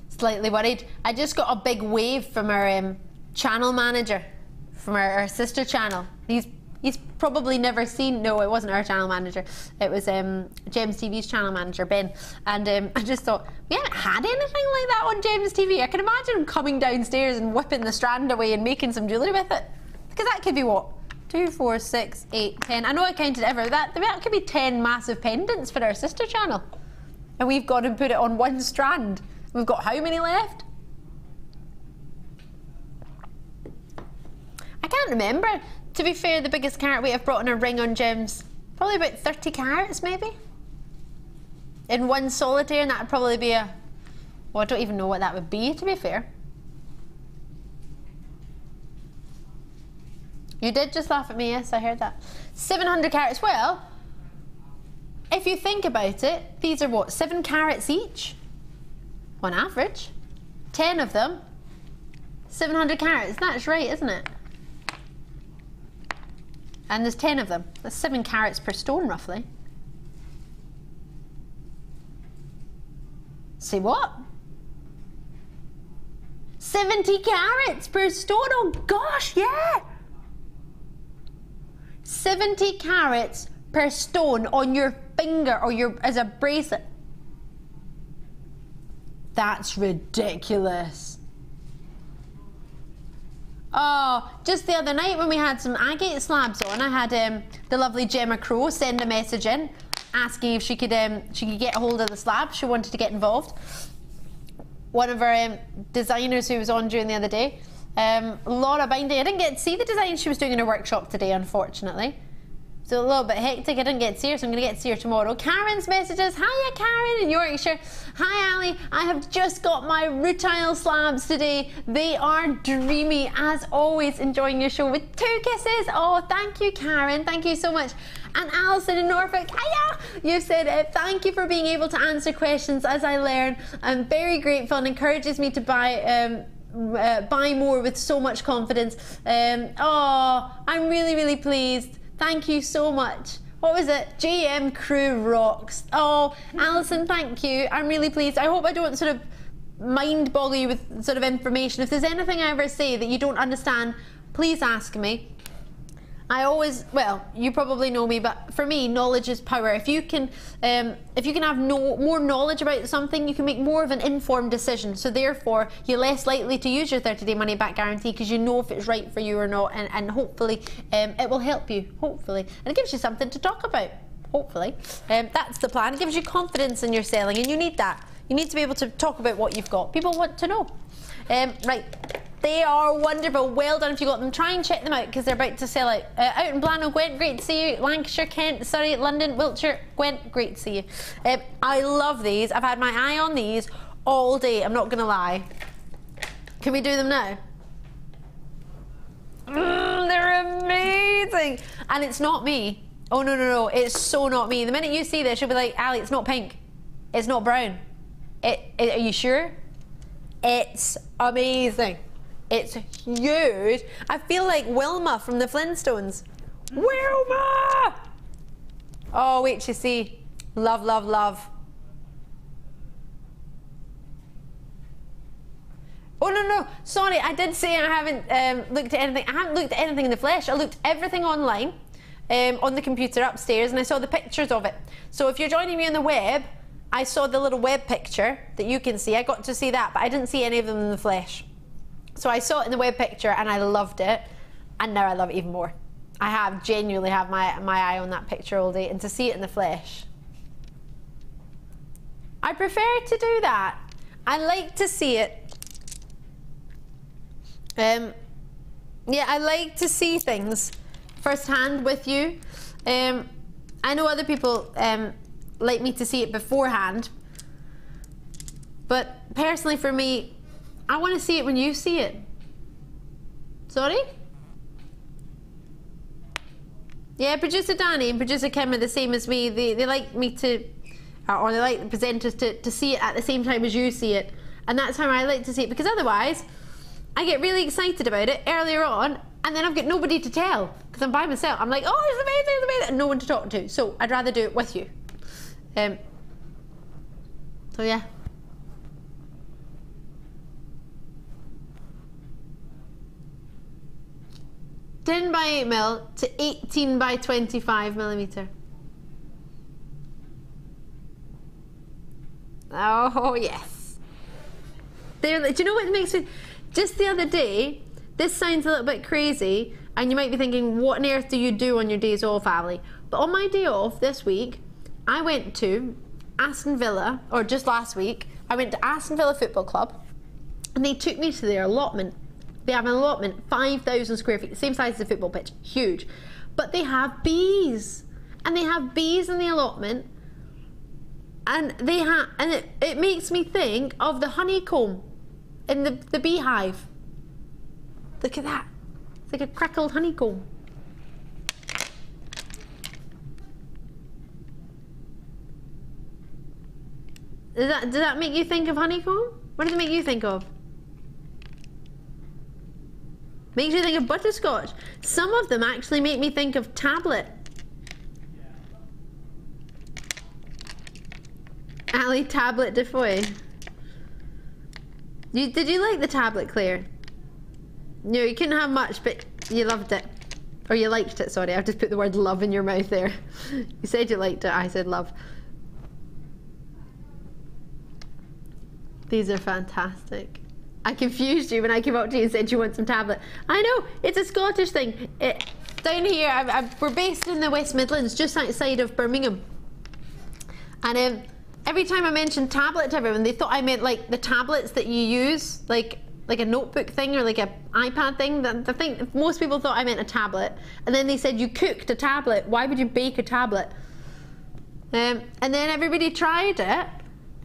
Slightly worried. I just got a big wave from our channel manager, from our sister channel. He's probably never seen, no, it wasn't our channel manager, it was Gems TV's channel manager, Ben, and I just thought, we haven't had anything like that on Gems TV. I can imagine him coming downstairs and whipping the strand away and making some jewellery with it, because that could be what, 2, 4, 6, 8, 10, I know I counted ever, that could be 10 massive pendants for our sister channel, and we've gone and put it on one strand. We've got how many left? I can't remember. To be fair, the biggest carat weight I've brought in a ring on gems, probably about 30 carats maybe. In one solitaire, and that would probably be a, well, I don't even know what that would be, to be fair. You did just laugh at me, yes, I heard that. 700 carats, well, if you think about it, these are what, 7 carats each? On average, 10 of them, 700 carats. That's right, isn't it? And there's 10 of them. That's 7 carats per stone, roughly. See what? 70 carats per stone. Oh gosh, yeah. 70 carats per stone on your finger or your as a bracelet. That's ridiculous. Oh, just the other night when we had some agate slabs on, I had the lovely Gemma Crow send a message in asking if she could get a hold of the slab. She wanted to get involved. One of our designers who was on during the other day, Laura Binding. I didn't get to see the design she was doing in her workshop today, unfortunately. So a little bit hectic. I didn't get to see her, so I'm going to get to see her tomorrow. Karen's messages. Hiya, Karen in Yorkshire. Hi, Ali. I have just got my rutile slabs today. They are dreamy, as always. Enjoying your show with 2 kisses. Oh, thank you, Karen. Thank you so much. And Alison in Norfolk. Hiya. You've said, thank you for being able to answer questions as I learn. I'm very grateful and encourages me to buy more with so much confidence. Oh, I'm really, really pleased. Thank you so much. What was it? JM Crew rocks. Oh, Alison, thank you. I'm really pleased. I hope I don't sort of mind boggle you with sort of information. If there's anything I ever say that you don't understand, please ask me. well, you probably know me, but for me, knowledge is power. If you can have more knowledge about something, you can make more of an informed decision. So therefore, you're less likely to use your 30-day money-back guarantee because you know if it's right for you or not, and hopefully it will help you. Hopefully, and it gives you something to talk about. Hopefully, that's the plan. It gives you confidence in your selling, and you need that. You need to be able to talk about what you've got. People want to know. Right. They are wonderful. Well done if you got them. Try and check them out because they're about to sell out. Out in Blano, Gwent, great to see you. Lancashire, Kent, Surrey, London, Wiltshire, Gwent, great to see you. I love these. I've had my eye on these all day. I'm not going to lie. Can we do them now? They're amazing. And it's not me. Oh, no, no, no. It's so not me. The minute you see this, you'll be like, Ali, it's not pink. It's not brown. Are you sure? It's amazing. It's huge. I feel like Wilma from the Flintstones. Wilma! Oh, wait to see. Love, love, love. Oh, no, no. Sorry, I did say I haven't looked at anything. I haven't looked at anything in the flesh. I looked everything online on the computer upstairs, and I saw the pictures of it. So if you're joining me on the web, I saw the little web picture that you can see. I got to see that, but I didn't see any of them in the flesh. So I saw it in the web picture and I loved it, and now I love it even more. I genuinely have my eye on that picture all day, and to see it in the flesh, I prefer to do that. I like to see it. Yeah, I like to see things firsthand with you. I know other people like me to see it beforehand, but personally for me, I want to see it when you see it. Sorry? Yeah, producer Danny and producer Kim are the same as me. They like me to, or they like the presenters to see it at the same time as you see it. And that's how I like to see it, because otherwise I get really excited about it earlier on, and then I've got nobody to tell because I'm by myself. I'm like, oh, it's amazing, it's amazing, and no one to talk to. So I'd rather do it with you. So yeah. (10 by 8 mil to 18 by 25 millimeter. Oh yes. Do you know what makes me? Just the other day, this sounds a little bit crazy, and you might be thinking, what on earth do you do on your days off, Ali? But on my day off this week, I went to Aston Villa, or just last week, I went to Aston Villa Football Club, and they took me to their allotment. They have an allotment, 5,000 square feet, same size as a football pitch, huge. But they have bees, and they have bees in the allotment, and they have, and it makes me think of the honeycomb in the beehive. Look at that. It's like a crackled honeycomb. Does that make you think of honeycomb? What does it make you think of? Makes you think of butterscotch. Some of them actually make me think of tablet. Ali, tablet DeFoy. Did you like the tablet, Claire? No, you couldn't have much, but you loved it. Or you liked it, sorry. I've just put the word love in your mouth there. You said you liked it, I said love. These are fantastic. I confused you when I came up to you and said you want some tablet. I know, it's a Scottish thing. Down here, we're based in the West Midlands, just outside of Birmingham. And every time I mentioned tablet to everyone, they thought I meant like the tablets that you use, like a notebook thing or like an iPad thing. I think most people thought I meant a tablet. And then they said, you cooked a tablet. Why would you bake a tablet? And then everybody tried it.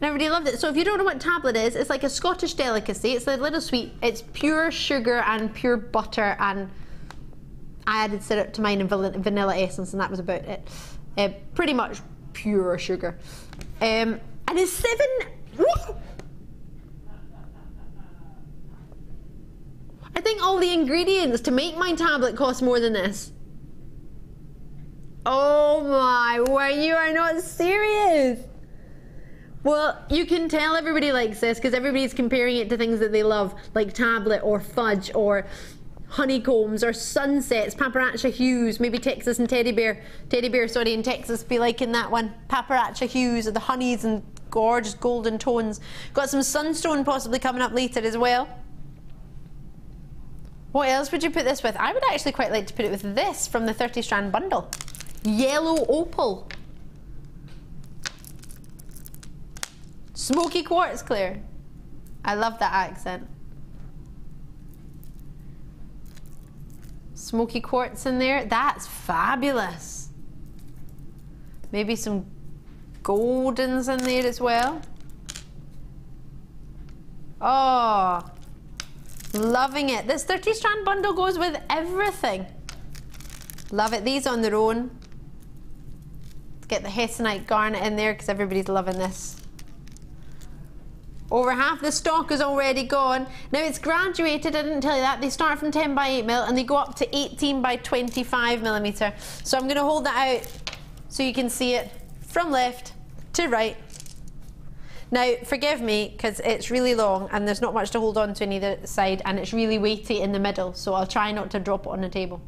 And everybody loved it. So if you don't know what tablet is, it's like a Scottish delicacy. It's a little sweet. It's pure sugar and pure butter, and I added syrup to mine and vanilla essence, and that was about it. Pretty much pure sugar. And it's 7. I think all the ingredients to make my tablet cost more than this. Oh my word, you are not serious. Well, you can tell everybody likes this because everybody's comparing it to things that they love, like tablet or fudge or honeycombs or sunsets, paparazzi hues, maybe Texas and teddy bear, sorry, in Texas be like in that one, paparazzi hues of the honeys and gorgeous golden tones. Got some sunstone possibly coming up later as well. What else would you put this with? I would actually quite like to put it with this from the 30 strand bundle. Yellow opal. Smoky quartz clear. I love that accent. Smoky quartz in there. That's fabulous. Maybe some goldens in there as well. Oh, loving it. This 30 strand bundle goes with everything. Love it. These on their own. Let's get the hessonite garnet in there because everybody's loving this. Over half the stock is already gone. Now it's graduated, I didn't tell you that. They start from 10 by 8 mil and they go up to 18 by 25 millimeter. So I'm going to hold that out so you can see it from left to right. Now forgive me because it's really long and there's not much to hold on to on either side and it's really weighty in the middle, so I'll try not to drop it on the table.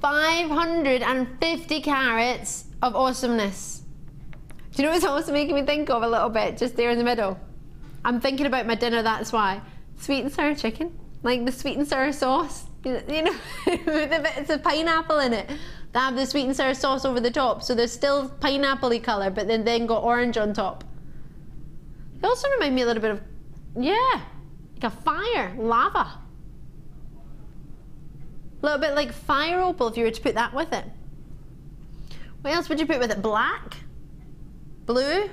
$550 carats of awesomeness. Do you know what's also making me think of a little bit just there in the middle? I'm thinking about my dinner, that's why. Sweet and sour chicken, like the sweet and sour sauce, you know, with the bits of pineapple in it. They have the sweet and sour sauce over the top, so there's still pineapple-y colour, but then got orange on top. They also remind me a little bit of, yeah, like a fire, lava. A little bit like fire opal if you were to put that with it. What else would you put with it? Black? Blue?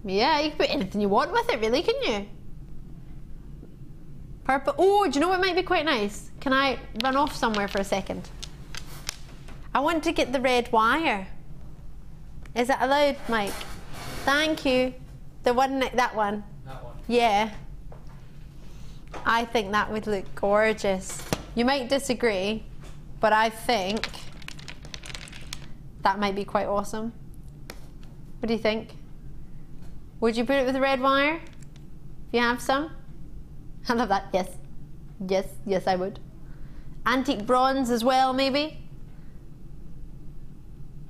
Yeah, you can put anything you want with it really, can you? Purple. Oh, do you know what might be quite nice? Can I run off somewhere for a second? I want to get the red wire. Is that allowed, Mike? Thank you. The one, that one? That one. Yeah. I think that would look gorgeous. You might disagree, but I think that might be quite awesome. What do you think? Would you put it with the red wire? If you have some? I love that. Yes. Yes, yes I would. Antique bronze as well, maybe?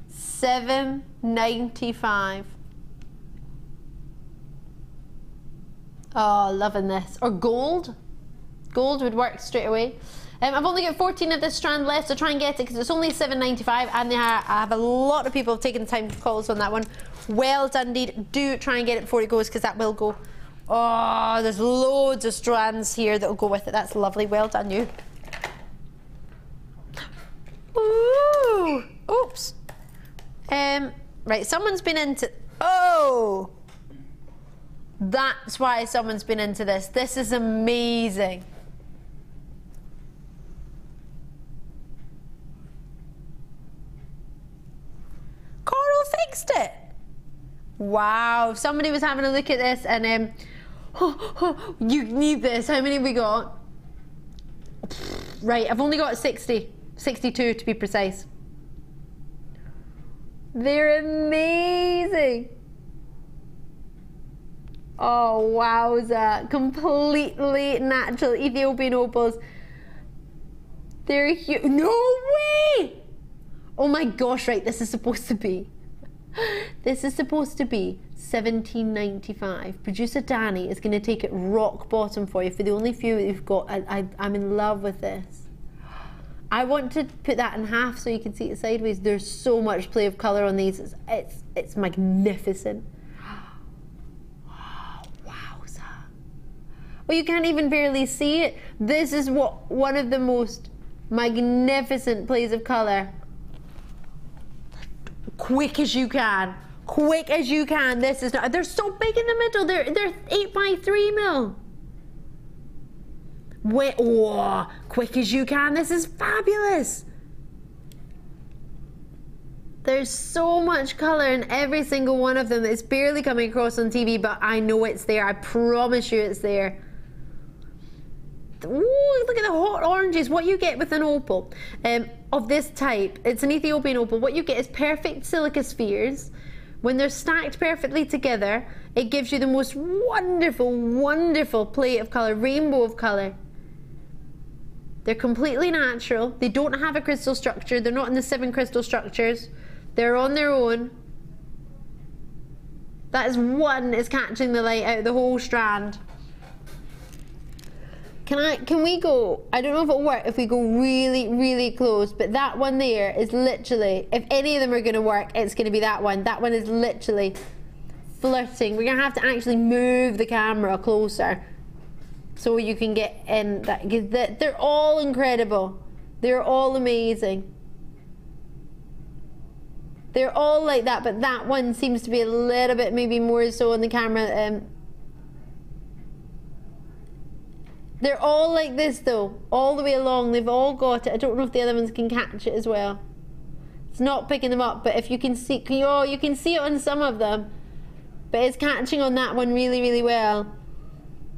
$7.95. Oh, loving this. Or gold. Gold would work straight away. I've only got 14 of this strand left, so try and get it because it's only $7.95 and I have a lot of people taking the time to call us on that one. Well done indeed. Do try and get it before it goes because that will go. Oh, there's loads of strands here that will go with it. That's lovely. Well done, you. Ooh. Oops. Right, someone's been into... Oh! That's why someone's been into this. This is amazing. Coral fixed it. Wow, somebody was having a look at this and you need this. How many have we got? Right, I've only got 60, 62 to be precise. They're amazing. Oh, wowza. Completely natural Ethiopian opals. They're huge. No way! Oh my gosh, right, this is supposed to be $17.95. Producer Danny is going to take it rock bottom for you for the only few that you've got. I'm in love with this. I want to put that in half so you can see it sideways. There's so much play of colour on these. It's magnificent. Well, you can't even barely see it. This is one of the most magnificent plays of colour. Quick as you can. Quick as you can. This is not, they're so big in the middle. They're 8 by 3 mil. Wait, oh, quick as you can. This is fabulous. There's so much colour in every single one of them. It's barely coming across on TV, but I know it's there. I promise you it's there. Ooh, look at the hot oranges. What you get with an opal of this type, it's an Ethiopian opal. What you get is perfect silica spheres When they're stacked perfectly together, it gives you the most wonderful, wonderful play of colour, rainbow of colour. They're completely natural. They don't have a crystal structure. They're not in the 7 crystal structures. They're on their own. That is one is catching the light out of the whole strand. Can we go, I don't know if it'll work if we go really, really close, but that one there is literally, if any of them are going to work, it's going to be that one. That one is literally flirting. We're going to have to actually move the camera closer so you can get in that, because they're all incredible. They're all amazing. They're all like that, but that one seems to be a little bit maybe more so on the camera. They're all like this though, all the way along. They've all got it. I don't know if the other ones can catch it as well. It's not picking them up, but if you can see, oh, you can see it on some of them, but it's catching on that one really, really well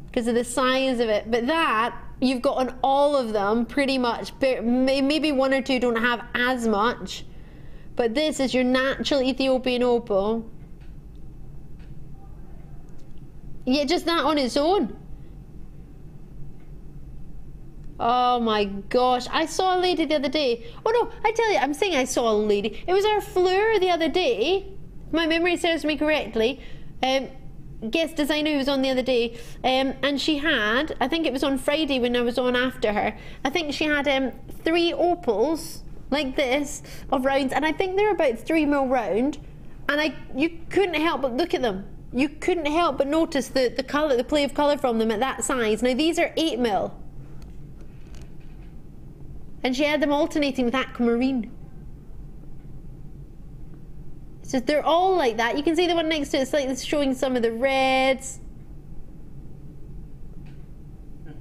because of the size of it. But that you've got on all of them pretty much. Maybe 1 or 2 don't have as much, but this is your natural Ethiopian opal. Yeah, just that on its own. Oh my gosh, I saw a lady the other day. Oh no, I tell you, I'm saying I saw a lady. It was our Fleur the other day. If my memory serves me correctly. Guest designer who was on the other day. And she had, I think it was on Friday when I was on after her. I think she had 3 opals like this of rounds. And I think they're about 3 mil round. And you couldn't help but look at them. You couldn't help but notice the colour, the play of colour from them at that size. Now these are 8 mil. And she had them alternating with aquamarine. So they're all like that. You can see the one next to it, it's like it's showing some of the reds. It's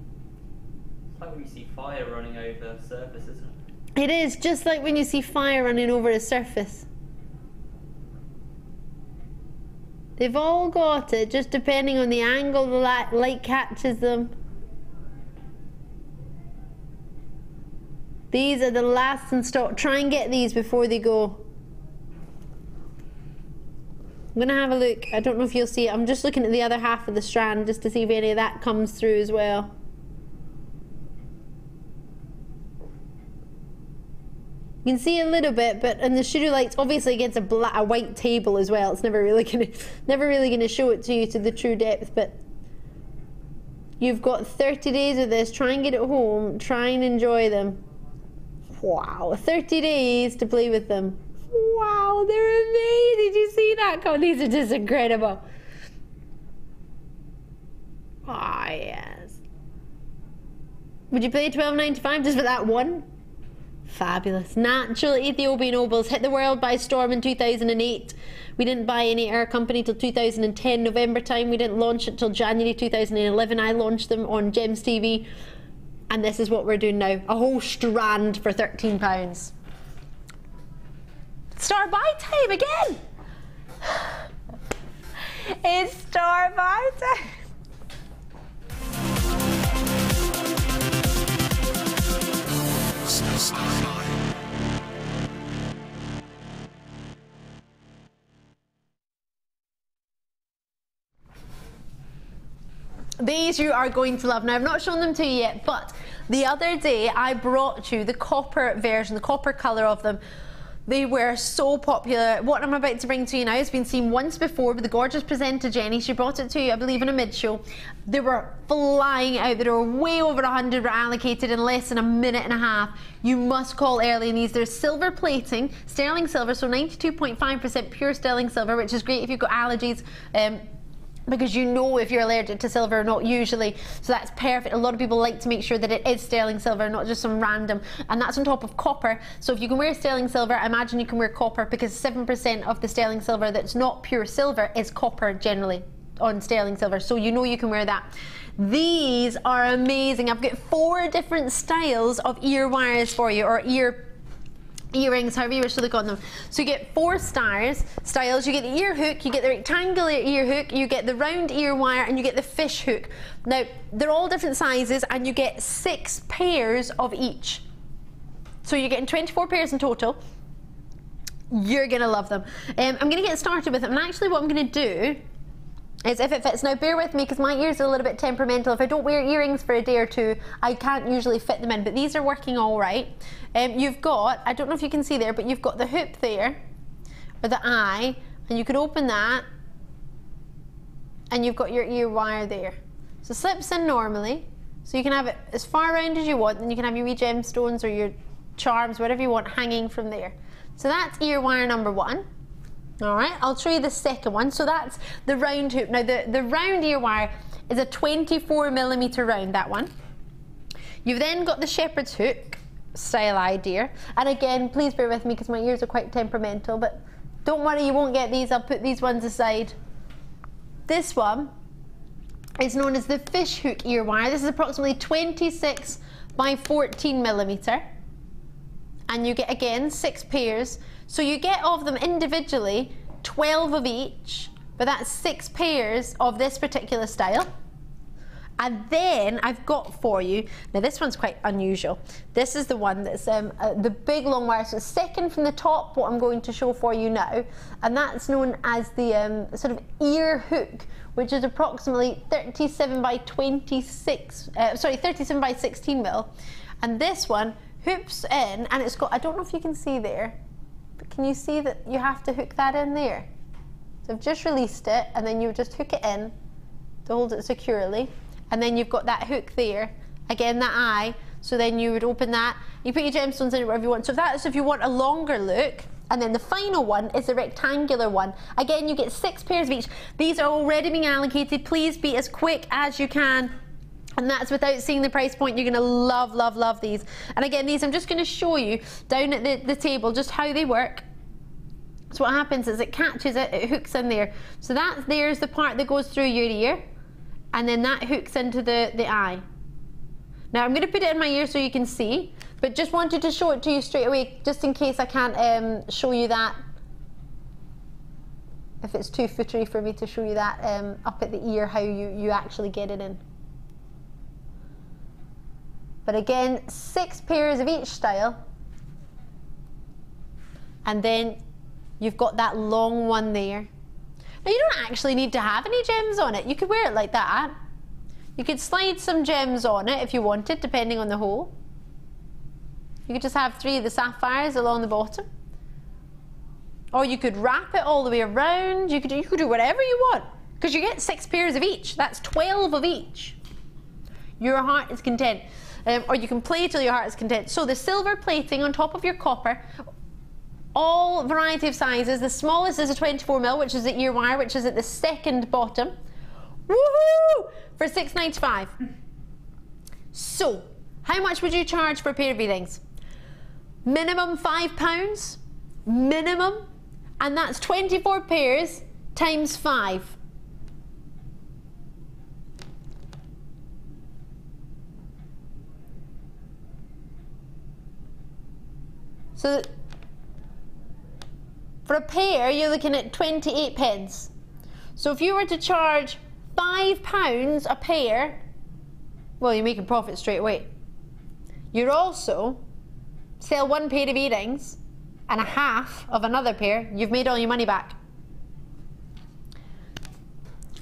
like when you see fire running over a surface, isn't it? It is, just like when you see fire running over a surface. They've all got it, just depending on the angle the light catches them. These are the last in stock. Try and get these before they go. I'm going to have a look. I don't know if you'll see it. I'm just looking at the other half of the strand just to see if any of that comes through as well. You can see a little bit, but in the studio light's obviously against a white table as well. It's never really going to show it to you to the true depth, but you've got 30 days of this. Try and get it home. Try and enjoy them. Wow, 30 days to play with them. Wow, they're amazing. Did you see that? Oh, these are just incredible. Ah, oh, yes. Would you pay $12.95 just for that one? Fabulous. Natural Ethiopian opals hit the world by storm in 2008. We didn't buy any at our company till 2010 November time. We didn't launch it till January 2011. I launched them on Gems TV. And this is what we're doing now. A whole strand for £13. Star buy time again. It's star buy time. These you are going to love. Now, I've not shown them to you yet, but the other day I brought you the copper version, the copper colour of them. They were so popular. What I'm about to bring to you now has been seen once before with the gorgeous presenter Jenny. She brought it to you, I believe, in a mid-show. They were flying out. There were way over 100 were allocated in less than a minute and a half. You must call early in these. There's silver plating, sterling silver, so 92.5% pure sterling silver, which is great if you've got allergies. Because you know if you're allergic to silver or not usually, so that's perfect. A lot of people like to make sure that it is sterling silver, not just some random, and that's on top of copper. So if you can wear sterling silver, I imagine you can wear copper, because 7% of the sterling silver that's not pure silver is copper generally on sterling silver, so you know you can wear that. These are amazing. I've got 4 different styles of ear wires for you, or earrings, however you wish to look on them. So you get 4 styles. You get the ear hook, you get the rectangular ear hook, you get the round ear wire, and you get the fish hook. Now, they're all different sizes, and you get 6 pairs of each. So you're getting 24 pairs in total. You're gonna love them. I'm gonna get started with them, and actually what I'm gonna do is, if it fits, now bear with me because my ears are a little bit temperamental. If I don't wear earrings for a day or two, I can't usually fit them in, but these are working all right. You've got, I don't know if you can see there, but you've got the hoop there, or the eye, and you could open that, and you've got your ear wire there. So it slips in normally, so you can have it as far around as you want, and you can have your wee gemstones or your charms, whatever you want, hanging from there. So that's ear wire number 1. All right, I'll show you the second one. So that's the round hoop. Now the round ear wire is a 24mm round, that one. You've then got the shepherd's hook style idea. And again, please bear with me because my ears are quite temperamental, but don't worry, you won't get these. I'll put these ones aside. This one is known as the fish hook ear wire. This is approximately 26 by 14mm. And you get, again, 6 pairs. So you get of them individually, 12 of each, but that's 6 pairs of this particular style. And then I've got for you, now this one's quite unusual. This is the one that's the big long wire, so it's second from the top, what I'm going to show for you now. And that's known as the sort of ear hook, which is approximately 37 by 37 by 16 mil. And this one hoops in, and it's got, I don't know if you can see there, but can you see that you have to hook that in there? So I've just released it, and then you just hook it in to hold it securely, and then you've got that hook there, again that eye, so then you would open that, you put your gemstones in it wherever you want. So that's if you want a longer look. And then the final one is the rectangular one. Again, you get 6 pairs of each. These are already being allocated. Please be as quick as you can. And that's without seeing the price point. You're gonna love, love, love these. And again, these I'm just gonna show you down at the table just how they work. So what happens is it catches it, it hooks in there. So there's the part that goes through your ear, and then that hooks into the eye. Now I'm gonna put it in my ear so you can see, but just wanted to show it to you straight away, just in case I can't show you that. If it's too footery for me to show you that up at the ear, how you actually get it in. But again, 6 pairs of each style. And then you've got that long one there. Now you don't actually need to have any gems on it. You could wear it like that. You could slide some gems on it if you wanted, depending on the hole. You could just have 3 of the sapphires along the bottom. Or you could wrap it all the way around. You could do whatever you want, because you get 6 pairs of each. That's 12 of each. Your heart is content. Or you can play till your heart is content. So the silver plating on top of your copper, all variety of sizes. The smallest is a 24mm, which is the ear wire, which is at the second bottom. Woohoo! For $6.95. So, how much would you charge for a pair of earrings? Minimum £5, minimum, and that's 24 pairs times 5. So for a pair, you're looking at 28 pence. So if you were to charge £5 a pair, well, you're making profit straight away. You're also sell 1 pair of earrings and a half of another pair, you've made all your money back.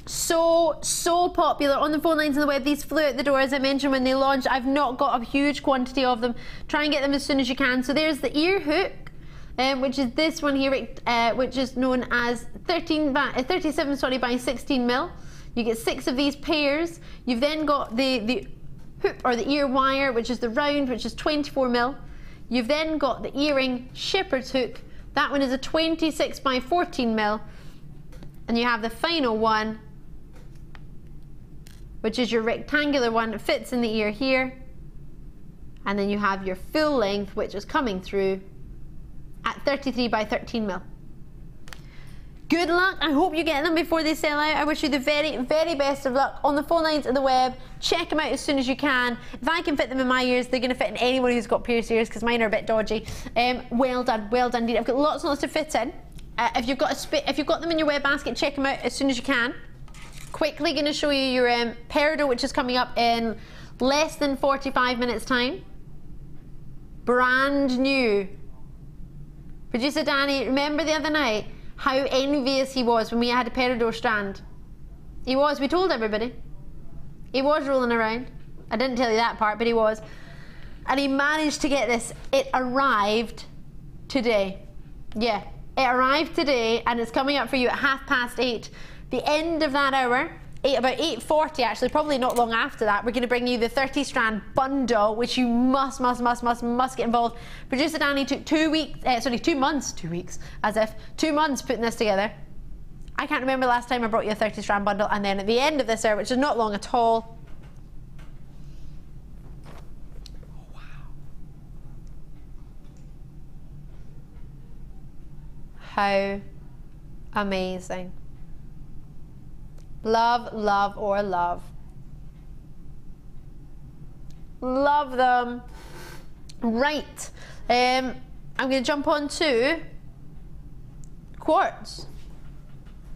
So popular on the phone lines and the web. These flew out the door, as I mentioned, when they launched. I've not got a huge quantity of them. Try and get them as soon as you can. So there's the ear hook, which is this one here, which is known as 37 by 16mm. You get 6 of these pairs. You've then got the hoop or the ear wire, which is the round, which is 24mm. You've then got the earring shepherd's hook. That one is a 26 by 14mm. And you have the final one, which is your rectangular one. It fits in the ear here. And then you have your full length, which is coming through at 33 by 13mm. Good luck. I hope you get them before they sell out. I wish you the very, very best of luck on the phone lines and the web. Check them out as soon as you can. If I can fit them in my ears, they're going to fit in anyone who's got pierced ears, because mine are a bit dodgy. Well done indeed. I've got lots and lots to fit in. If you've got them in your web basket, check them out as soon as you can. Quickly going to show you your Peridot, which is coming up in less than 45 minutes time. Brand new. Producer Danny, remember the other night how envious he was when we had a Peridot strand? He was, we told everybody. He was rolling around. I didn't tell you that part, but he was. And he managed to get this. It arrived today. Yeah, it arrived today and it's coming up for you at 8:30. The end of that hour, about 8:40 actually, probably not long after that, we're going to bring you the 30 strand bundle, which you must get involved. Producer Danny took 2 months putting this together. I can't remember the last time I brought you a 30 strand bundle, and then at the end of this hour, which is not long at all, how amazing. Love, love, or love. Love them. Right. I'm going to jump on to quartz.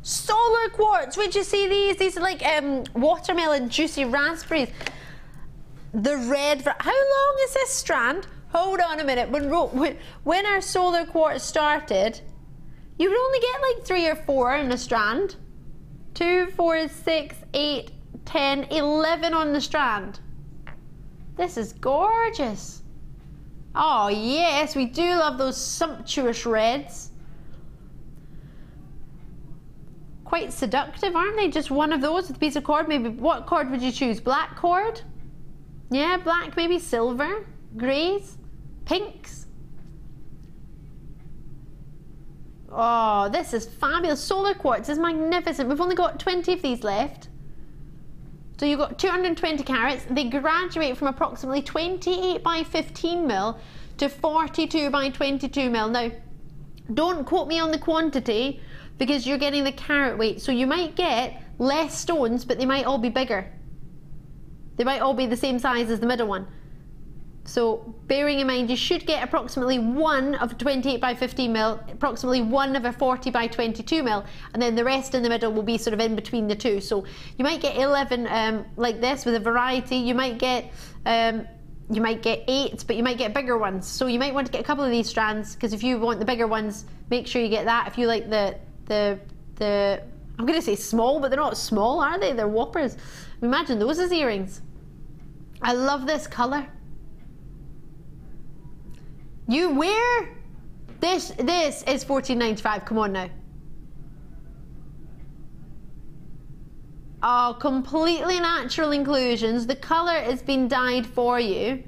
Solar quartz. Would you see these? These are like watermelon juicy raspberries. The red. How long is this strand? Hold on a minute. When our solar quartz started, you would only get like 3 or 4 in a strand. 2, 4, 6, 8, 10, 11 on the strand. This is gorgeous. Oh yes, we do love those sumptuous reds. Quite seductive, aren't they? Just one of those with a piece of cord. Maybe, what cord would you choose? Black cord? Yeah, black, maybe silver, greys, pinks. Oh, this is fabulous. Solar quartz is magnificent. We've only got 20 of these left. So you've got 220 carats. They graduate from approximately 28 by 15 mil to 42 by 22 mil. Now, don't quote me on the quantity because you're getting the carat weight. So you might get less stones, but they might all be bigger. They might all be the same size as the middle one. So bearing in mind, you should get approximately 1 of 28 by 15 mil, approximately 1 of a 40 by 22 mil, and then the rest in the middle will be sort of in between the two. So you might get 11 like this with a variety. You might get 8, but you might get bigger ones. So you might want to get a couple of these strands, because if you want the bigger ones, make sure you get that. If you like the I'm going to say small, but they're not small, are they? They're whoppers. Imagine those as earrings. I love this colour. You wear this is $14.95. Come on now. Oh, completely natural inclusions. The colour has been dyed for you.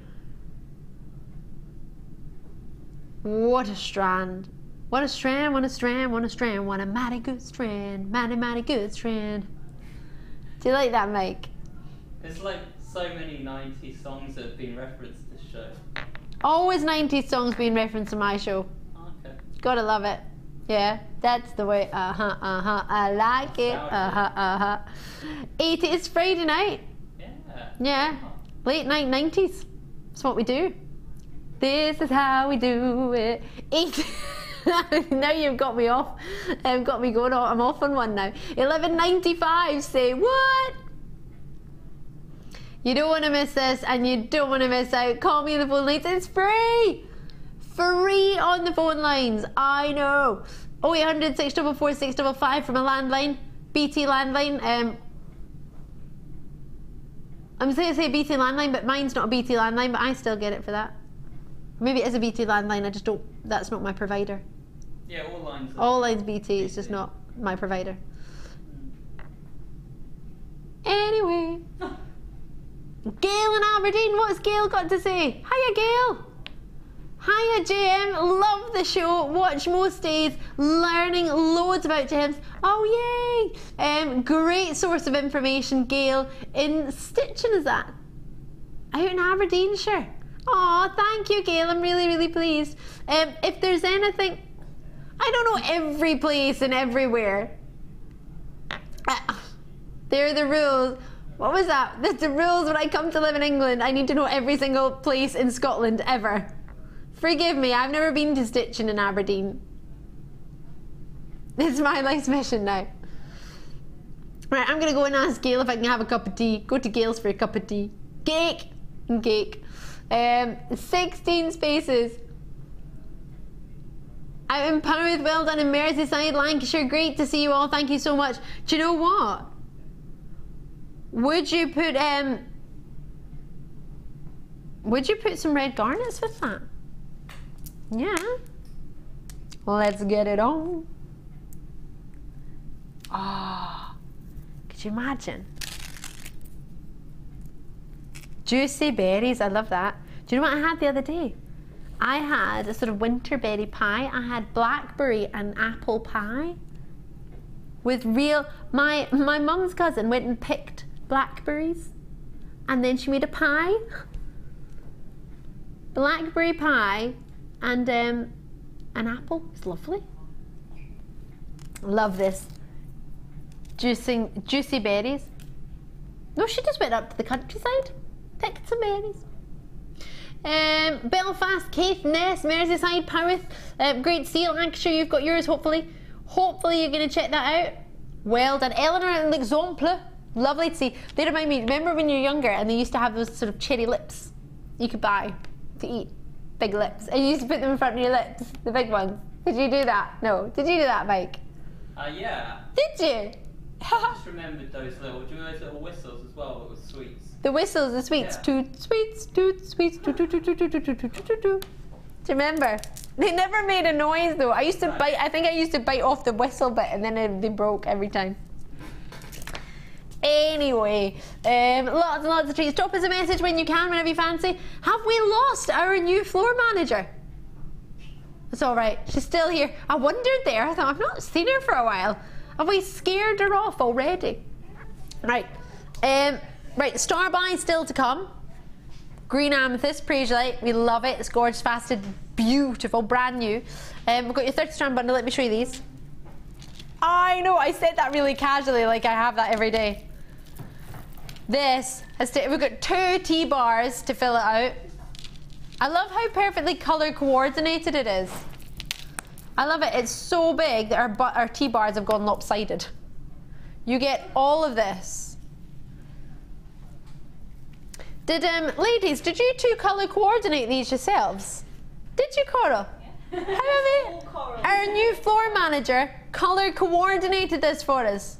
What a strand. What a strand, what a strand, what a strand, what a mighty good strand, mighty good strand. Do you like that, Mike? It's like so many 90s songs that have been referenced this show. Always 90s songs being referenced in my show. Okay. Gotta love it. Yeah, that's the way. I like it. 80. It's Friday night. Yeah. Yeah. Late night 90s. That's what we do. This is how we do it. 80. Now you've got me off. Got me going on. I'm off on one now. 11.95. Say what? You don't want to miss this, and you don't want to miss out. Call me on the phone lines. It's free. Free on the phone lines. I know. 0800 644 655 from a landline. BT landline. I'm going to say BT landline, but mine's not a BT landline, but I still get it for that. Maybe it is a BT landline. I just don't. That's not my provider. Yeah, all lines. All lines BT. It's just not my provider. Anyway. Gail in Aberdeen, what's Gail got to say? Hiya, Gail. Hiya, JM. Love the show. Watch most days. Learning loads about gems. Oh, yay. Great source of information, Gail. In Stitching, is that? Out in Aberdeenshire. Oh, thank you, Gail. I'm really, really pleased. If there's anything... I don't know every place and everywhere. They're the rules. What was that? That's the rules when I come to live in England. I need to know every single place in Scotland ever. Forgive me, I've never been to Stitching in Aberdeen. It's my life's mission now. Right, I'm going to go and ask Gail if I can have a cup of tea. Go to Gail's for a cup of tea. Cake and cake. 16 spaces. Out in Penrith, well done in Merseyside, Lancashire. Great to see you all. Thank you so much. Do you know what? Would you put some red garnets with that? Yeah. Let's get it on. Ah, could you imagine? Juicy berries, I love that. Do you know what I had the other day? I had a sort of winter berry pie. I had blackberry and apple pie with real, my mum's cousin went and picked blackberries and then she made a pie. Blackberry pie and an apple. It's lovely. Love this. Juicy berries. No, she just went up to the countryside, picked some berries. Belfast, Caithness, Merseyside, Powith. Great to see you, Lancashire. You've got yours, hopefully. Hopefully you're going to check that out. Well done. Eleanor and L'Exemple. Lovely to see. They remind me, remember when you were younger and they used to have those sort of cherry lips you could buy to eat? Big lips. And you used to put them in front of your lips, the big ones. Did you do that? No. Did you do that, Mike? Yeah. Did you? I just remembered those little, do you know those little whistles as well that were sweets? The whistles, the sweets, Yeah. toot, sweets, toot, sweets, toot, toot, toot, toot, toot, toot, toot, toot, toot, toot. Do you remember? They never made a noise though. I used to bite, I think I used to bite off the whistle bit and then they broke every time. Anyway, lots and lots of treats. Drop us a message when you can, whenever you fancy. Have we lost our new floor manager? It's all right, she's still here. I wondered there, I thought I've not seen her for a while. Have we scared her off already? Right, right, star buy still to come. Green amethyst, Peridot, we love it. It's gorgeous, faceted, beautiful, brand new. We've got your 30 strand bundle. Let me show you these. I know, I said that really casually, like I have that every day. This has we've got 2 T-bars to fill it out. I love how perfectly color coordinated it is. I love it. It's so big that our T-bars have gone lopsided. You get all of this. Ladies, did you 2 color coordinate these yourselves? Did you, Coral? Yeah. How have our new floor manager color coordinated this for us?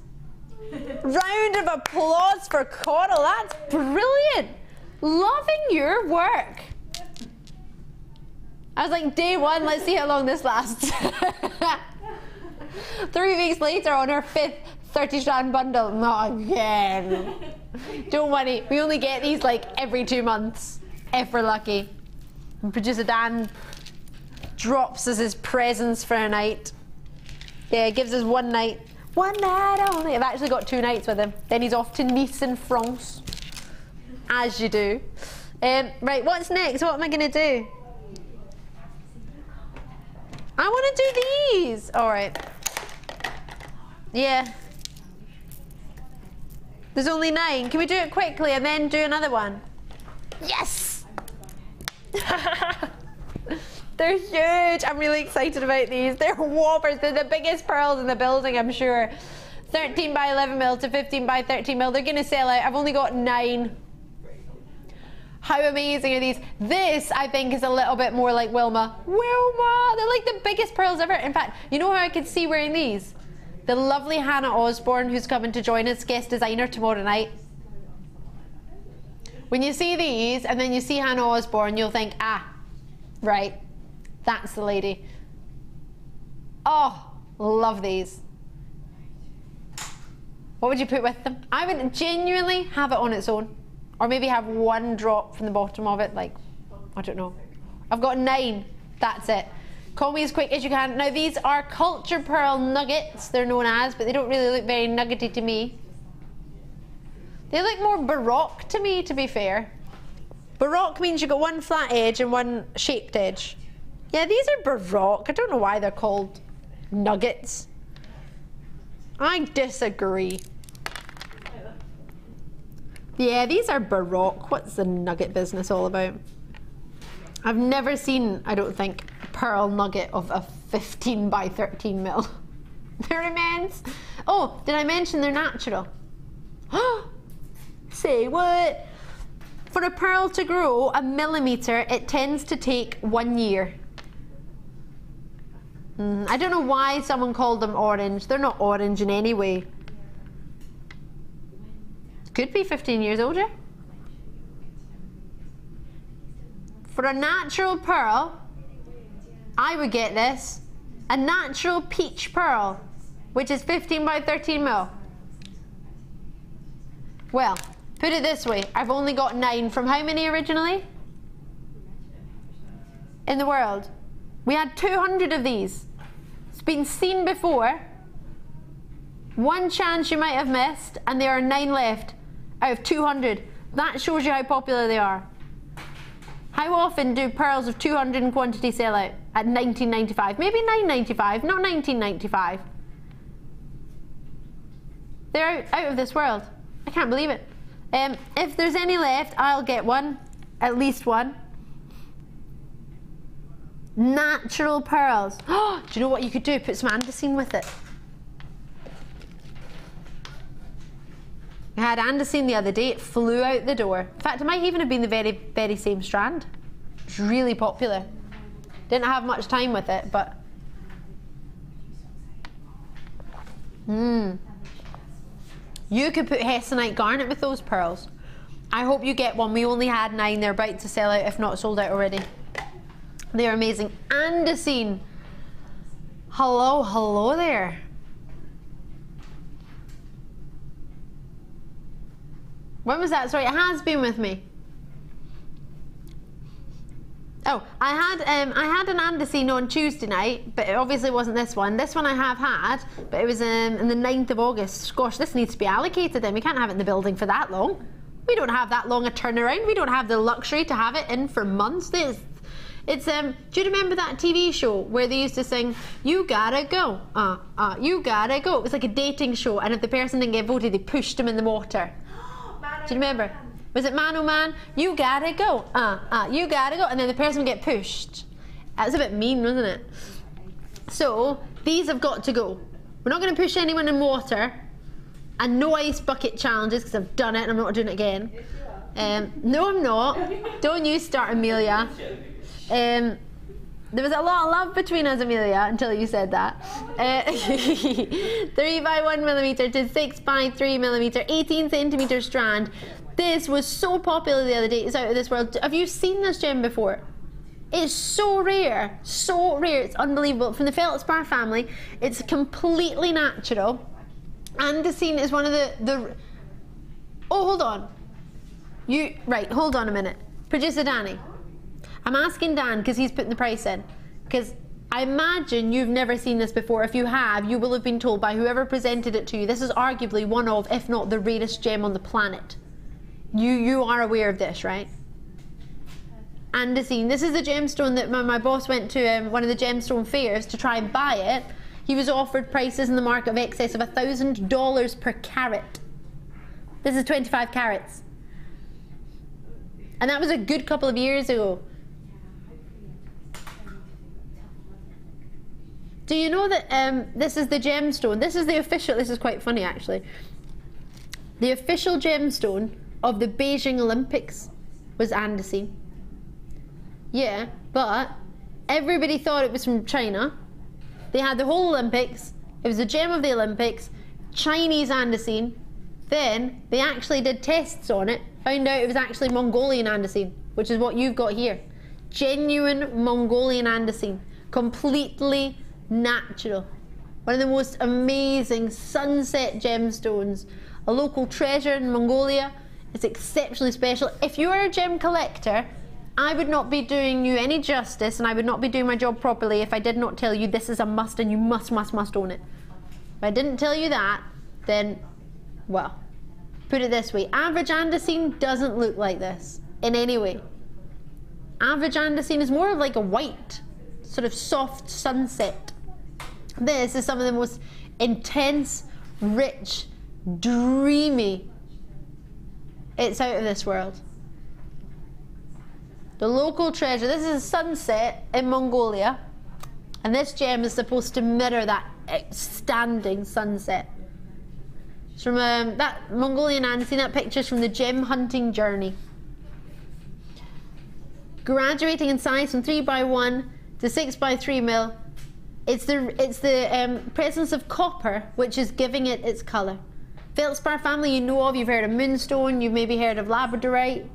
Round of applause for Coral. That's brilliant. Loving your work. I was like, day 1, let's see how long this lasts. 3 weeks later on our 5th 30 strand bundle. Not again. Don't worry, we only get these like every 2 months, if we're lucky. And producer Dan drops us his presents for a night. Yeah, gives us 1 night. 1 night only. I've actually got 2 nights with him. Then he's off to Nice in France. As you do. Right, what's next? What am I going to do? I want to do these. All right. Yeah. There's only 9. Can we do it quickly and then do another one? Yes! They're huge. I'm really excited about these. They're whoppers. They're the biggest pearls in the building, I'm sure. 13 by 11 mil to 15 by 13 mil. They're going to sell out. I've only got 9. How amazing are these? This, I think, is a little bit more like Wilma. Wilma! They're like the biggest pearls ever. In fact, you know how I could see wearing these? The lovely Hannah Osborne, who's coming to join us, guest designer tomorrow night. When you see these, and then you see Hannah Osborne, you'll think, ah, right, that's the lady. Oh, love these. What would you put with them? I would genuinely have it on its own. Or maybe have 1 drop from the bottom of it, like, I don't know. I've got 9, that's it. Call me as quick as you can. Now these are culture pearl nuggets, they're known as, but they don't really look very nuggety to me. They look more baroque to me, to be fair. Baroque means you've got 1 flat edge and 1 shaped edge. Yeah, these are baroque. I don't know why they're called nuggets. I disagree. Yeah, these are baroque. What's the nugget business all about? I've never seen, I don't think, a pearl nugget of a 15 by 13 mil. They're immense. Oh, did I mention they're natural? Say what? For a pearl to grow 1 millimeter, it tends to take 1 year. I don't know why someone called them orange. They're not orange in any way. Could be 15 years older. For a natural pearl, I would get this. A natural peach pearl, which is 15 by 13 mil. Well, put it this way. I've only got 9 from how many originally? In the world. We had 200 of these. It's been seen before. One chance you might have missed, and there are 9 left out of 200. That shows you how popular they are. How often do pearls of 200 in quantity sell out? At $19.95. Maybe $9.95, not $19.95. They're out of this world. I can't believe it. If there's any left, I'll get one. At least one. Natural pearls. Oh, do you know what you could do? Put some andesine with it. I had andesine the other day. It flew out the door. In fact, it might even have been the very, very same strand. It's really popular. Didn't have much time with it, but... You could put hessonite garnet with those pearls. I hope you get one. We only had 9. They're about to sell out, if not sold out already. They're amazing. Andesine. Hello, hello there. When was that? Sorry, it has been with me. Oh, I had an andesine on Tuesday night, but it obviously wasn't this one. This one I have had, but it was in the 9th of August. Gosh, this needs to be allocated then. We can't have it in the building for that long. We don't have that long a turnaround. We don't have the luxury to have it in for months. It's do you remember that TV show where they used to sing, "You gotta go, you gotta go"? It was like a dating show, and if the person didn't get voted, they pushed them in the water. Do you remember? Was it Man Oh Man? You gotta go, you gotta go, and then the person would get pushed. That was a bit mean, wasn't it? So these have got to go. We're not going to push anyone in water, and no ice bucket challenges because I've done it and I'm not doing it again. No, I'm not. Don't you start, Amelia. There was a lot of love between us, Amelia, until you said that. 3 by 1 millimeter to 6 by 3 millimeter, 18 centimeter strand. This was so popular the other day. It's out of this world. Have you seen this gem before? It's so rare, so rare. It's unbelievable. From the feldspar family, it's completely natural. Andesine is one of the. Oh, hold on. Right, hold on a minute. Producer Danny. I'm asking Dan because he's putting the price in. Because I imagine you've never seen this before. If you have, you will have been told by whoever presented it to you. This is arguably one of, if not the rarest gem on the planet. You are aware of this, right? Andesine. This is the gemstone that my boss went to one of the gemstone fairs to try and buy it. He was offered prices in the market of excess of $1,000 per carat. This is 25 carats. And that was a good couple of years ago. Do you know that this is the gemstone? This is the official, this is quite funny actually. The official gemstone of the Beijing Olympics was andesine. Yeah, but everybody thought it was from China. They had the whole Olympics. It was the gem of the Olympics, Chinese andesine. Then they actually did tests on it, found out it was actually Mongolian andesine, which is what you've got here. Genuine Mongolian andesine, completely natural. One of the most amazing sunset gemstones, a local treasure in Mongolia. It's exceptionally special. If you are a gem collector, I would not be doing you any justice and I would not be doing my job properly if I did not tell you this is a must and you must own it. If I didn't tell you that, then, well, put it this way. Average andesine doesn't look like this in any way. Average andesine is more of like a white, sort of soft sunset. This is some of the most intense, rich, dreamy. It's out of this world. The local treasure. This is a sunset in Mongolia, and this gem is supposed to mirror that outstanding sunset. It's from that Mongolian andesine. That picture's from the gem hunting journey. Graduating in size from 3 by 1 to 6 by 3 mil. It's the presence of copper which is giving it its colour. Feldspar family you know of, you've heard of moonstone, you've maybe heard of labradorite,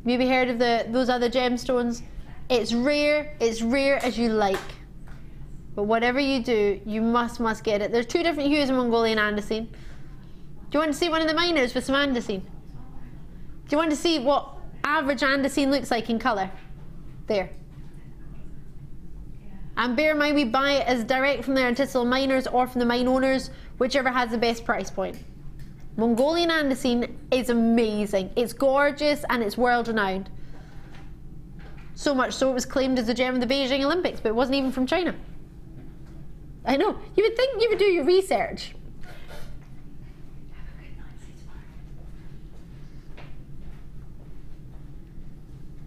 maybe heard of those other gemstones. It's rare as you like. But whatever you do, you must get it. There's two different hues of Mongolian andesine. Do you want to see one of the miners with some andesine? Do you want to see what average andesine looks like in colour? There. And bear in mind, we buy it as direct from the artisanal miners or from the mine owners, whichever has the best price point. Mongolian andesine is amazing. It's gorgeous and it's world renowned. So much so it was claimed as a gem of the Beijing Olympics, but it wasn't even from China. I know. You would think you would do your research.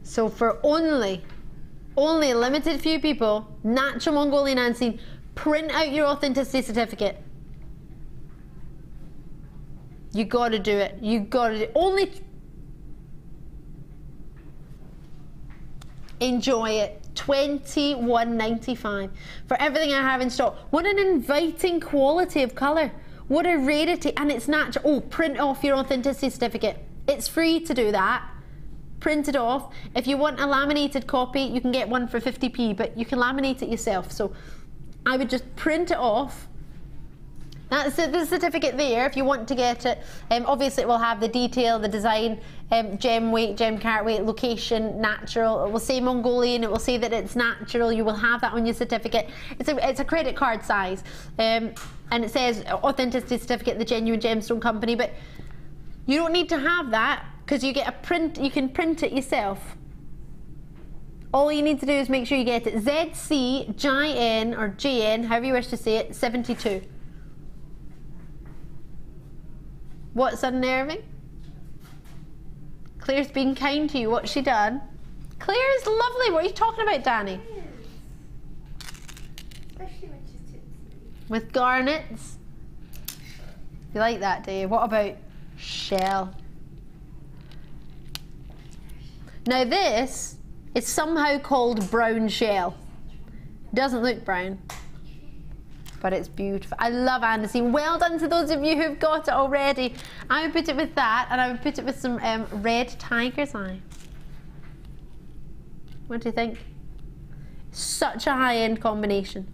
So for only a limited few people, natural Mongolian andesine, print out your authenticity certificate. You gotta do it. You gotta do it. Only enjoy it. $21.95 for everything I have in stock. What an inviting quality of colour. What a rarity, and it's natural. Oh, print off your authenticity certificate. It's free to do that. Print it off. If you want a laminated copy, you can get one for 50p, but you can laminate it yourself. So I would just print it off. That's the certificate there if you want to get it. Obviously it will have the detail, the design, gem weight, gem carat weight, location, natural. It will say Mongolian, it will say that it's natural. You will have that on your certificate. It's a credit card size. And it says authenticity certificate, the genuine gemstone company, but you don't need to have that because you get a print, you can print it yourself. All you need to do is make sure you get it ZCJN or JN, however you wish to say it, 72. What's unnerving? Claire's being kind to you. What's she done? Claire's lovely. What are you talking about, Danny? Especially when she's tipsy. With garnets. You like that, do you? What about shell? Now this is somehow called brown shell. It doesn't look brown, but it's beautiful. I love andesine. Well done to those of you who've got it already. I would put it with that, and I would put it with some red tiger's eye. What do you think? Such a high-end combination.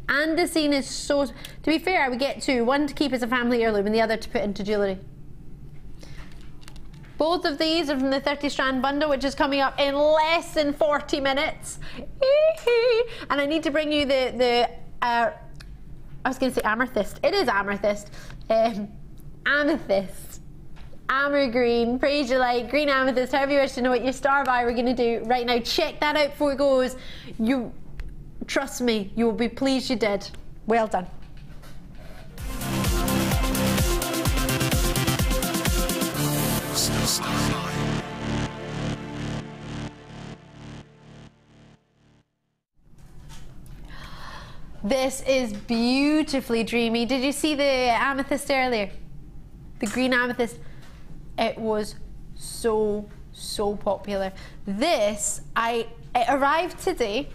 Andesine is so... To be fair, I would get two. One to keep as a family heirloom and the other to put into jewellery. Both of these are from the 30 strand bundle, which is coming up in less than 40 minutes. And I need to bring you I was going to say amethyst. It is amethyst. Amethyst. Amber green, praise your light, green amethyst, however you wish to know what your star buy we're going to do right now. Check that out before it goes. You, trust me, you will be pleased you did. Well done. This is beautifully dreamy. Did you see the amethyst earlier? The green amethyst. It was so popular. This, it arrived today.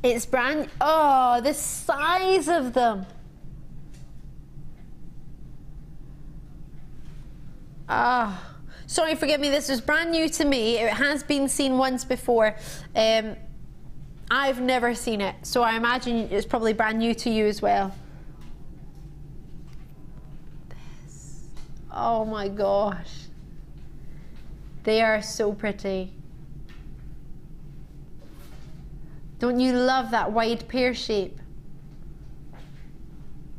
It's brand, oh, the size of them. Ah, oh, sorry, forgive me, this was brand new to me. It has been seen once before. I've never seen it, so I imagine it's probably brand new to you as well. This, oh my gosh. They are so pretty. Don't you love that wide pear shape?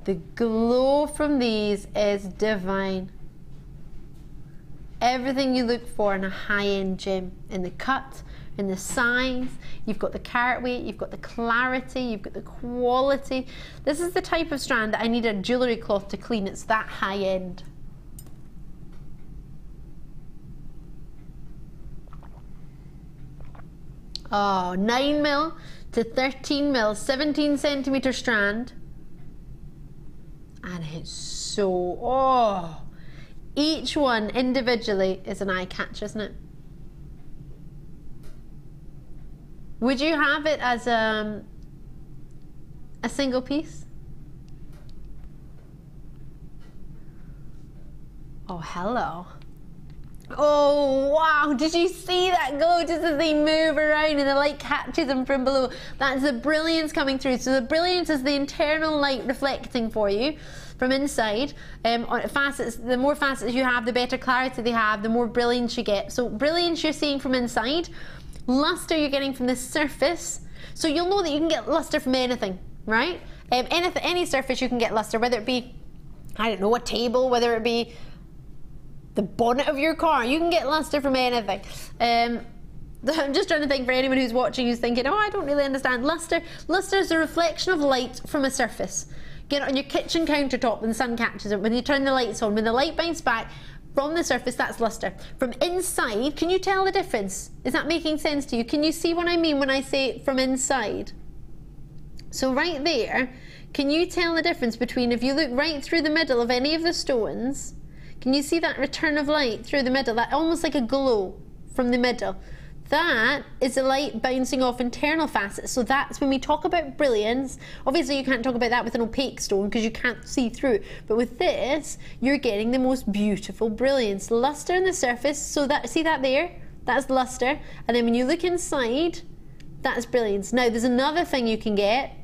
The glow from these is divine. Everything you look for in a high-end gem, in the cut, in the size, you've got the carat weight, you've got the clarity, you've got the quality. This is the type of strand that I need a jewellery cloth to clean. It's that high-end. Oh, 9mm to 13mm, 17 centimetre strand. And it's so, oh. Each one individually is an eye catch, isn't it? Would you have it as a single piece. Oh, hello. Oh, wow, did you see that go just as they move around and the light catches them from below? That's the brilliance coming through. So the brilliance is the internal light reflecting for you from inside. Facets, the more facets you have, the better clarity they have, the more brilliance you get. So brilliance you're seeing from inside, luster you're getting from the surface. So you'll know that you can get luster from anything, right? Any surface you can get luster, whether it be, I don't know, a table, whether it be the bonnet of your car, you can get luster from anything. I'm just trying to think for anyone who's watching who's thinking, oh, I don't really understand. Luster is a reflection of light from a surface. Get it on your kitchen countertop when the sun catches it, when you turn the lights on, when the light bounces back from the surface, that's luster. From inside, can you tell the difference? Is that making sense to you? Can you see what I mean when I say from inside? So right there, can you tell the difference between, if you look right through the middle of any of the stones, can you see that return of light through the middle? That almost like a glow from the middle. That is the light bouncing off internal facets. So that's when we talk about brilliance. Obviously you can't talk about that with an opaque stone because you can't see through. But with this, you're getting the most beautiful brilliance. Luster in the surface, so that, see that there? That's luster. And then when you look inside, that's brilliance. Now there's another thing you can get.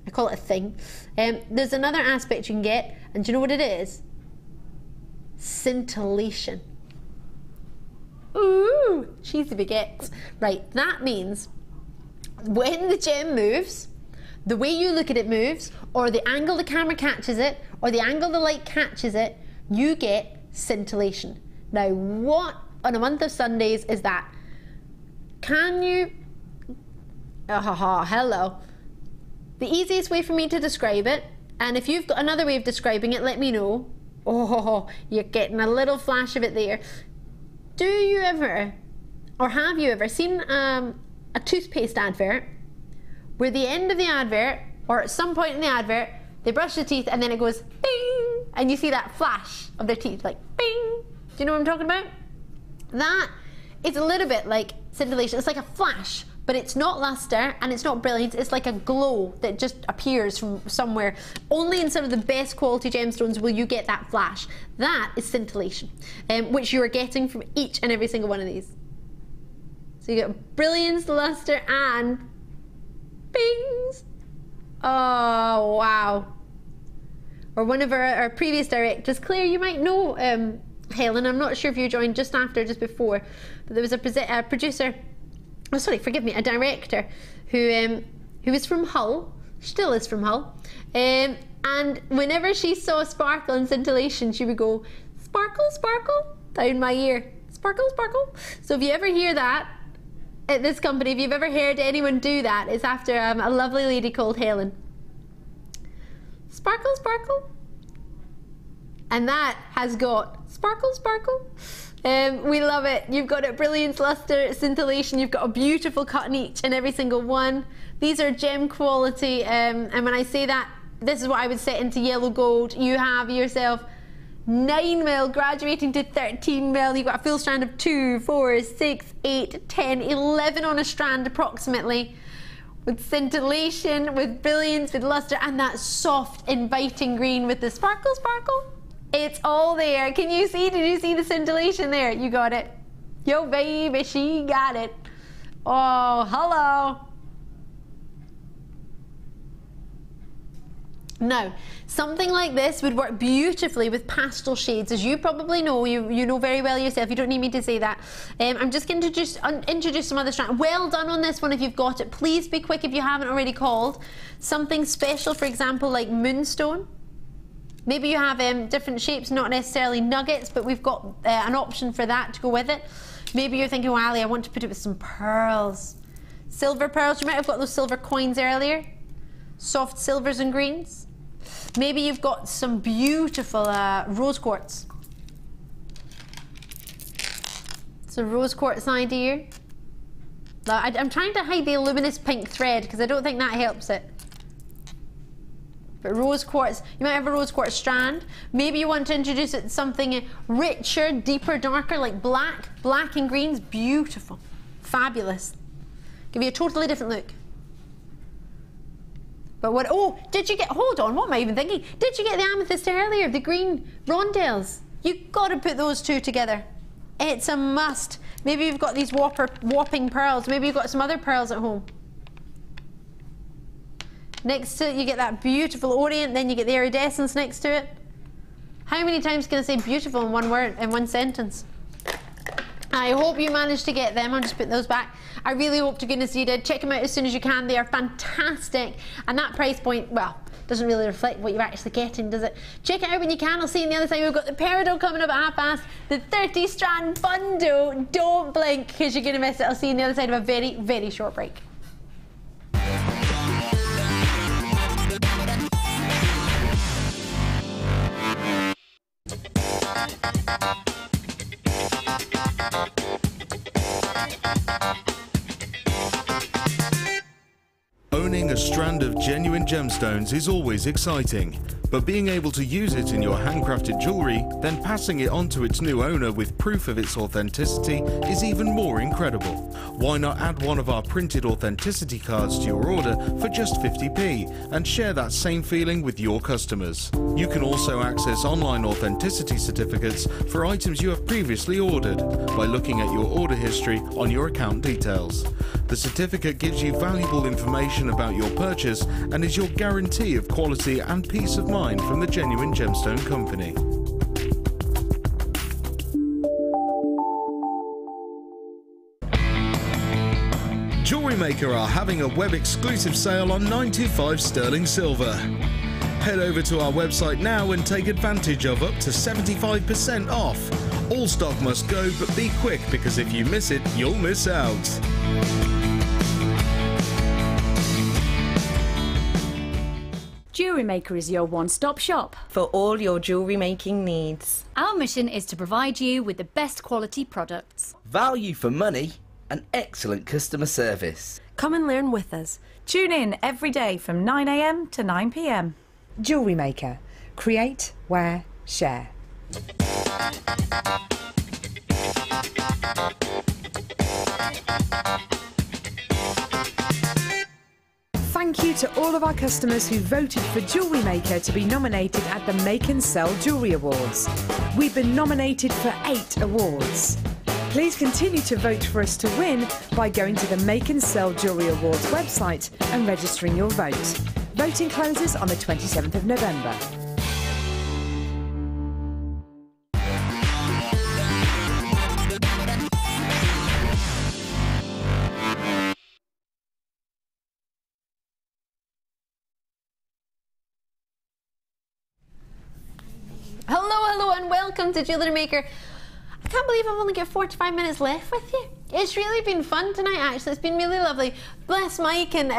I call it a thing. There's another aspect you can get, and do you know what it is? Scintillation. Ooh, cheesy baguettes. Right, that means when the gem moves, the way you look at it moves, or the angle the camera catches it, or the angle the light catches it, you get scintillation. Now, what on a month of Sundays is that? Can you... hello. The easiest way for me to describe it, and if you've got another way of describing it, let me know. Oh, you're getting a little flash of it there. Do you ever, or have you ever seen a toothpaste advert where the end of the advert, or at some point in the advert, they brush their teeth and then it goes bing, and you see that flash of their teeth, like bing. Do you know what I'm talking about? That is a little bit like scintillation. It's like a flash, but it's not luster and it's not brilliance. It's like a glow that just appears from somewhere. Only in some of the best quality gemstones will you get that flash. That is scintillation, which you are getting from each and every single one of these. So you get brilliance, luster, and bings. Oh, wow. Or one of our previous directors, Claire, you might know Helen, I'm not sure if you joined just after, just before, but there was a producer, oh sorry, forgive me, a director who was from Hull, still is from Hull, and whenever she saw sparkle and scintillation, she would go, sparkle, sparkle, down my ear, sparkle, sparkle. So if you ever hear that at this company, if you've ever heard anyone do that, it's after a lovely lady called Helen. Sparkle, sparkle. And that has got sparkle, sparkle. We love it. You've got it, brilliance, luster, scintillation. You've got a beautiful cut in each and every single one. These are gem quality, and when I say that, this is what I would set into yellow gold. You have yourself 9 mil graduating to 13 mil. You've got a full strand of 2, 4, 6, 8, 10, 11 on a strand approximately, with scintillation, with brilliance, with luster, and that soft, inviting green with the sparkle, sparkle. It's all there. Can you see? Did you see the scintillation there? You got it. Yo, baby, she got it. Oh, hello. Now, something like this would work beautifully with pastel shades, as you probably know. You know very well yourself. You don't need me to say that. I'm just going to introduce some other strands. Well done on this one if you've got it. Please be quick if you haven't already called. Something special, for example, like moonstone. Maybe you have different shapes, not necessarily nuggets, but we've got an option for that to go with it. Maybe you're thinking, well, Ali, I want to put it with some pearls. Silver pearls. You might have got those silver coins earlier. Soft silvers and greens. Maybe you've got some beautiful rose quartz. It's a rose quartz idea. I'm trying to hide the luminous pink thread because I don't think that helps it. But rose quartz, you might have a rose quartz strand. Maybe you want to introduce it to something richer, deeper, darker, like black. Black and greens, beautiful, fabulous. Give you a totally different look. But what, oh, did you get, hold on, what am I even thinking? Did you get the amethyst earlier, the green rondelles? You've got to put those two together. It's a must. Maybe you've got these whopping pearls. Maybe you've got some other pearls at home. Next to it, you get that beautiful orient, then you get the iridescence next to it. How many times can I say beautiful in one word, in one sentence? I hope you managed to get them. I'll just put those back. I really hope to goodness you did. Check them out as soon as you can. They are fantastic. And that price point, well, doesn't really reflect what you're actually getting, does it? Check it out when you can. I'll see you on the other side. We've got the Peridot coming up at 1/2 past. The 30 strand bundle. Don't blink because you're going to miss it. I'll see you on the other side of a very, very short break. Owning a strand of genuine gemstones is always exciting, but being able to use it in your handcrafted jewellery, then passing it on to its new owner with proof of its authenticity is even more incredible. Why not add one of our printed authenticity cards to your order for just 50p and share that same feeling with your customers? You can also access online authenticity certificates for items you have previously ordered by looking at your order history on your account details. The certificate gives you valuable information about your purchase and is your guarantee of quality and peace of mind from the Genuine Gemstone Company. Jewellery Maker are having a web exclusive sale on 925 sterling silver. Head over to our website now and take advantage of up to 75% off. All stock must go, but be quick because if you miss it, you'll miss out. Jewellery Maker is your one-stop shop for all your jewellery making needs. Our mission is to provide you with the best quality products. Value for money and excellent customer service. Come and learn with us. Tune in every day from 9 AM to 9 PM. Jewellery Maker. Create, wear, share. Thank you to all of our customers who voted for Jewellery Maker to be nominated at the Make and Sell Jewellery Awards. We've been nominated for 8 awards. Please continue to vote for us to win by going to the Make and Sell Jewellery Awards website and registering your vote. Voting closes on the 27th of November. Hello and welcome to Jewellery Maker. I can't believe I've only got 45 minutes left with you. It's really been fun tonight, actually. It's been really lovely. Bless Mike and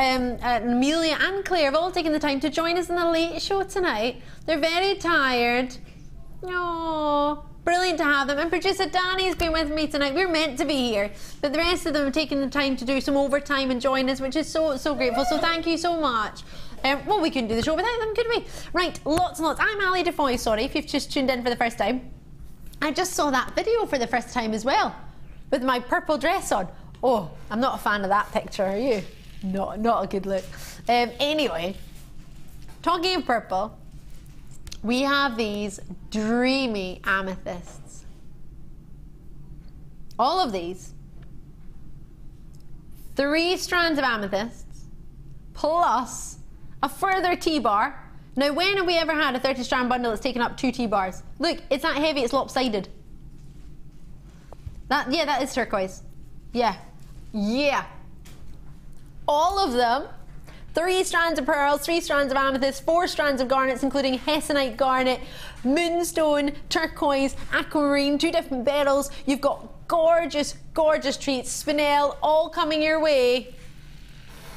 Amelia and Claire have all taken the time to join us in the late show tonight. They're very tired. Oh, brilliant to have them. And producer Danny's been with me tonight. We're meant to be here, but the rest of them have taken the time to do some overtime and join us, which is so grateful. So thank you so much. Well, we couldn't do the show without them, could we? Right, lots and lots. I'm Ali DeFoy, sorry if you've just tuned in for the first time. I just saw that video for the first time as well, with my purple dress on. Oh, I'm not a fan of that picture, are you? Not a good look. Anyway, talking of purple, we have these dreamy amethysts. All of these. 3 strands of amethysts, plus a further T-bar. Now, when have we ever had a 30 strand bundle that's taken up 2 T-bars? Look, it's that heavy, it's lopsided. Yeah, that is turquoise. Yeah. All of them. 3 strands of pearls, 3 strands of amethyst, 4 strands of garnets, including hessonite garnet, moonstone, turquoise, aquamarine, 2 different beryls. You've got gorgeous, gorgeous treats, spinel, all coming your way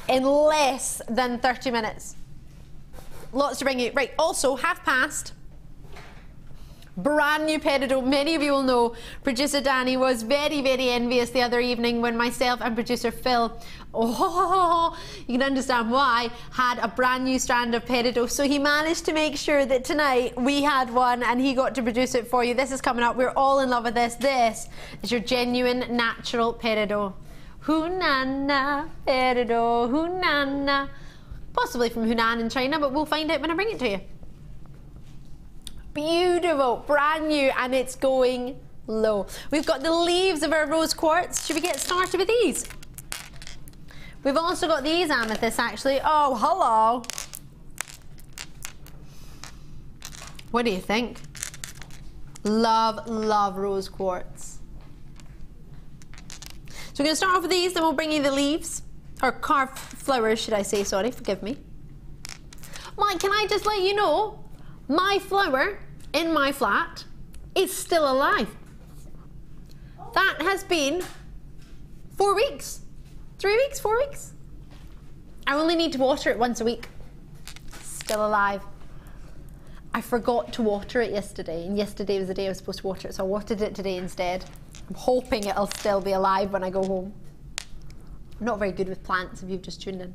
in less than 30 minutes. Lots to bring you. Right, also, 1/2 brand new Peridot. Many of you will know producer Danny was very, very envious the other evening when myself and producer Phil, you can understand why, had a brand new strand of Peridot. So he managed to make sure that tonight we had one and he got to produce it for you. This is coming up. We're all in love with this. This is your genuine natural Peridot. Hoo-na-na, Peridot, hoo-na-na. possibly from Hunan in China, but we'll find out when I bring it to you. Beautiful, brand new, and it's going low. We've got the leaves of our rose quartz. Should we get started with these? We've also got these amethysts actually. Oh, hello. What do you think? Love, love rose quartz. So we're going to start off with these, then we'll bring you the leaves. Or carved flowers, should I say, sorry, forgive me. Mike, can I just let you know, my flower in my flat is still alive. That has been 4 weeks. 3 weeks, 4 weeks. I only need to water it once a week. Still alive. I forgot to water it yesterday, and yesterday was the day I was supposed to water it, so I watered it today instead. I'm hoping it'll still be alive when I go home. I'm not very good with plants if you've just tuned in.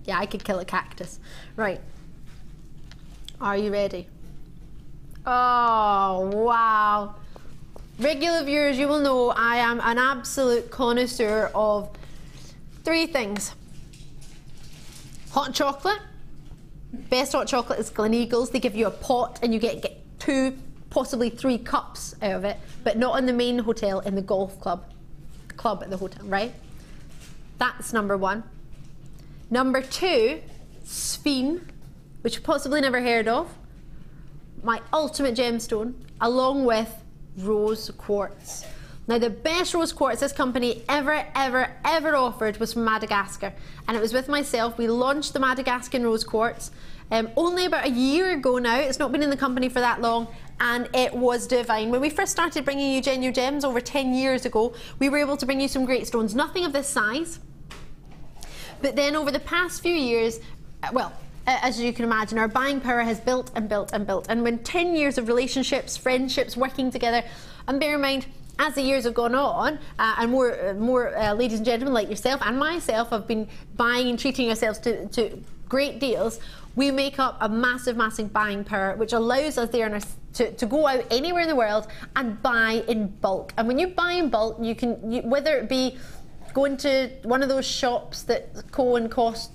Yeah, I could kill a cactus. Right. Are you ready? Oh, wow. Regular viewers, you will know I am an absolute connoisseur of 3 things. Hot chocolate. Best hot chocolate is Gleneagles. They give you a pot and you get 2, possibly 3 cups out of it, but not in the main hotel, in the golf club. Club at the hotel, right? That's number 1. Number 2, Sphene, which you possibly never heard of. My ultimate gemstone, along with rose quartz. Now, the best rose quartz this company ever offered was from Madagascar, and it was with myself. We launched the Madagascan rose quartz only about a year ago now. It's not been in the company for that long, and it was divine. When we first started bringing you Genu Gems over 10 years ago, we were able to bring you some great stones, nothing of this size. But then over the past few years, well, as you can imagine, our buying power has built and built and built. And when 10 years of relationships, friendships, working together, and bear in mind, as the years have gone on, and more ladies and gentlemen like yourself and myself have been buying and treating ourselves to great deals, we make up a massive, massive buying power, which allows us there to go out anywhere in the world and buy in bulk. And when you buy in bulk, you can, whether it be going to one of those shops that Co and Cost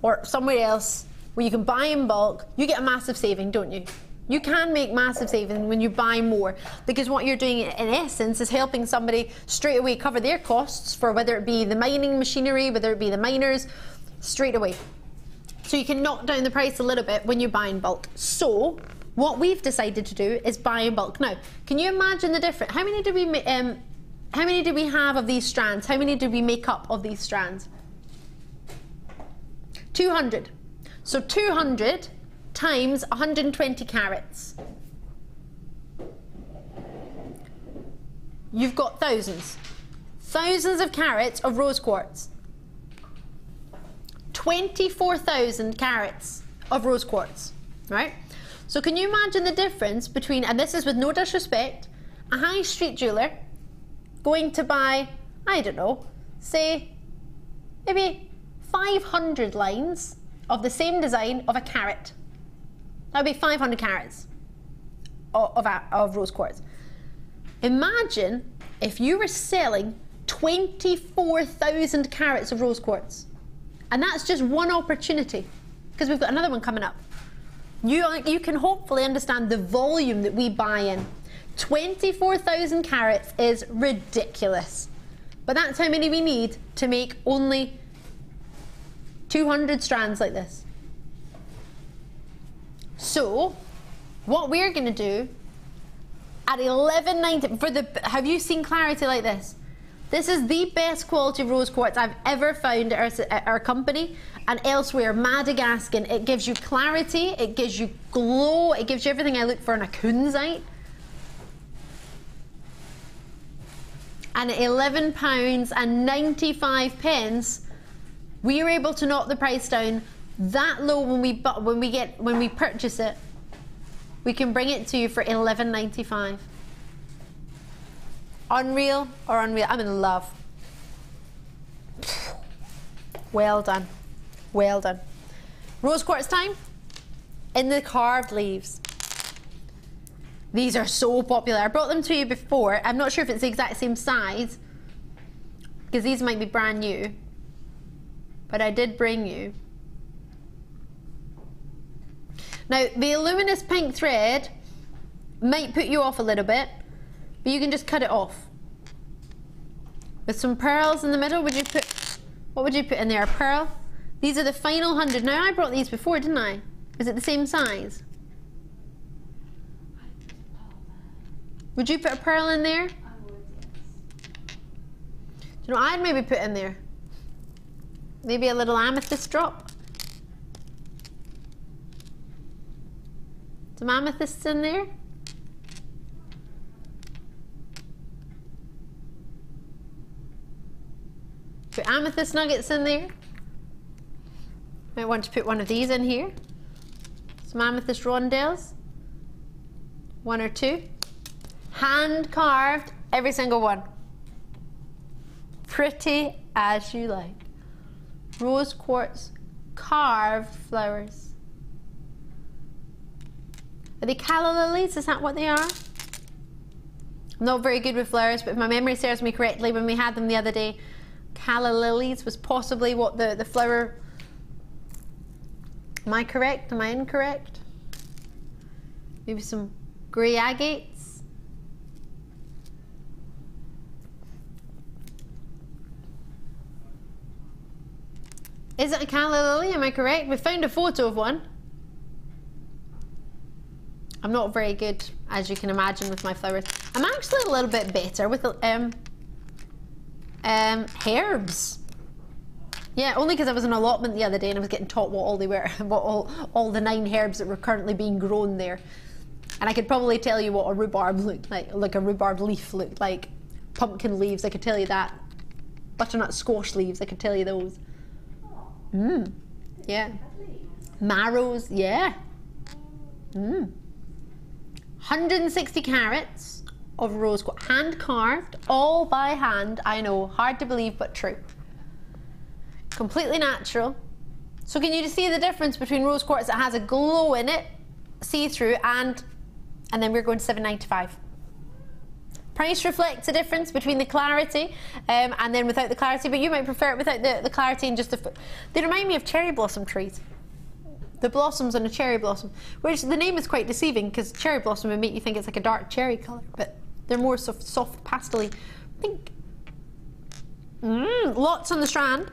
or somewhere else where you can buy in bulk, you get a massive saving, don't you? You can make massive savings when you buy more, because what you're doing in essence is helping somebody straight away cover their costs for whether it be the mining machinery, whether it be the miners, straight away. So you can knock down the price a little bit when you buy in bulk. So what we've decided to do is buy in bulk. Now, can you imagine the difference? How many do we have of these strands? How many did we make up of these strands? 200. So 200 times 120 carats. You've got thousands of carats of rose quartz. 24,000 carats of rose quartz, right? So can you imagine the difference between, and this is with no disrespect, a high street jeweler going to buy, I don't know, say maybe 500 lines of the same design of a carat. That would be 500 carats of rose quartz. Imagine if you were selling 24,000 carats of rose quartz. And that's just one opportunity, because we've got another one coming up. You can hopefully understand the volume that we buy in. 24,000 carats is ridiculous. But that's how many we need to make only 200 strands like this. So, what we're going to do at $11.90 for the, have you seen clarity like this? This is the best quality rose quartz I've ever found at our company and elsewhere. Madagascan. It gives you clarity, it gives you glow, it gives you everything I look for in a kunzite. And at £11.95, we are able to knock the price down that low when we purchase it. We can bring it to you for $11.95. Unreal or unreal? I'm in love. Well done. Well done. Rose quartz time in the carved leaves. These are so popular. I brought them to you before. I'm not sure if it's the exact same size because these might be brand new, but I did bring you Now, the luminous pink thread might put you off a little bit, but you can just cut it off. With some pearls in the middle, would you put, what would you put in there, a pearl? These are the final 100. Now, I brought these before, didn't I? Is it the same size? Would you put a pearl in there? I would, yes. Do you know what I'd maybe put in there? Maybe a little amethyst drop. Some amethysts in there. Put amethyst nuggets in there. Might want to put one of these in here. Some amethyst rondelles. One or two. Hand carved, every single one. Pretty as you like. Rose quartz carved flowers. Are they calla lilies? Is that what they are? I'm not very good with flowers, but if my memory serves me correctly, when we had them the other day, calla lilies was possibly what the flower. Am I correct? Am I incorrect? Maybe some grey agates. Is it a calla lily? Am I correct? We found a photo of one. I'm not very good, as you can imagine, with my flowers. I'm actually a little bit better with herbs. Yeah, only because I was in an allotment the other day and I was getting taught what all they were, what all the 9 herbs that were currently being grown there. And I could probably tell you what a rhubarb looked like a rhubarb leaf looked like. Pumpkin leaves, I could tell you that. Butternut squash leaves, I could tell you those. Yeah. Marrows, yeah. 160 carats of rose quartz, hand carved, all by hand. I know, hard to believe, but true. Completely natural. So can you see the difference between rose quartz that has a glow in it, see-through, and then we're going to $7.95. Price reflects the difference between the clarity and then without the clarity, but you might prefer it without the clarity and just the. They remind me of cherry blossom trees. The blossoms on a cherry blossom, which the name is quite deceiving because cherry blossom would make you think it's like a dark cherry colour, but they're more soft pastel-y pink. Lots on the strand.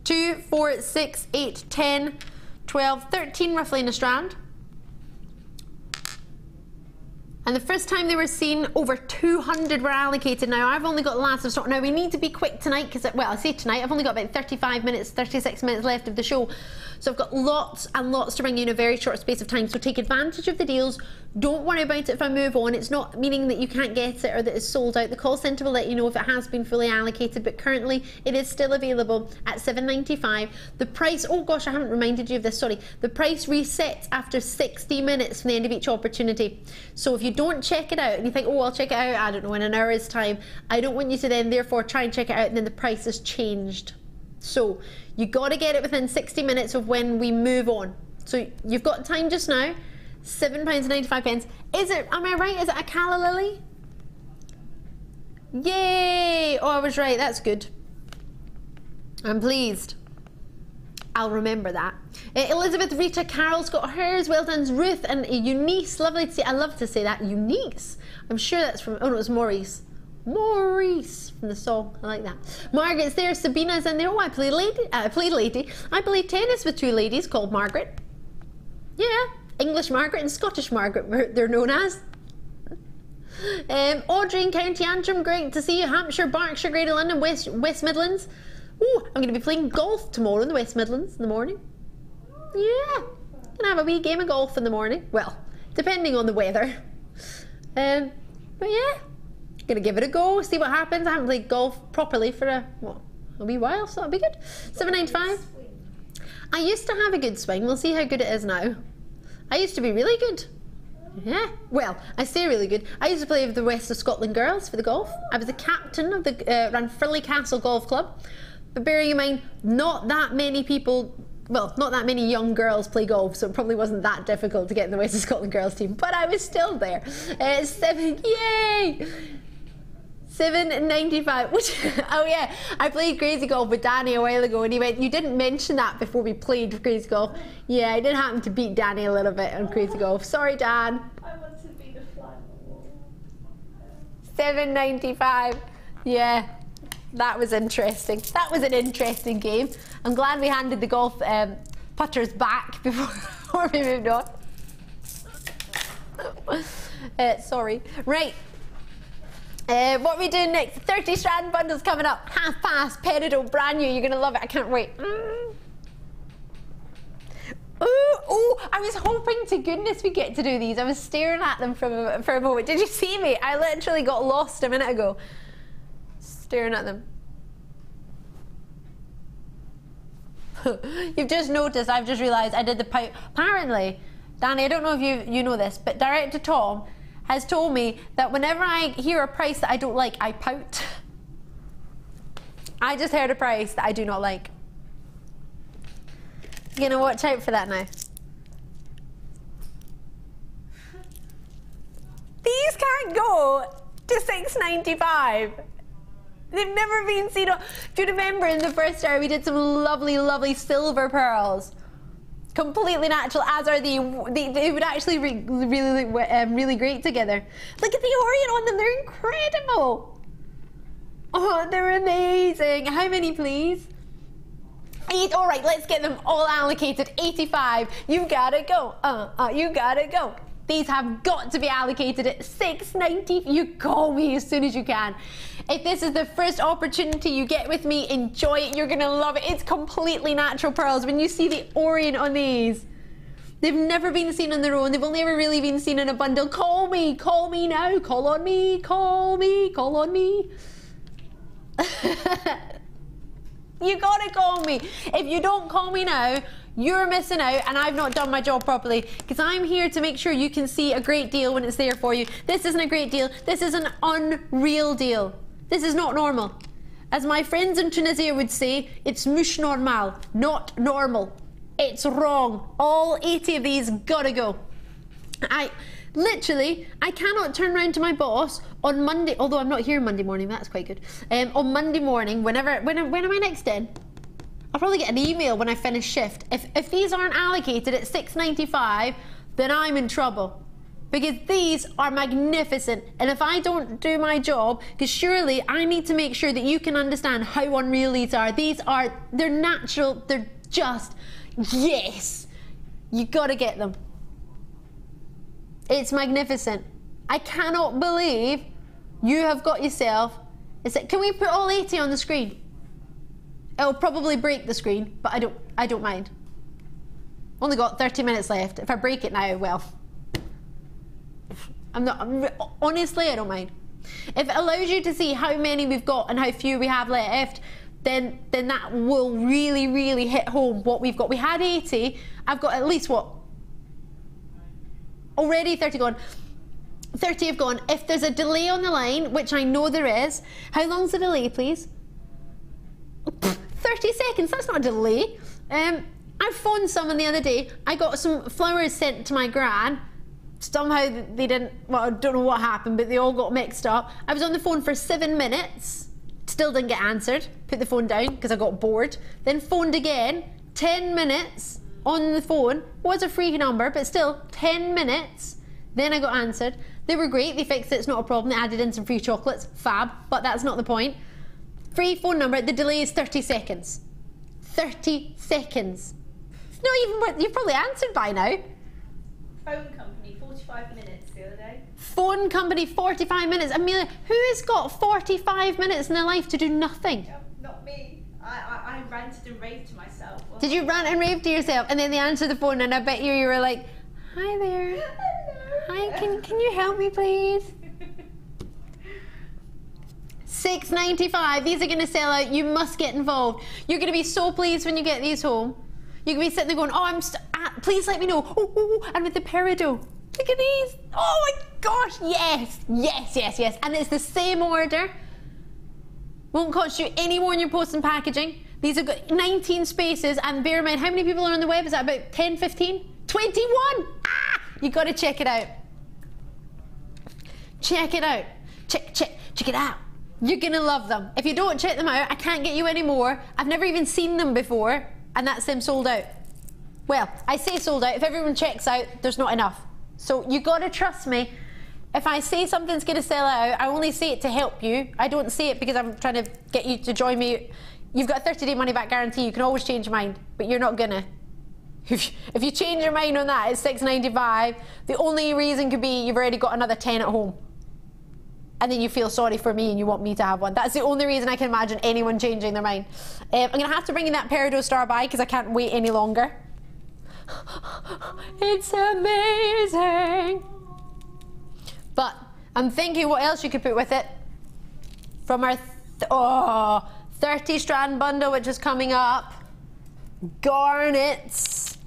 2, 4, 6, 8, 10, 12, 13 roughly in a strand. And the first time they were seen, over 200 were allocated. Now, I've only got lots of stock. Now, we need to be quick tonight because, well, I say tonight, I've only got about 35 minutes, 36 minutes left of the show. So I've got lots and lots to bring you in a very short space of time. So take advantage of the deals. Don't worry about it if I move on. It's not meaning that you can't get it or that it's sold out. The call centre will let you know if it has been fully allocated, but currently it is still available at $7.95. The price, oh gosh, I haven't reminded you of this, sorry. The price resets after 60 minutes from the end of each opportunity. So if you don't check it out and you think, oh, I'll check it out, I don't know, in an hour's time, I don't want you to then therefore try and check it out and then the price has changed. So you got to get it within 60 minutes of when we move on. So you've got time just now. £7.95. Is it, am I right? Is it a calla lily? Yay! Oh, I was right. That's good. I'm pleased. I'll remember that. Elizabeth Rita Carroll's got hers. Well done, Ruth and Eunice. Lovely to see. I love to say that. Eunice. I'm sure that's from, oh no, it was Maurice. Maurice from the song. I like that. Margaret's there. Sabina's in there. Oh, I played lady. I played tennis with 2 ladies called Margaret. Yeah. English Margaret and Scottish Margaret, they're known as. Audrey in County Antrim, great to see you. Hampshire, Berkshire, Greater London, West Midlands. Ooh, I'm going to be playing golf tomorrow in the West Midlands in the morning. Yeah, gonna have a wee game of golf in the morning. Well, depending on the weather. But yeah, gonna give it a go, see what happens. I haven't played golf properly for a wee while, so that'll be good. $7.95. I used to have a good swing. We'll see how good it is now. I used to be really good. Yeah, well, I say really good. I used to play with the West of Scotland girls for the golf. I was the captain of the Ranfurly Castle Golf Club. But bearing in mind, not that many people, well, not that many young girls play golf, so it probably wasn't that difficult to get in the West of Scotland girls team, but I was still there. Yay! $7.95. Which, oh yeah, I played Crazy Golf with Danny a while ago, and he went, "You didn't mention that before we played Crazy Golf." Yeah, I did happen to beat Danny a little bit on Crazy Golf. Sorry, Dan. I want to be the fly on the wall. $7.95. Yeah, that was interesting. That was an interesting game. I'm glad we handed the golf putters back before we moved on. Sorry. Right. What are we doing next? 30 strand bundles coming up. Half past, Peridot, brand new. You're going to love it. I can't wait. Ooh, I was hoping to goodness we get to do these. I was staring at them for a moment. Did you see me? I literally got lost a minute ago. Staring at them. You've just noticed, I've just realised I did the pout. Apparently, Danny, I don't know if you know this, but Director Tom has told me that whenever I hear a price that I don't like, I pout. I just heard a price that I do not like. You're gonna watch out for that now. These can't go to $6.95. They've never been seen on. Do you remember in the first hour we did some lovely, lovely silver pearls? Completely natural, as are they would actually really great together. Look at the orient on them, they're incredible. Oh, they're amazing. How many, please? 8. All right, let's get them all allocated. 85. You gotta go. You gotta go. These have got to be allocated at $6.90. You call me as soon as you can. If this is the first opportunity you get with me, enjoy it. You're gonna love it. It's completely natural pearls. When you see the orient on these, they've never been seen on their own. They've only ever really been seen in a bundle. Call me now. Call on me, call on me. You gotta call me. If you don't call me now, you're missing out, and I've not done my job properly, because I'm here to make sure you can see a great deal when it's there for you. This isn't a great deal. This is an unreal deal. This is not normal. As my friends in Tunisia would say, it's mouche normal, not normal. It's wrong. All 80 of these gotta go. I cannot turn around to my boss on Monday, although I'm not here Monday morning, that's quite good. On Monday morning, when am I next in? I'll probably get an email when I finish shift. If these aren't allocated at $6.95, then I'm in trouble. Because these are magnificent. And if I don't do my job, because surely I need to make sure that you can understand how unreal these are. They're natural, they're just, yes. You gotta get them. It's magnificent. I cannot believe you have got yourself. Can we put all 80 on the screen? It'll probably break the screen, but I don't mind. Only got 30 minutes left. If I break it now, well, honestly, I don't mind. If it allows you to see how many we've got and how few we have left, then that will really, really hit home what we've got. We had 80. I've got at least what? Already 30 gone. 30 have gone. If there's a delay on the line, which I know there is, how long's the delay, please? 30 seconds, that's not a delay. I phoned someone the other day. I got some flowers sent to my gran. Somehow they didn't, well, I don't know what happened, but they all got mixed up. I was on the phone for 7 minutes, still didn't get answered. Put the phone down because I got bored. Then phoned again, 10 minutes on the phone. Was a free number, but still 10 minutes. Then I got answered. They were great, they fixed it, it's not a problem. They added in some free chocolates, fab, but that's not the point. Free phone number, the delay is 30 seconds. 30 seconds. It's not even worth, you've probably answered by now. Phone company, 45 minutes the other day. Phone company, 45 minutes. Amelia, who has got 45 minutes in their life to do nothing? Not me. I ranted and raved to myself. Did you rant and rave to yourself? And then they answered the phone and I bet you were like, hi there. Hello. Hi, can you help me please? $6.95. These are going to sell out. You must get involved. You're going to be so pleased when you get these home. You're going to be sitting there going, oh, please let me know. Oh, and with the Peridot. Look at these. Oh my gosh, yes. Yes, yes, yes. And it's the same order. Won't cost you any more in your post and packaging. These have got 19 spaces, and bear in mind, how many people are on the web? Is that about 10, 15? 21! You got to check it out. Check it out. Check it out. You're gonna love them. If you don't check them out, I can't get you any more. I've never even seen them before, and that's them sold out. Well, I say sold out. If everyone checks out, there's not enough. So you gotta trust me. If I say something's gonna sell out, I only say it to help you. I don't say it because I'm trying to get you to join me. You've got a 30-day money-back guarantee. You can always change your mind, but you're not gonna. If you change your mind on that, it's $6.95. The only reason could be you've already got another 10 at home. And then you feel sorry for me and you want me to have one. That's the only reason I can imagine anyone changing their mind. I'm going to have to bring in that Peridot star by because I can't wait any longer. It's amazing. But I'm thinking what else you could put with it. From our 30 strand bundle, which is coming up. Garnets.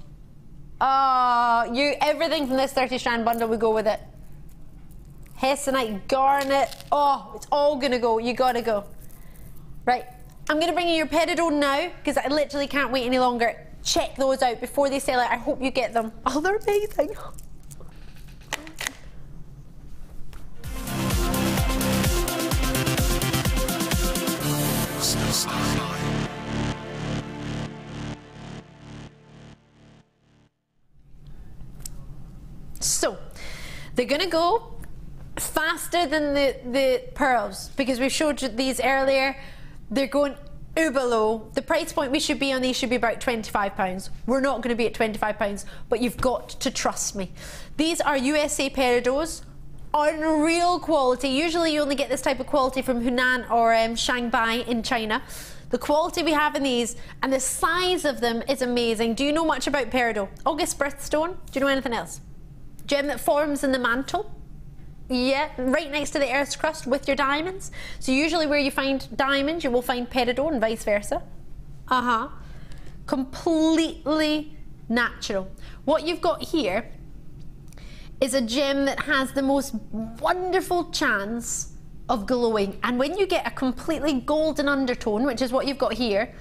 Everything from this 30 strand bundle would go with it. Hessonite, garnet, it's all gonna go. You gotta go. Right, I'm gonna bring you your Peridot now because I literally can't wait any longer. Check those out before they sell out. I hope you get them. Oh, they're amazing. So, they're gonna go faster than the pearls because we showed you these earlier. They're going uber low. The price point we should be on these should be about £25. We're not going to be at £25, but you've got to trust me. These are USA Peridots, unreal quality. Usually you only get this type of quality from Hunan or Shanghai in China. The quality we have in these and the size of them is amazing. Do you know much about Peridot? August birthstone. Do you know anything else? Gem that forms in the mantle. Yeah, right next to the earth's crust with your diamonds. So usually where you find diamonds, you will find Peridot and vice versa. Completely natural. What you've got here is a gem that has the most wonderful chance of glowing. And when you get a completely golden undertone, which is what you've got here,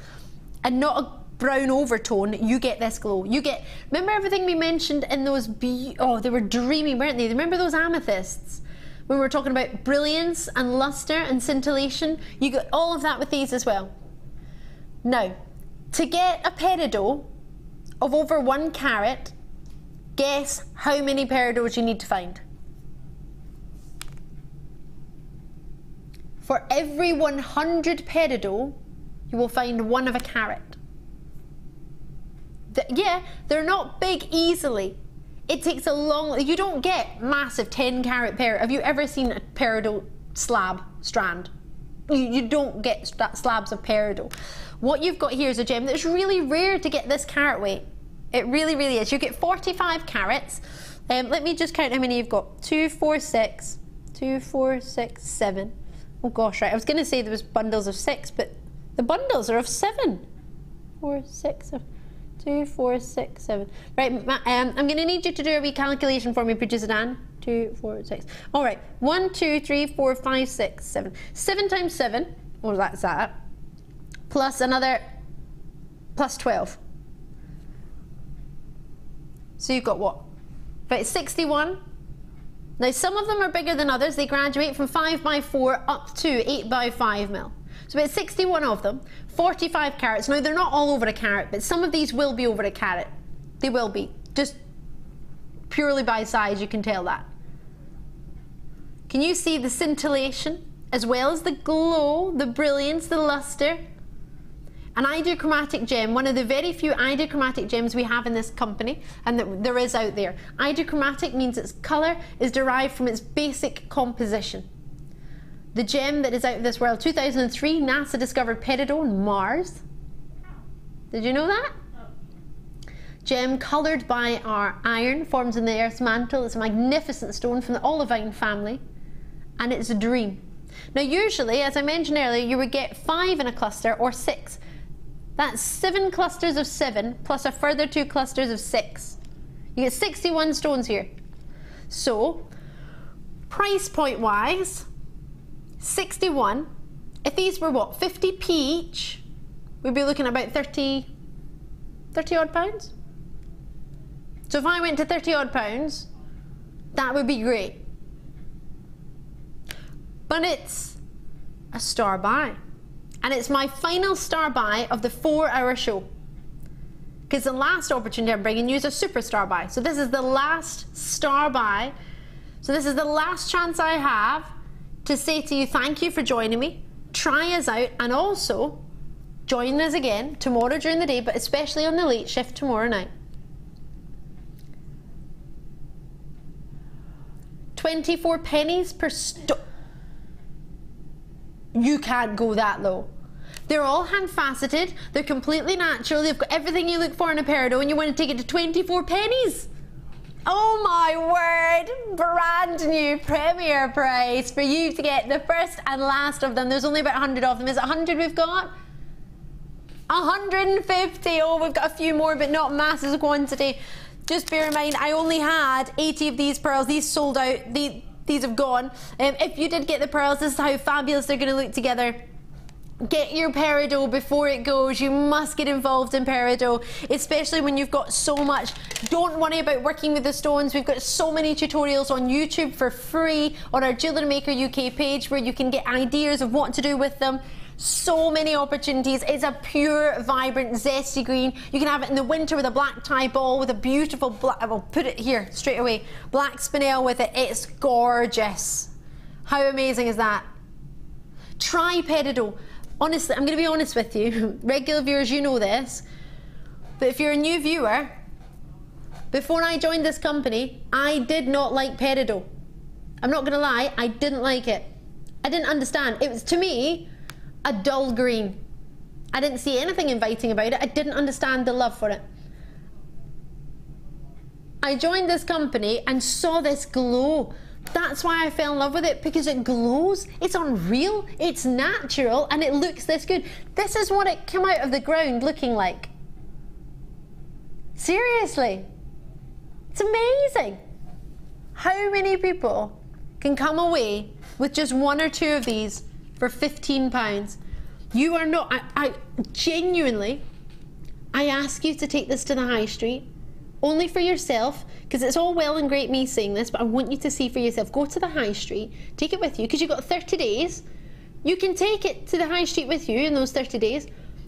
and not a brown overtone, you get this glow. You get, remember everything we mentioned in those, they were dreamy, weren't they? Remember those amethysts? When we were talking about brilliance and luster and scintillation, you got all of that with these as well. Now, to get a Peridot of over 1 carat, guess how many Peridots you need to find? For every 100 Peridot, you will find 1 of a carat. Yeah, they're not big easily. It takes a long, you don't get massive 10 carat peridot. Have you ever seen a Peridot strand? You don't get slabs of Peridot. What you've got here is a gem that's really rare to get this carat weight. It really, really is. You get 45 carats. Let me just count how many you've got. 2, 4, 6, 2, 4, 6, 7. Oh gosh, right. I was going to say there was bundles of 6, but the bundles are of 7. 4, 6, 2, 4, 6, 7. Right, I'm going to need you to do a recalculation for me, producer Dan. 2, 4, 6. All right, 1, 2, 3, 4, 5, 6, 7. 7 times 7, well, that's that. Plus another, plus 12. So you've got what? Right, 61. Now, some of them are bigger than others. They graduate from 5x4 up to 8x5 mil. So about 61 of them, 45 carats. Now, they're not all over a carat, but some of these will be over a carat. They will be. Just purely by size, you can tell that. Can you see the scintillation, as well as the glow, the brilliance, the luster? An idichromatic gem, one of the very few idichromatic gems we have in this company, and that there is out there. Idichromatic means its colour is derived from its basic composition. The gem that is out of this world. 2003, NASA discovered Peridot on Mars. Did you know that? No. Gem coloured by our iron, forms in the Earth's mantle. It's a magnificent stone from the olivine family, and it's a dream. Now, usually, as I mentioned earlier, you would get 5 in a cluster or 6. That's 7 clusters of 7 plus a further 2 clusters of 6. You get 61 stones here. So, price point wise, 61. If these were what, 50p each, we'd be looking at about 30 odd pounds. So if I went to 30 odd pounds, that would be great. But it's a star buy. And it's my final star buy of the 4-hour show. Because the last opportunity I'm bringing you is a super star buy. So this is the last star buy. So this is the last chance I have to say to you, thank you for joining me. Try us out, and also join us again tomorrow during the day, but especially on the late shift tomorrow night. 24 pennies per You can't go that low. They're all hand faceted, they're completely natural, they've got everything you look for in a Peridot, and you want to take it to 24 pennies. Oh my word, brand new premier price for you to get the first and last of them. There's only about 100 of them. Is it 100 we've got? 150. Oh, we've got a few more, but not massive quantity. Just bear in mind, I only had 80 of these pearls. These sold out. These have gone. If you did get the pearls, this is how fabulous they're going to look together. Get your Peridot before it goes. You must get involved in Peridot, especially when you've got so much. Don't worry about working with the stones. We've got so many tutorials on YouTube for free on our Jewellery Maker UK page where you can get ideas of what to do with them. So many opportunities. It's a pure, vibrant, zesty green. You can have it in the winter with a black tie ball with a beautiful black, I will put it here straight away, black spinel with it. It's gorgeous. How amazing is that? Try Peridot. Honestly, I'm going to be honest with you. Regular viewers, you know this. But if you're a new viewer, before I joined this company, I did not like Peridot. I'm not going to lie, I didn't like it. I didn't understand. It was, to me, a dull green. I didn't see anything inviting about it. I didn't understand the love for it. I joined this company and saw this glow. That's why I fell in love with it, because it glows. It's unreal, it's natural, and it looks this good. This is what it came out of the ground looking like. Seriously. It's amazing. How many people can come away with just 1 or 2 of these for £15? You are not, I genuinely, I ask you to take this to the high street, only for yourself, because it's all well and great me saying this, but I want you to see for yourself. Go to the high street, take it with you, because you've got 30 days. You can take it to the high street with you in those 30 days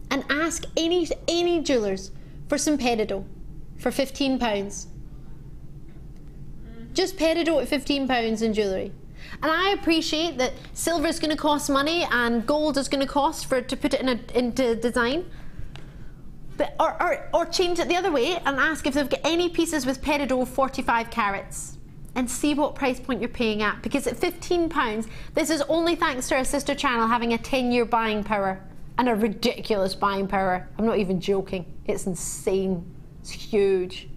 and ask any jewellers for some Peridot for £15. Just Peridot at £15 in jewellery. And I appreciate that silver is going to cost money and gold is going to cost to put it into design. But, or change it the other way and ask if they've got any pieces with Peridot 45 carats and see what price point you're paying at, because at £15, this is only thanks to our sister channel having a 10-year buying power and a ridiculous buying power. I'm not even joking. It's insane. It's huge.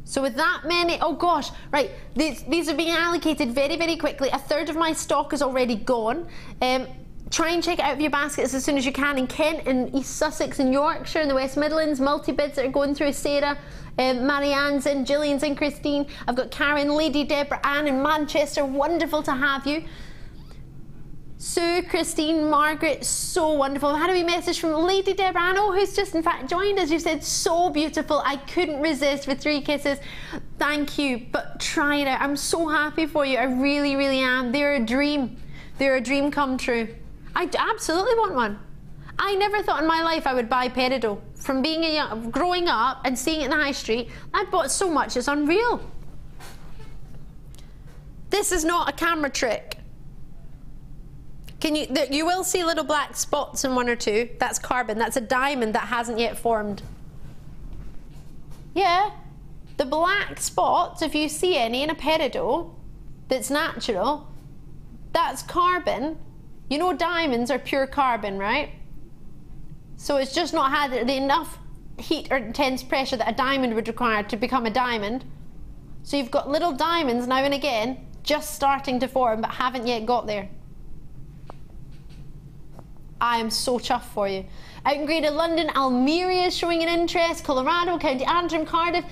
So with that many, oh gosh, right, these are being allocated very, very quickly. A third of my stock is already gone. Try and check it out of your baskets as soon as you can in Kent, in East Sussex, in Yorkshire, in the West Midlands. Multi-bids that are going through. Sarah, Marianne's in, Gillian's in, Christine. I've got Karen, Lady Deborah, Anne in Manchester. Wonderful to have you. Sue, Christine, Margaret, so wonderful. I had a wee message from Lady Deborah Anne, who's just in fact joined us. You said, so beautiful. I couldn't resist with 3 kisses. Thank you, but try it out. I'm so happy for you. I really, really am. They're a dream. They're a dream come true. I absolutely want one. I never thought in my life I would buy Peridot. From being growing up and seeing it in the high street, I bought so much, it's unreal. This is not a camera trick. You will see little black spots in 1 or 2. That's carbon. That's a diamond that hasn't yet formed. Yeah, the black spots, if you see any in a Peridot that's natural, that's carbon. You know diamonds are pure carbon, right? So it's just not had enough heat or intense pressure that a diamond would require to become a diamond. So you've got little diamonds now and again just starting to form but haven't yet got there. I am so chuffed for you. Out in Greater London, Almeria is showing an interest, Colorado, County Antrim, Cardiff,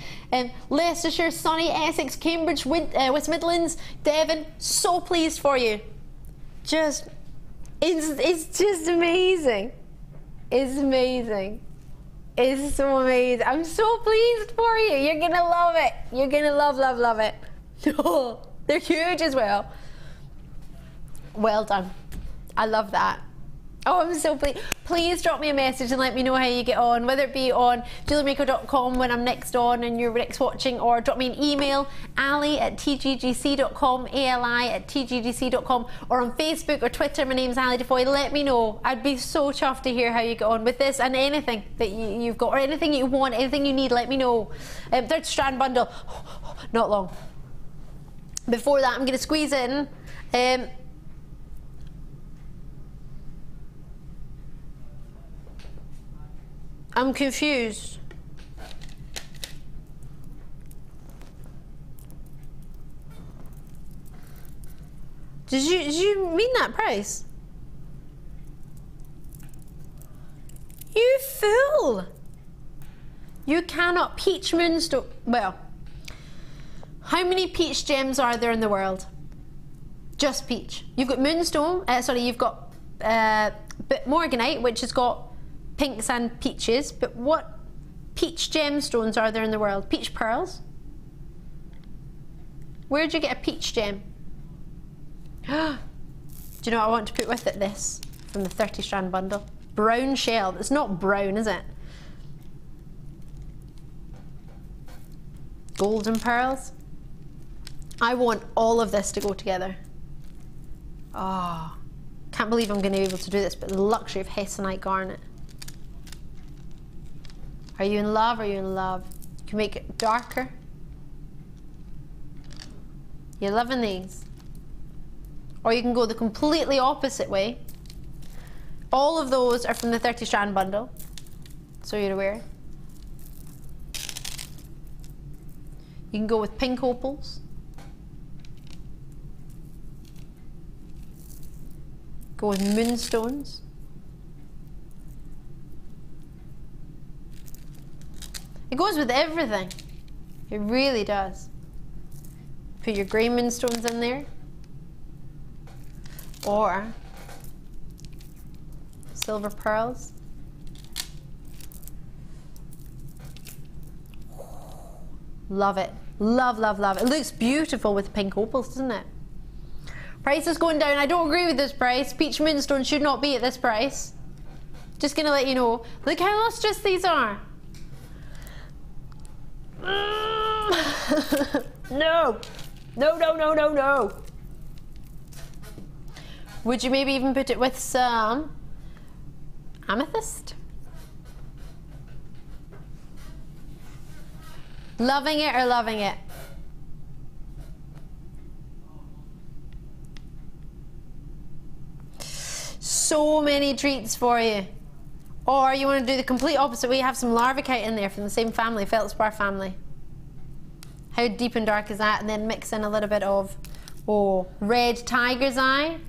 Leicestershire, Sunny, Essex, Cambridge, West Midlands, Devon. So pleased for you. It's just amazing. It's amazing. It's so amazing. I'm so pleased for you. You're gonna love it. You're gonna love it. They're huge as well. Well done. I love that. Oh, I'm so pleased. Please drop me a message and let me know how you get on, whether it be on JewelleryMaker.com when I'm next on and you're next watching, or drop me an email, ali@tggc.com, ali@tggc.com, or on Facebook or Twitter. My name's Ali DeFoy. Let me know. I'd be so chuffed to hear how you get on with this and anything that you've got, or anything you want, anything you need, let me know. Third strand bundle, not long. Before that, I'm going to squeeze in I'm confused. Did you mean that price? You fool! You cannot peach moonstone. Well, how many peach gems are there in the world? Just peach. You've got moonstone. You've got morganite, which has got pinks and peaches, but what peach gemstones are there in the world? Peach pearls? Where'd you get a peach gem? Do you know what I want to put with it? This, from the 30 strand bundle. Brown shell. It's not brown, is it? Golden pearls. I want all of this to go together. Oh, can't believe I'm going to be able to do this, but the luxury of hessonite garnet. Are you in love? Are you in love? You can make it darker. You're loving these. Or you can go the completely opposite way. All of those are from the 30 strand bundle, so you're aware. You can go with pink opals. Go with moonstones. It goes with everything. It really does. Put your grey moonstones in there. Or silver pearls. Love it. Love, love, love. It looks beautiful with pink opals, doesn't it? Price is going down. I don't agree with this price. Peach moonstone should not be at this price. Just gonna let you know. Look how lustrous these are. No. No, no, no, no, no. Would you maybe even put it with some amethyst? Loving it or loving it? So many treats for you. Or you want to do the complete opposite. We have some Larvicite in there from the same family, Feldspar family. How deep and dark is that? And then mix in a little bit of, red tiger's eye.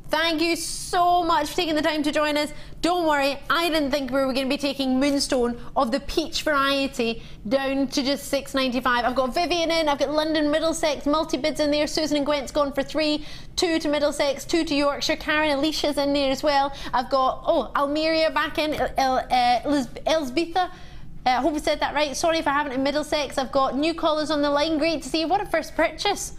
Thank you so much for taking the time to join us. Don't worry, I didn't think we were going to be taking moonstone of the peach variety down to just $6.95. I've got Vivian in, I've got London, Middlesex, multi-bids in there. Susan and Gwent's gone for 3, 2 to Middlesex, 2 to Yorkshire. Karen Alicia's in there as well. I've got, Almeria back in, Elsbitha. I hope I said that right. Sorry if I haven't in Middlesex. I've got new callers on the line. Great to see you. What a first purchase.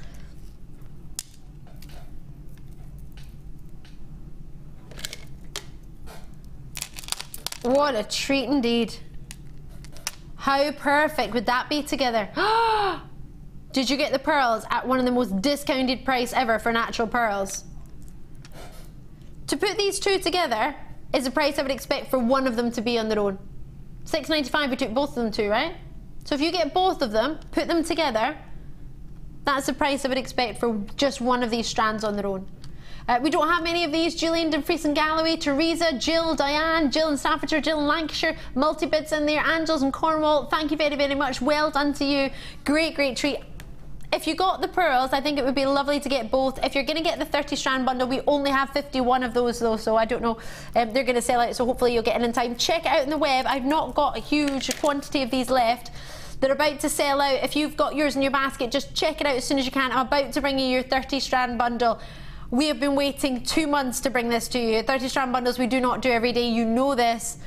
What a treat indeed. How perfect would that be together? Did you get the pearls at one of the most discounted price ever for natural pearls? To put these two together is the price I would expect for one of them to be on their own. $6.95 we took both of them to, right? So if you get both of them, put them together, that's the price I would expect for just one of these strands on their own. We don't have many of these. Julian, Dumfries and Galloway, Teresa, Jill, Diane, Jill in Staffordshire, Jill in Lancashire, multi-bits in there, Angels in Cornwall. Thank you very, very much. Well done to you. Great, great treat. If you got the pearls, I think it would be lovely to get both. If you're going to get the 30 strand bundle, we only have 51 of those though, so I don't know. They're going to sell out, so hopefully you'll get in time. Check it out on the web. I've not got a huge quantity of these left. They're about to sell out. If you've got yours in your basket, just check it out as soon as you can. I'm about to bring you your 30 strand bundle. We have been waiting 2 months to bring this to you. 30 strand bundles we do not do every day, you know this.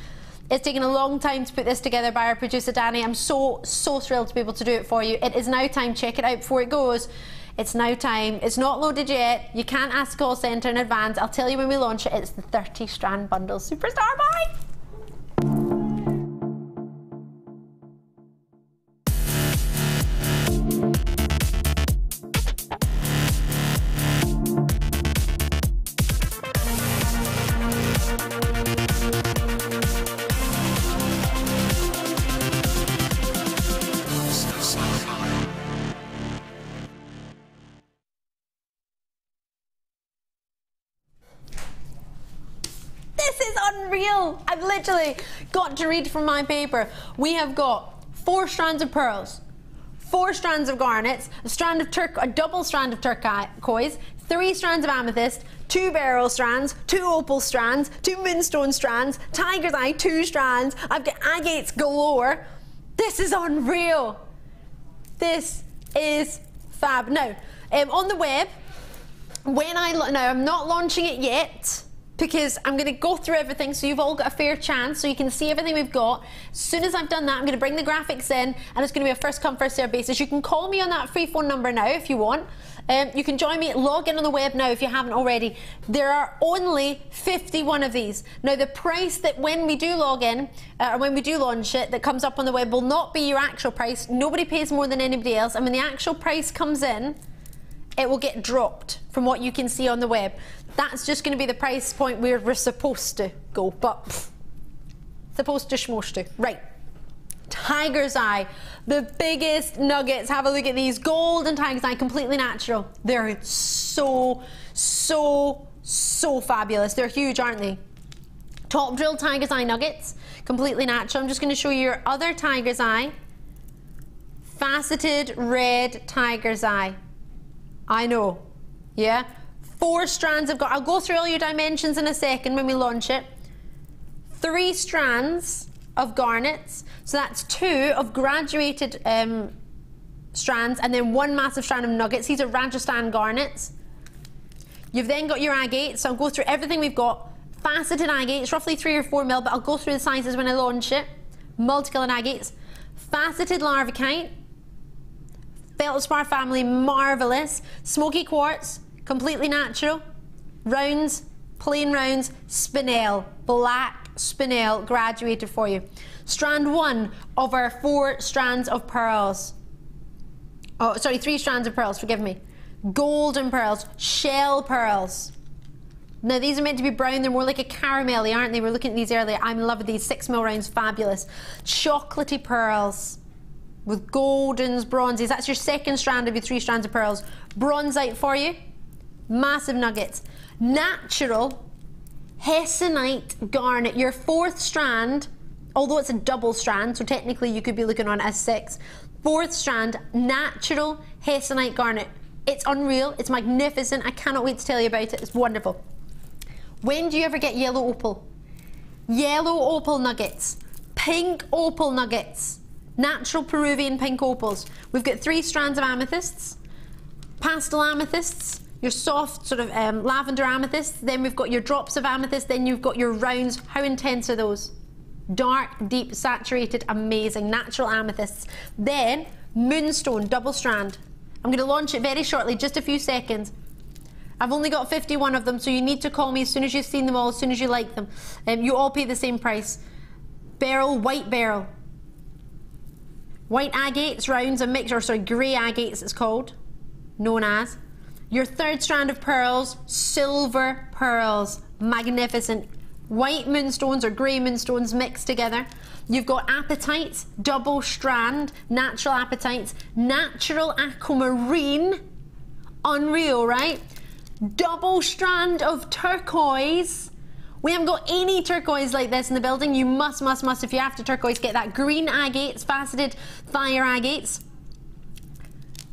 It's taken a long time to put this together by our producer Danny. I'm so thrilled to be able to do it for you. It is now time. Check it out before it goes. It's now time. It's not loaded yet. You can't ask the call centre in advance. I'll tell you when we launch it. It's the 30 strand bundle. Superstar, bye! Unreal. I've literally got to read from my paper. We have got 4 strands of pearls, 4 strands of garnets, a double strand of turquoise, 3 strands of amethyst, 2 beryl strands, 2 opal strands, 2 moonstone strands, tiger's eye 2 strands. I've got agates galore. This is unreal. This is fab. Now, on the web, I'm not launching it yet, because I'm going to go through everything so you've all got a fair chance, so you can see everything we've got. As soon as I've done that, I'm going to bring the graphics in, and it's going to be a first come first serve basis. You can call me on that free phone number now if you want. You can join me, log in on the web now if you haven't already. There are only 51 of these. Now the price that when we do log in, or when we do launch it, that comes up on the web will not be your actual price. Nobody pays more than anybody else, and when the actual price comes in, it will get dropped from what you can see on the web. That's just going to be the price point where we're supposed to go, but supposed to schmost to. Right, tiger's eye, the biggest nuggets. Have a look at these, gold and tiger's eye, completely natural. They're so fabulous. They're huge, aren't they? Top drilled tiger's eye nuggets, completely natural. I'm just going to show you your other tiger's eye, faceted red tiger's eye. I know, yeah. 4 strands of garnet. I'll go through all your dimensions in a second when we launch it. 3 strands of garnets. So that's 2 of graduated strands, and then 1 massive strand of nuggets. These are Rajasthan garnets. You've then got your agates. So I'll go through everything we've got. Faceted agates, roughly 3 or 4 mil, but I'll go through the sizes when I launch it. Multicolored agates. Faceted larvikite. Feldspar family, marvellous. Smoky quartz, completely natural. Rounds, plain rounds, spinel, black spinel, graduated for you. Strand 1 of our 4 strands of pearls. Oh, sorry, 3 strands of pearls, forgive me. Golden pearls, shell pearls. Now these are meant to be brown, they're more like a caramelly, aren't they? We were looking at these earlier. I'm loving these 6 mil rounds, fabulous. Chocolatey pearls with goldens, bronzes. That's your second strand of your 3 strands of pearls. Bronzite for you. Massive nuggets. Natural hessonite garnet, your 4th strand, although it's a double strand, so technically you could be looking on it as 6. 4th strand, natural hessonite garnet. It's unreal, it's magnificent. I cannot wait to tell you about it. It's wonderful. When do you ever get yellow opal? Yellow opal nuggets, pink opal nuggets. Natural Peruvian pink opals. We've got 3 strands of amethysts, pastel amethysts, your soft sort of lavender amethysts, then we've got your drops of amethyst, then you've got your rounds. How intense are those? Dark, deep, saturated, amazing, natural amethysts. Then moonstone, double strand. I'm going to launch it very shortly, just a few seconds. I've only got 51 of them, so you need to call me as soon as you've seen them all, as soon as you like them. You all pay the same price. Beryl, white beryl. White agates, rounds, a mix, or sorry, grey agates it's called, known as. Your 3rd strand of pearls, silver pearls, magnificent. White moonstones or grey moonstones mixed together. You've got apatites, double strand, natural apatites, natural aquamarine, unreal, right? Double strand of turquoise. We haven't got any turquoise like this in the building. You must, if you're after turquoise, get that. Green agates, faceted fire agates.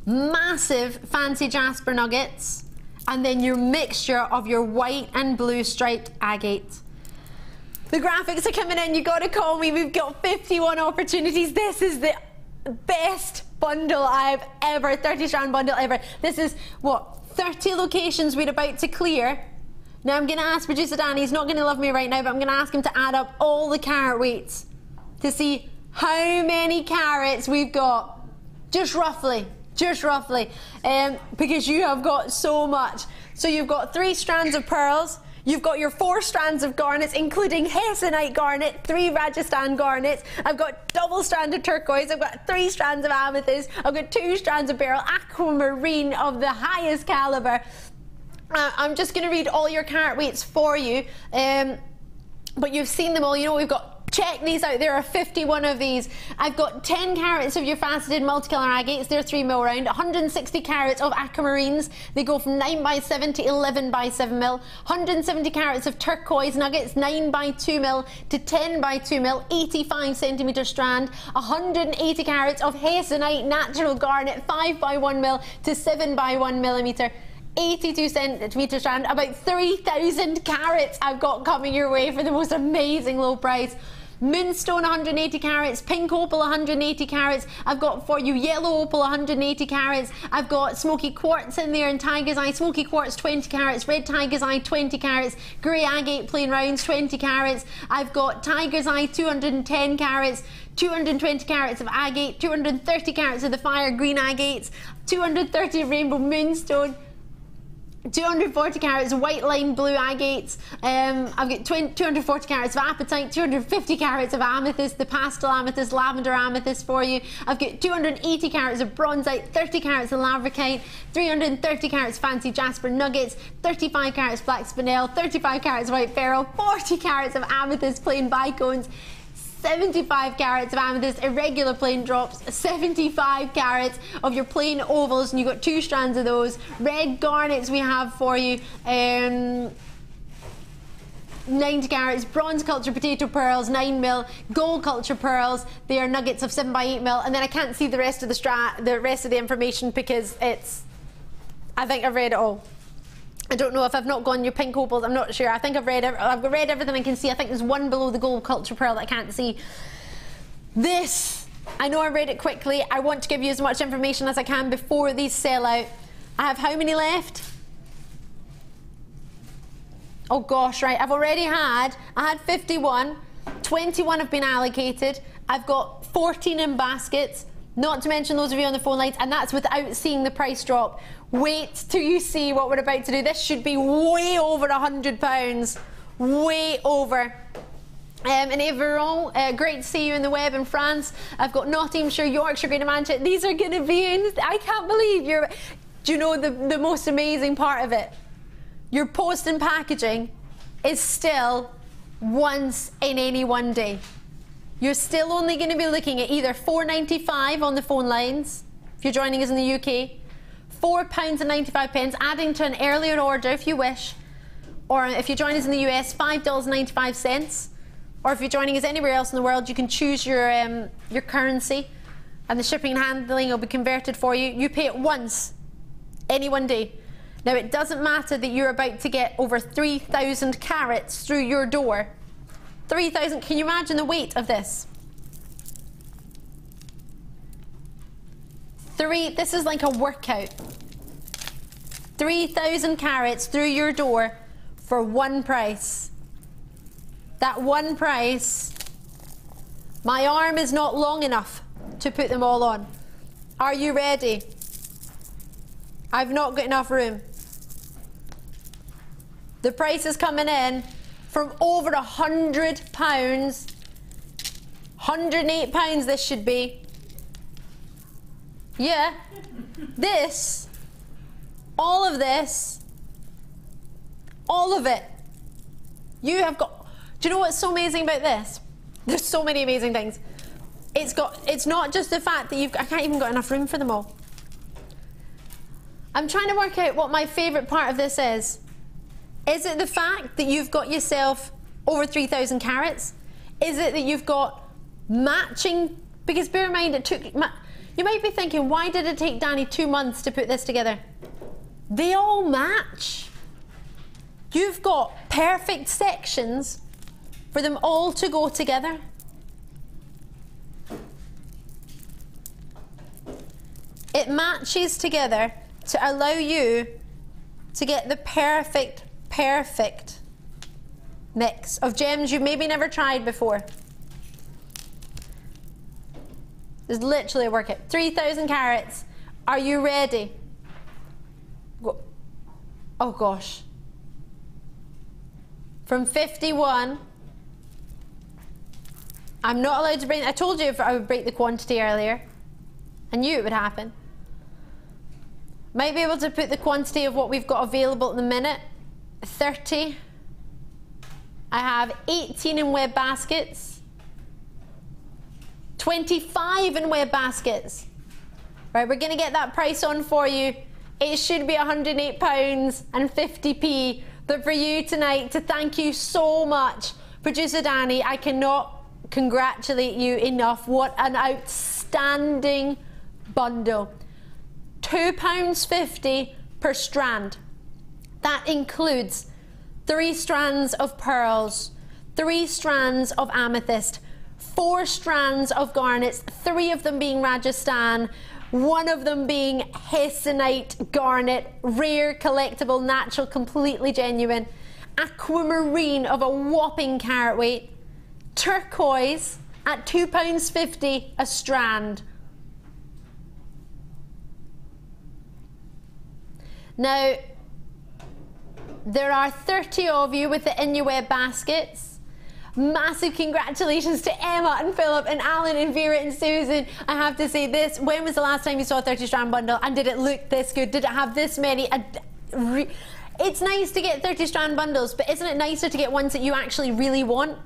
Massive fancy jasper nuggets. And then your mixture of your white and blue striped agates. The graphics are coming in. You got to call me. We've got 51 opportunities. This is the best bundle I've ever, 30 strand bundle ever. This is, what, 30 locations we're about to clear. Now I'm going to ask producer Danny, he's not going to love me right now, but I'm going to ask him to add up all the carat weights to see how many carats we've got. Just roughly, because you have got so much. So you've got 3 strands of pearls, you've got your 4 strands of garnets, including hessonite garnet, 3 Rajasthan garnets, I've got double strand of turquoise, I've got 3 strands of amethyst, I've got 2 strands of beryl, aquamarine of the highest caliber. I'm just going to read all your carat weights for you, but you've seen them all. You know, we've got, check these out, there are 51 of these. I've got 10 carats of your faceted multicolour agates, they're 3 mil round, 160 carats of aquamarines, they go from 9 by 7 to 11 by 7 mil, 170 carats of turquoise nuggets, 9 by 2 mil to 10 by 2 mil, 85 centimetre strand, 180 carats of hessonite natural garnet, 5 by 1 mil to 7 by 1 millimetre, 82 centimetre strand, about 3,000 carats I've got coming your way for the most amazing low price. Moonstone 180 carats, pink opal 180 carats, I've got for you yellow opal 180 carats, I've got smoky quartz in there and tiger's eye, smoky quartz 20 carats, red tiger's eye 20 carats, grey agate plain rounds 20 carats, I've got tiger's eye 210 carats, 220 carats of agate, 230 carats of the fire green agates, 230 of rainbow moonstone, 240 carats of white line blue agates, I've got 240 carats of apatite, 250 carats of amethyst, the pastel amethyst, lavender amethyst for you. I've got 280 carats of bronzite, 30 carats of labradorite, 330 carats fancy jasper nuggets, 35 carats black spinel, 35 carats white beryl, 40 carats of amethyst plain bicones, 75 carats of amethyst irregular plain drops, 75 carats of your plain ovals, and you've got 2 strands of those. Red garnets we have for you, 90 carats, bronze culture potato pearls, 9 mil, gold culture pearls, they are nuggets of 7 by 8 mil, and then I can't see the rest of the information because it's, I think I've read it all. I don't know if I've not gone your pink opals, I'm not sure. I think I've read everything I can see. I think there's one below the gold culture pearl that I can't see. This, I know I read it quickly. I want to give you as much information as I can before these sell out. I have how many left? Oh gosh, right, I had 51, 21 have been allocated. I've got 14 in baskets, not to mention those of you on the phone lines, and that's without seeing the price drop. Wait till you see what we're about to do. This should be way over £100, way over. And Aveyron, great to see you in the web in France. I've got Nottinghamshire, Yorkshire, Greater Manchester. These are going to be in, I can't believe you're, do you know the most amazing part of it? Your post and packaging is still once in any one day. You're still only going to be looking at either £4.95 on the phone lines, if you're joining us in the UK, £4.95, adding to an earlier order if you wish, or if you join us in the US, $5.95, or if you're joining us anywhere else in the world, you can choose your currency, and the shipping and handling will be converted for you. You pay it once, any one day. Now it doesn't matter that you're about to get over 3,000 carats through your door. 3,000, can you imagine the weight of this? This is like a workout. 3,000 carats through your door for one price. That one price, my arm is not long enough to put them all on. Are you ready? I've not got enough room. The price is coming in from over £100, £108 this should be. Yeah, this, all of this, all of it. You have got, do you know what's so amazing about this? There's so many amazing things. It's not just the fact that I can't even got enough room for them all. I'm trying to work out what my favourite part of this is. Is it the fact that you've got yourself over 3,000 carats? Is it that you've got matching, because bear in mind it took, you might be thinking, why did it take Danny 2 months to put this together? They all match. You've got perfect sections for them all to go together. It matches together to allow you to get the perfect perfect mix of gems you've maybe never tried before. There's literally a work it. 3,000 carats. Are you ready? Oh gosh. From 51. I'm not allowed to break. I told you if I would break the quantity earlier. I knew it would happen. Might be able to put the quantity of what we've got available at the minute. 30. I have 18 in web baskets. 25 in web baskets. Right, we're going to get that price on for you. It should be £108 and 50p. But for you tonight, to thank you so much, Producer Danny, I cannot congratulate you enough. What an outstanding bundle. £2.50 per strand. That includes 3 strands of pearls, 3 strands of amethyst, 4 strands of garnets, 3 of them being Rajasthan, 1 of them being Hessonite garnet, rare, collectible, natural, completely genuine, aquamarine of a whopping carat weight, turquoise at £2.50 a strand. Now, there are 30 of you with the in your web baskets. Massive congratulations to Emma and Philip and Alan and Vera and Susan. I have to say this, when was the last time you saw a 30 strand bundle and did it look this good? Did it have this many? It's nice to get 30 strand bundles, but isn't it nicer to get ones that you actually really want?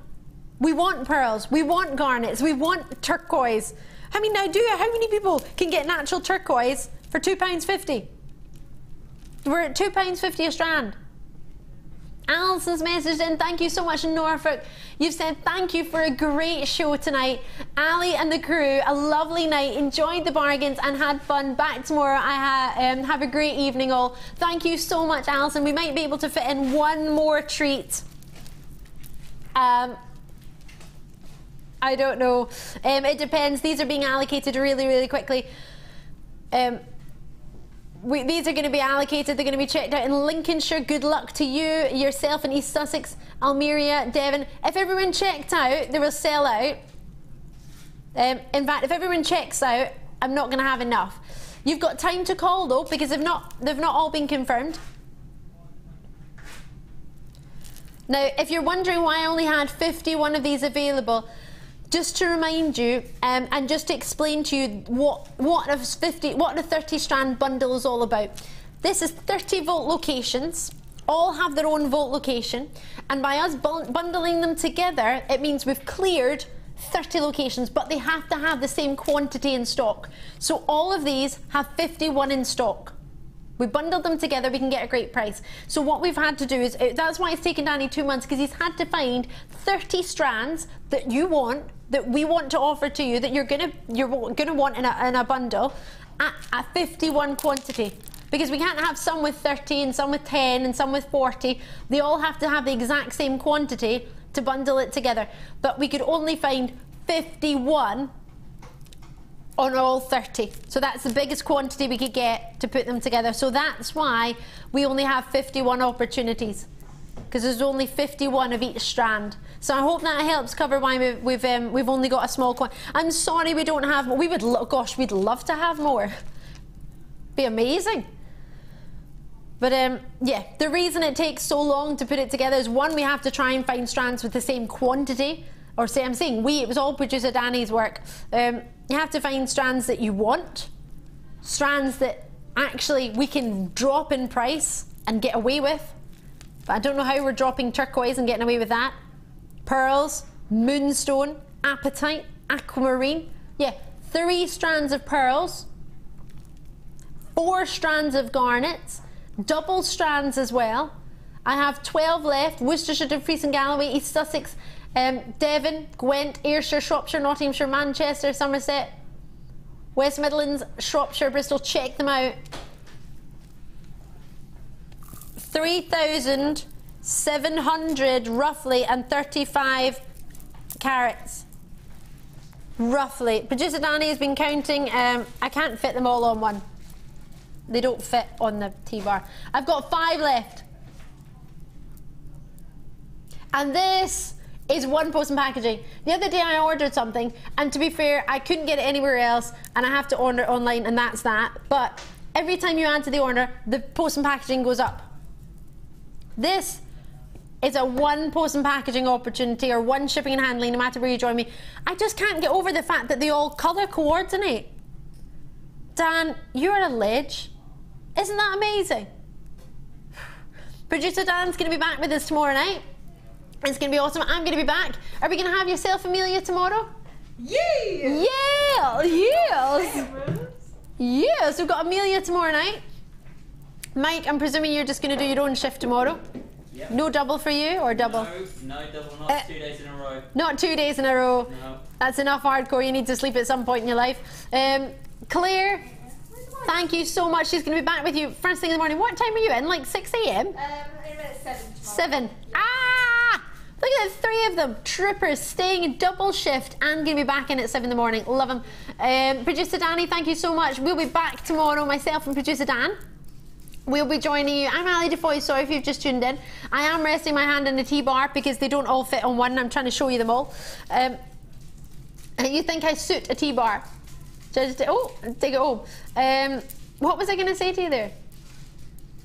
We want pearls, we want garnets, we want turquoise. I mean, how many people can get natural turquoise for £2.50? We're at £2.50 a strand. Alison's messaged in, thank you so much in Norfolk. You've said thank you for a great show tonight. Ali and the crew, a lovely night, enjoyed the bargains and had fun. Back tomorrow. Have a great evening all. Thank you so much, Alison. We might be able to fit in one more treat. I don't know. It depends. These are being allocated really, really quickly. These are going to be allocated, they're going to be checked out in Lincolnshire. Good luck to you, yourself in East Sussex, Almeria, Devon. If everyone checked out, they will sell out. In fact, if everyone checks out, I'm not going to have enough. You've got time to call though, because they've not all been confirmed. Now, if you're wondering why I only had 51 of these available, just to remind you, and just to explain to you what a 30 strand bundle is all about. This is 30 volt locations, all have their own volt location, and by us bundling them together, it means we've cleared 30 locations, but they have to have the same quantity in stock. So all of these have 51 in stock. We bundled them together, we can get a great price. So what we've had to do is, that's why it's taken Danny 2 months, because he's had to find 30 strands that you want, that we want to offer to you, that you're gonna want in a bundle at 51 quantity. Because we can't have some with 30 and some with 10 and some with 40. They all have to have the exact same quantity to bundle it together. But we could only find 51 on all 30. So that's the biggest quantity we could get to put them together. So that's why we only have 51 opportunities, because there's only 51 of each strand. So I hope that helps cover why we've only got a small quantity. I'm sorry we don't have more. We'd love to have more. Be amazing. But yeah, the reason it takes so long to put it together is, one, we have to try and find strands with the same quantity. Or say, I'm saying we, it was all producer Danny's work. You have to find strands that you want, strands that actually we can drop in price and get away with. But I don't know how we're dropping turquoise and getting away with that. Pearls, moonstone, apatite, aquamarine. Yeah, 3 strands of pearls, 4 strands of garnets, double strands as well. I have 12 left. Worcestershire, Dumfries and Galloway, East Sussex, Devon, Gwent, Ayrshire, Shropshire, Nottinghamshire, Manchester, Somerset, West Midlands, Shropshire, Bristol. Check them out. 3,700 roughly and 35 carats. Roughly. Producer Danny has been counting. I can't fit them all on one. They don't fit on the T-bar. I've got 5 left. And this is one post and packaging. The other day I ordered something, and to be fair, I couldn't get it anywhere else, and I have to order it online, and that's that. But every time you add to the order, the post and packaging goes up. This is a one post and packaging opportunity, or one shipping and handling, no matter where you join me. I just can't get over the fact that they all colour coordinate. Dan, you're a ledge. Isn't that amazing? Producer Dan's going to be back with us tomorrow night. It's going to be awesome. I'm going to be back. Are we going to have yourself, Amelia, tomorrow? Yeah! Yeah! Yes! Yes, we've got Amelia tomorrow night. Mike, I'm presuming you're just going to do your own shift tomorrow? Yep. No double for you, or double? No double, not 2 days in a row. Not 2 days in a row. No. That's enough hardcore. You need to sleep at some point in your life. Claire, thank you so much. She's going to be back with you first thing in the morning. What time are you in? Like 6 a.m.? In about 7 tomorrow. 7. Ah! Look at that, 3 of them. Troopers staying in double shift and going to be back in at 7 in the morning. Love them. Producer Danny, thank you so much. We'll be back tomorrow, myself and Producer Dan. We'll be joining you. I'm Ali DeFoy, sorry if you've just tuned in. I am resting my hand on the T-bar because they don't all fit on one. I'm trying to show you them all. You think I suit a T-bar? Take it home. What was I going to say to you there?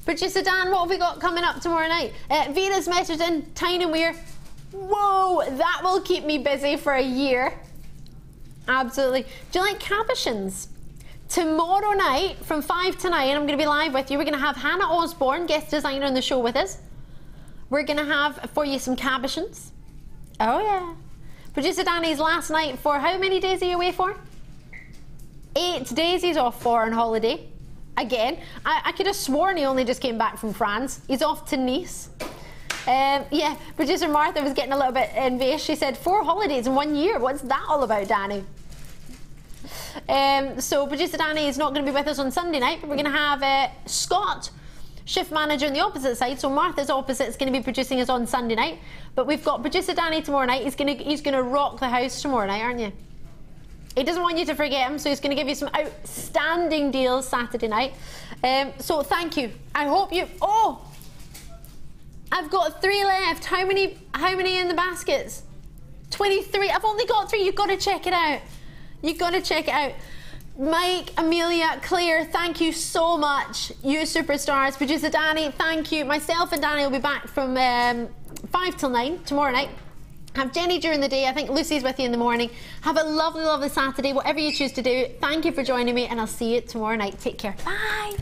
Producer Dan, what have we got coming up tomorrow night? Vera's messaged in, Tyne and Weir. Whoa, that will keep me busy for a year. Absolutely. Do you like cabochons? Tomorrow night from 5 to 9, I'm going to be live with you. We're going to have Hannah Osborne, guest designer, on the show with us. We're going to have for you some cabochons. Oh yeah. Producer Danny's last night for how many days are you away for? 8 days he's off for on holiday. Again, I could have sworn he only just came back from France. He's off to Nice. Yeah, producer Martha was getting a little bit envious. She said 4 holidays in 1 year. What's that all about, Danny? So producer Danny is not going to be with us on Sunday night, but we're going to have Scott, shift manager on the opposite side. So Martha's opposite is going to be producing us on Sunday night. But we've got producer Danny tomorrow night. He's going to rock the house tomorrow night, aren't you? He doesn't want you to forget him, so he's going to give you some outstanding deals Saturday night. So thank you. I hope you... Oh! I've got 3 left. How many in the baskets? 23. I've only got 3. You've got to check it out. You've got to check it out. Mike, Amelia, Claire, thank you so much. You superstars. Producer Danny, thank you. Myself and Danny will be back from 5 till 9 tomorrow night. Have Jenny during the day. I think Lucy's with you in the morning. Have a lovely, lovely Saturday, whatever you choose to do. Thank you for joining me, and I'll see you tomorrow night. Take care. Bye.